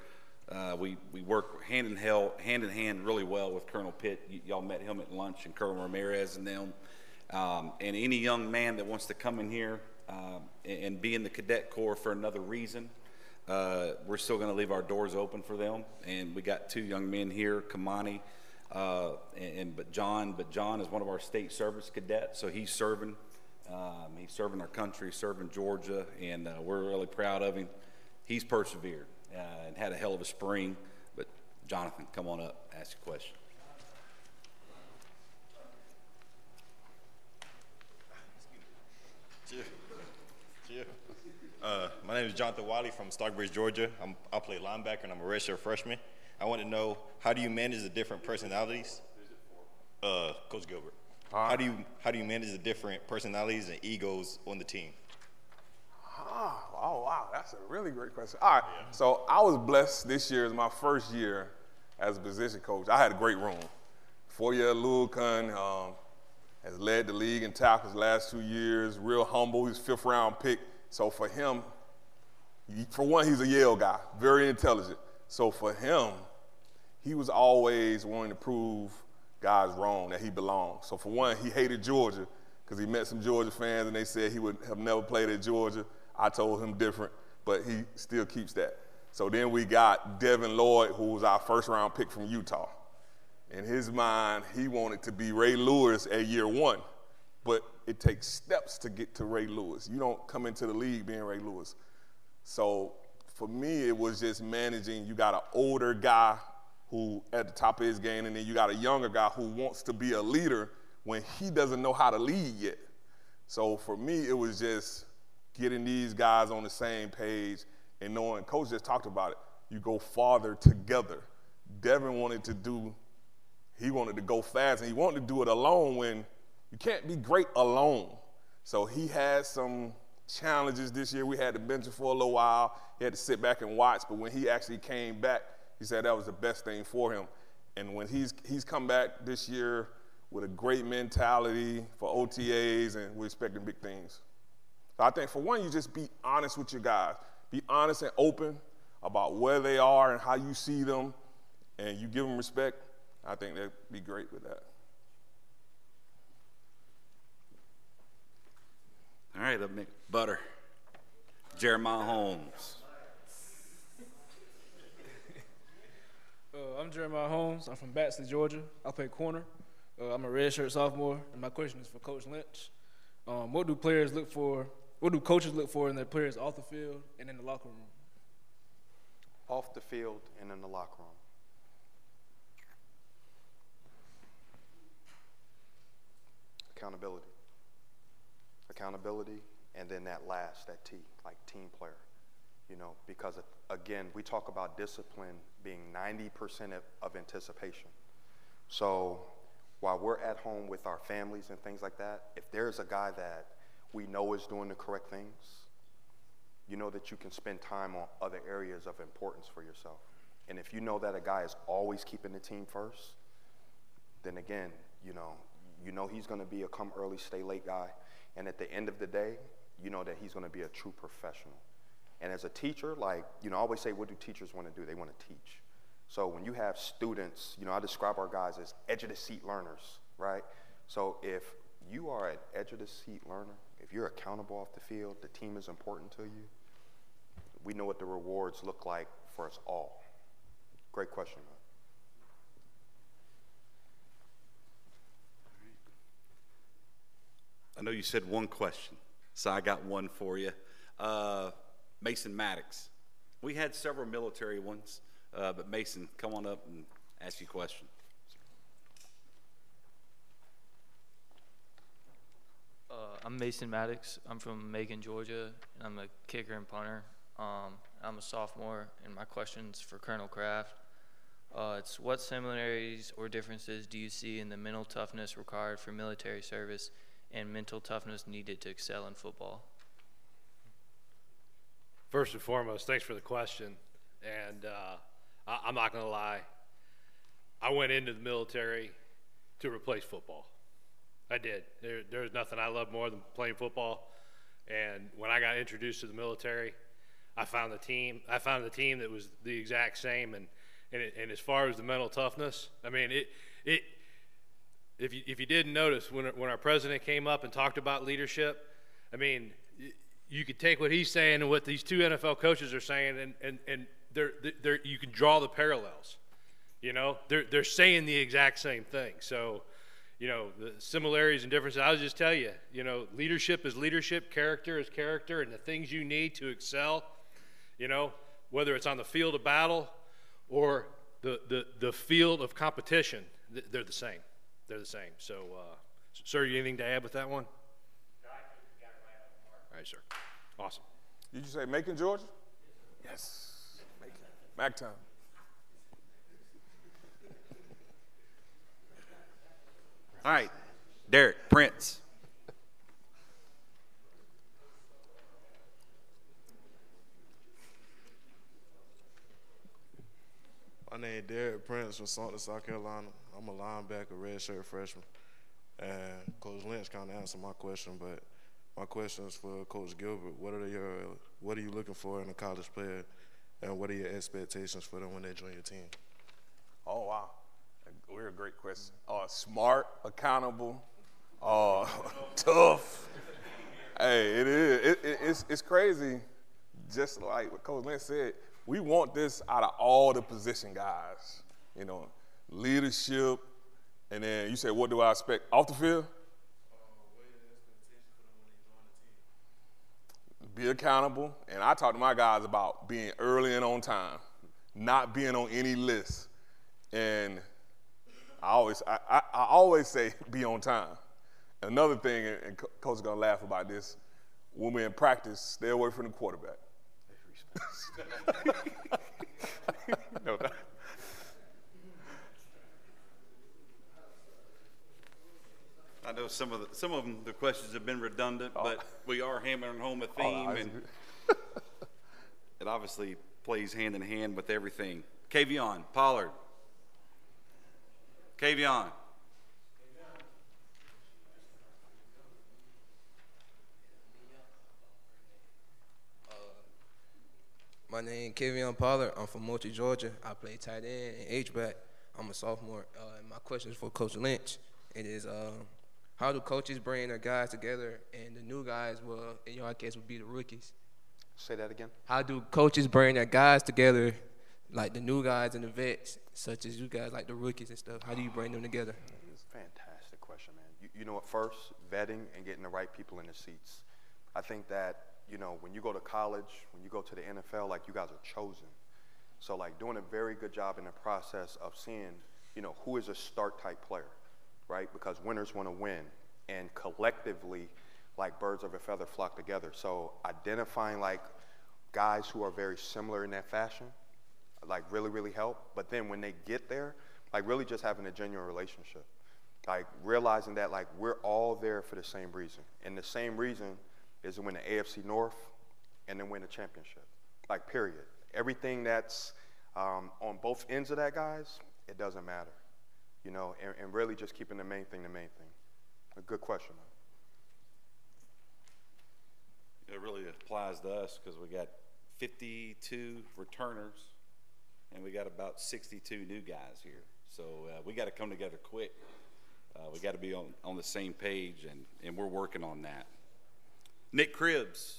we work hand in hand really well with Colonel Pitt. Y'all met him at lunch, and Colonel Ramirez and them. And any young man that wants to come in here and be in the cadet corps for another reason, we're still going to leave our doors open for them. And we got two young men here, Kamani, but John is one of our state service cadets, so he's serving. He's serving our country, serving Georgia, and we're really proud of him. He's persevered and had a hell of a spring. But Jonathan, come on up, ask your question. My name is Jonathan Wiley from Stockbridge, Georgia. I play linebacker, and I'm a redshirt freshman. I want to know, how do you manage the different personalities? Coach Gilbert. How do you manage the different personalities and egos on the team? Oh, wow, that's a really great question. All right, so I was blessed this year. Is my first year as a position coach. I had a great room. 4-year Lulcon has led the league in tackles the last 2 years, real humble. He's 5th round pick. So for him, for one, he's a Yale guy, very intelligent. So for him, he was always wanting to prove guys wrong, that he belonged. So for one, he hated Georgia because he met some Georgia fans and they said he would have never played at Georgia. I told him different, but he still keeps that. So then we got Devin Lloyd, who was our 1st round pick from Utah. In his mind, he wanted to be Ray Lewis at year 1, but it takes steps to get to Ray Lewis. You don't come into the league being Ray Lewis. So for me, it was just managing. You got an older guy who at the top of his game, and then you got a younger guy who wants to be a leader when he doesn't know how to lead yet. So for me, it was just getting these guys on the same page and knowing, Coach just talked about it, you go farther together. Devin wanted to go fast, and he wanted to do it alone when you can't be great alone. So he had some challenges this year. We had to bench him for a little while. He had to sit back and watch, but when he actually came back, he said that was the best thing for him. And when he's come back this year with a great mentality for OTAs, and we're expecting big things. So I think for one, you just be honest with your guys. Be honest and open about where they are and how you see them, and you give them respect. I think that'd be great with that. All right, up next, Butter. Jeremiah Holmes. I'm Jeremiah Holmes. I'm from Baxter, Georgia. I play corner. I'm a redshirt sophomore, and my question is for Coach Lynch. What do coaches look for in their players off the field and in the locker room? Off the field and in the locker room. Accountability. Accountability, and then that T, like team player. You know, because again, we talk about discipline being 90% of anticipation. So while we're at home with our families and things like that, if there's a guy that we know is doing the correct things, you know that you can spend time on other areas of importance for yourself. And if you know that a guy is always keeping the team first, then again, you know he's going to be a come early, stay late guy. And at the end of the day, you know that he's going to be a true professional. And as a teacher, like, I always say, what do teachers want to do? They want to teach. So when you have students, I describe our guys as edge-of-the-seat learners, right? So if you are an edge-of-the-seat learner, if you're accountable off the field, the team is important to you, we know what the rewards look like for us all. Great question, man. I know you said one question, so I got one for you. Mason Maddox. We had several military ones, but Mason, come on up and ask you a question. I'm Mason Maddox. I'm from Macon, Georgia, and I'm a kicker and punter. I'm a sophomore, and my question's for Colonel Kraft. It's what similarities or differences do you see in the mental toughness required for military service and mental toughness needed to excel in football? First and foremost, thanks for the question. And I'm not going to lie. I went into the military to replace football. I did. There's nothing I love more than playing football. And when I got introduced to the military, I found the team that was the exact same. And as far as the mental toughness, I mean, if you didn't notice, when our president came up and talked about leadership, I mean, you could take what he's saying and what these two NFL coaches are saying, and you can draw the parallels. They're saying the exact same thing. So, the similarities and differences, I'll just tell you, leadership is leadership, character is character, and the things you need to excel, whether it's on the field of battle or the field of competition, they're the same. They're the same. So, sir, you anything to add with that one? No, I think you got it right on the mark. All right, sir. Awesome. Did you say Macon, Georgia? Yes. Macon. Mac time. All right, Derek Prince. My name is Derek Prince from Sumter, South Carolina. I'm a linebacker, redshirt freshman. And Coach Lynch kind of answered my question, but my question is for Coach Gilbert. What are you looking for in a college player, and what are your expectations for them when they join your team? Oh, wow. We're a great question. Smart, accountable, tough. Hey, it is. It's crazy. Just like what Coach Lynch said, we want this out of all the position guys. Leadership, and then you said, what do I expect off the field? Be accountable, and I talk to my guys about being early and on time, not being on any list, and I always say be on time. Another thing, and Coach is gonna laugh about this, when we're in practice, stay away from the quarterback. No. I know some of them, the questions have been redundant, but we are hammering home a theme, and it obviously plays hand in hand with everything. Kavion Pollard. Kavion. My name is Kavion Pollard. I'm from Moultrie, Georgia. I play tight end and H-back. I'm a sophomore. And my question is for Coach Lynch. It is, how do coaches bring their guys together, and the new guys will, in your case, would be the rookies? Say that again. How do coaches bring their guys together, like the new guys and the vets, such as you guys, like the rookies and stuff? How do you bring them together? It's a fantastic question, man. You know what? First, vetting and getting the right people in the seats. I think that, when you go to college, when you go to the NFL, like, you guys are chosen. So, like, doing a very good job in the process of seeing, who is a start-type player, right? Because winners want to win. And collectively, like, birds of a feather flock together. So identifying, like, guys who are very similar in that fashion, like, really, really help. But then when they get there, like, really just having a genuine relationship. Like realizing that like we're all there for the same reason. And the same reason is to win the AFC North and then win the championship. Like period. Everything that's on both ends of that, guys, it doesn't matter. You know, and really just keeping the main thing the main thing. A good question, though. It really applies to us because we got 52 returners and we got about 62 new guys here. So we got to come together quick. We got to be on the same page, and we're working on that. Nick Cribbs.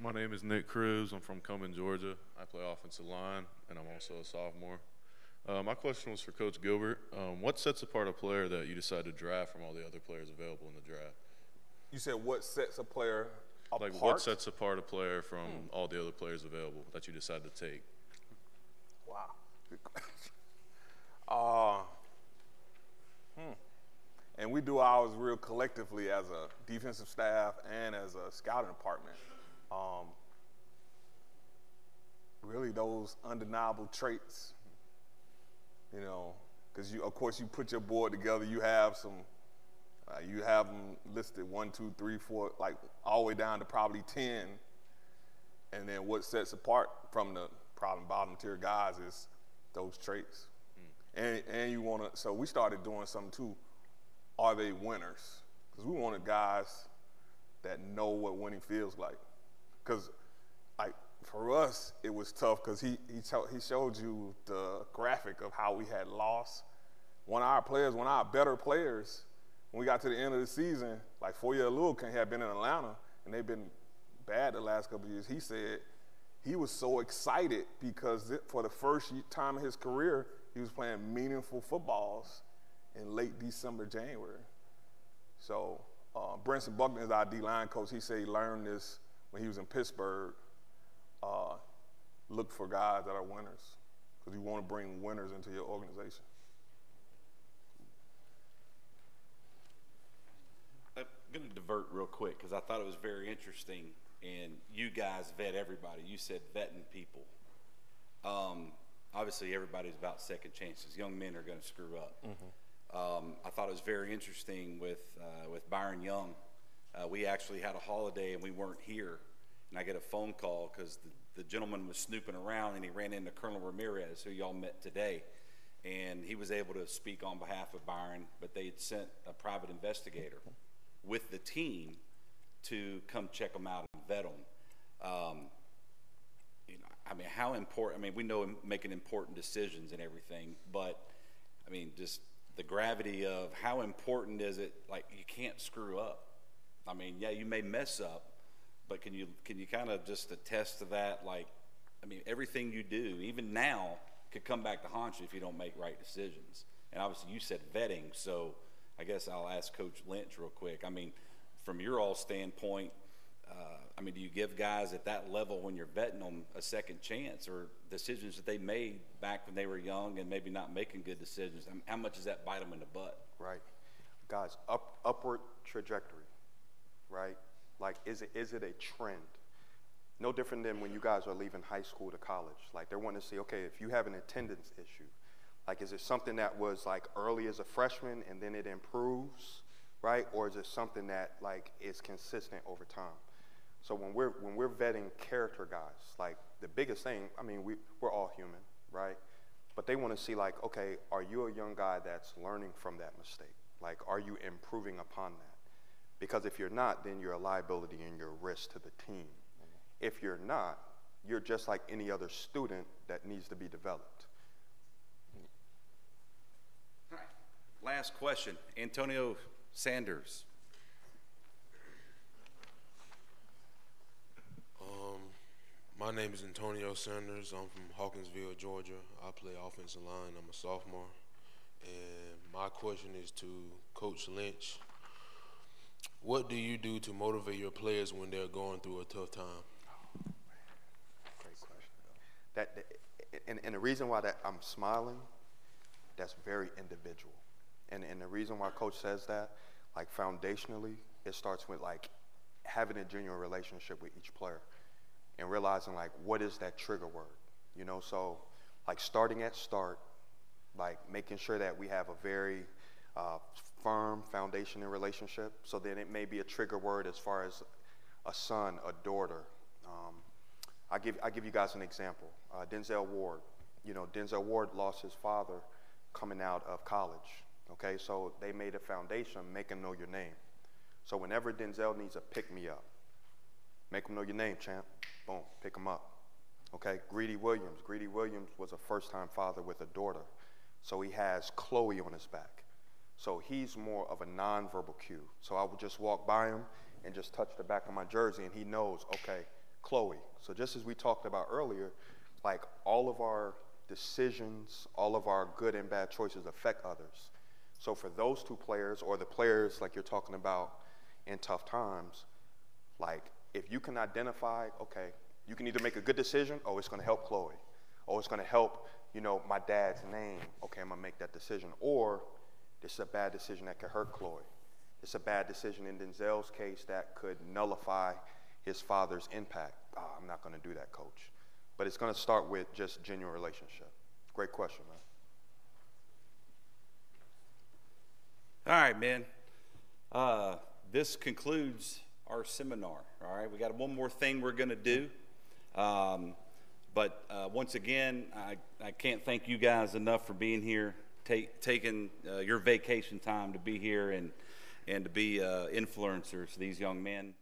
My name is Nick Cribbs. I'm from Cumming, Georgia. I play offensive line, and I'm also a sophomore. My question was for Coach Gilbert. What sets apart a player that you decide to draft from all the other players available in the draft? You said what sets a player apart? Like what sets apart a player from all the other players available that you decide to take? Wow. Good question. And we do ours real collectively as a defensive staff and as a scouting department. Really those undeniable traits, you know, because of course you put your board together, you have some, you have them listed 1, 2, 3, 4, like all the way down to probably 10. And then what sets apart from the probably bottom tier guys is those traits. And you want to, so we started doing something too. Are they winners? Because we wanted guys that know what winning feels like. Because like for us, it was tough because he showed you the graphic of how we had lost. One of our better players, when we got to the end of the season, like 4-year Lil had been in Atlanta, and they've been bad the last couple of years. He said he was so excited because for the first time in his career, he was playing meaningful footballs in late December, January. So Brinson Buckner is our D-line coach. He said he learned this when he was in Pittsburgh. Look for guys that are winners because you want to bring winners into your organization. I'm going to divert real quick because I thought it was very interesting, and you guys vet everybody. You said vetting people. Obviously, everybody's about second chances. Young men are going to screw up. I thought it was very interesting with Byron Young. We actually had a holiday and we weren't here, and I get a phone call because the gentleman was snooping around and he ran into Colonel Ramirez, who y'all met today, and he was able to speak on behalf of Byron, but they had sent a private investigator with the team to come check him out and vet him. You know, I mean, how important, I mean, we know him making important decisions and everything, but I mean, just the gravity of how important is it, like you can't screw up. I mean, yeah, you may mess up, but can you kind of just attest to that? Like, I mean, everything you do, even now, could come back to haunt you if you don't make right decisions. And obviously you said vetting, so I guess I'll ask Coach Lynch real quick. I mean, from your all standpoint, I mean, do you give guys at that level when you're vetting them a second chance, or decisions that they made back when they were young and maybe not making good decisions? I mean, how much does that bite them in the butt? Right. Guys, upward trajectory, right? Like, is it a trend? No different than when you guys are leaving high school to college. Like, they're wanting to see, okay, if you have an attendance issue, like, is it something that was, like, early as a freshman and then it improves, right? Or is it something that, like, is consistent over time? So when we're vetting character guys, like, the biggest thing, I mean, we're all human, right? But they want to see, like, okay, are you a young guy that's learning from that mistake? Like, are you improving upon that? Because if you're not, then you're a liability and you're a risk to the team. If you're not, you're just like any other student that needs to be developed. All right. Last question, Antonio Sanders. My name is Antonio Sanders. I'm from Hawkinsville, Georgia. I play offensive line. I'm a sophomore. And my question is to Coach Lynch. What do you do to motivate your players when they're going through a tough time? Great question. And the reason why that I'm smiling, that's very individual. And the reason why Coach says that, like, foundationally, it starts with, like, having a genuine relationship with each player and realizing, like, what is that trigger word? You know, so, like, starting at start, like, making sure that we have a very firm foundation in relationship. So then it may be a trigger word as far as a son, a daughter. I give you guys an example. Denzel Ward. You know, Denzel Ward lost his father coming out of college. Okay, so they made a foundation, make him know your name. So whenever Denzel needs a pick-me-up, make him know your name, champ. Boom, pick him up. Okay, Greedy Williams. Greedy Williams was a first-time father with a daughter. So he has Chloe on his back. So he's more of a nonverbal cue. So I would just walk by him and just touch the back of my jersey, and he knows, okay, Chloe. So just as we talked about earlier, like, all of our decisions, all of our good and bad choices affect others. So for those two players, or the players like you're talking about in tough times, like, if you can identify, okay, you can either make a good decision, oh, it's going to help Chloe. Oh, it's going to help, you know, my dad's name. Okay, I'm going to make that decision. Or this is a bad decision that could hurt Chloe. It's a bad decision in Denzel's case that could nullify his father's impact. Oh, I'm not going to do that, coach. But it's going to start with just genuine relationship. Great question, man. All right, man. This concludes our seminar. All right, we got one more thing we're going to do. But once again, I can't thank you guys enough for being here, taking your vacation time to be here and to be influencers, these young men.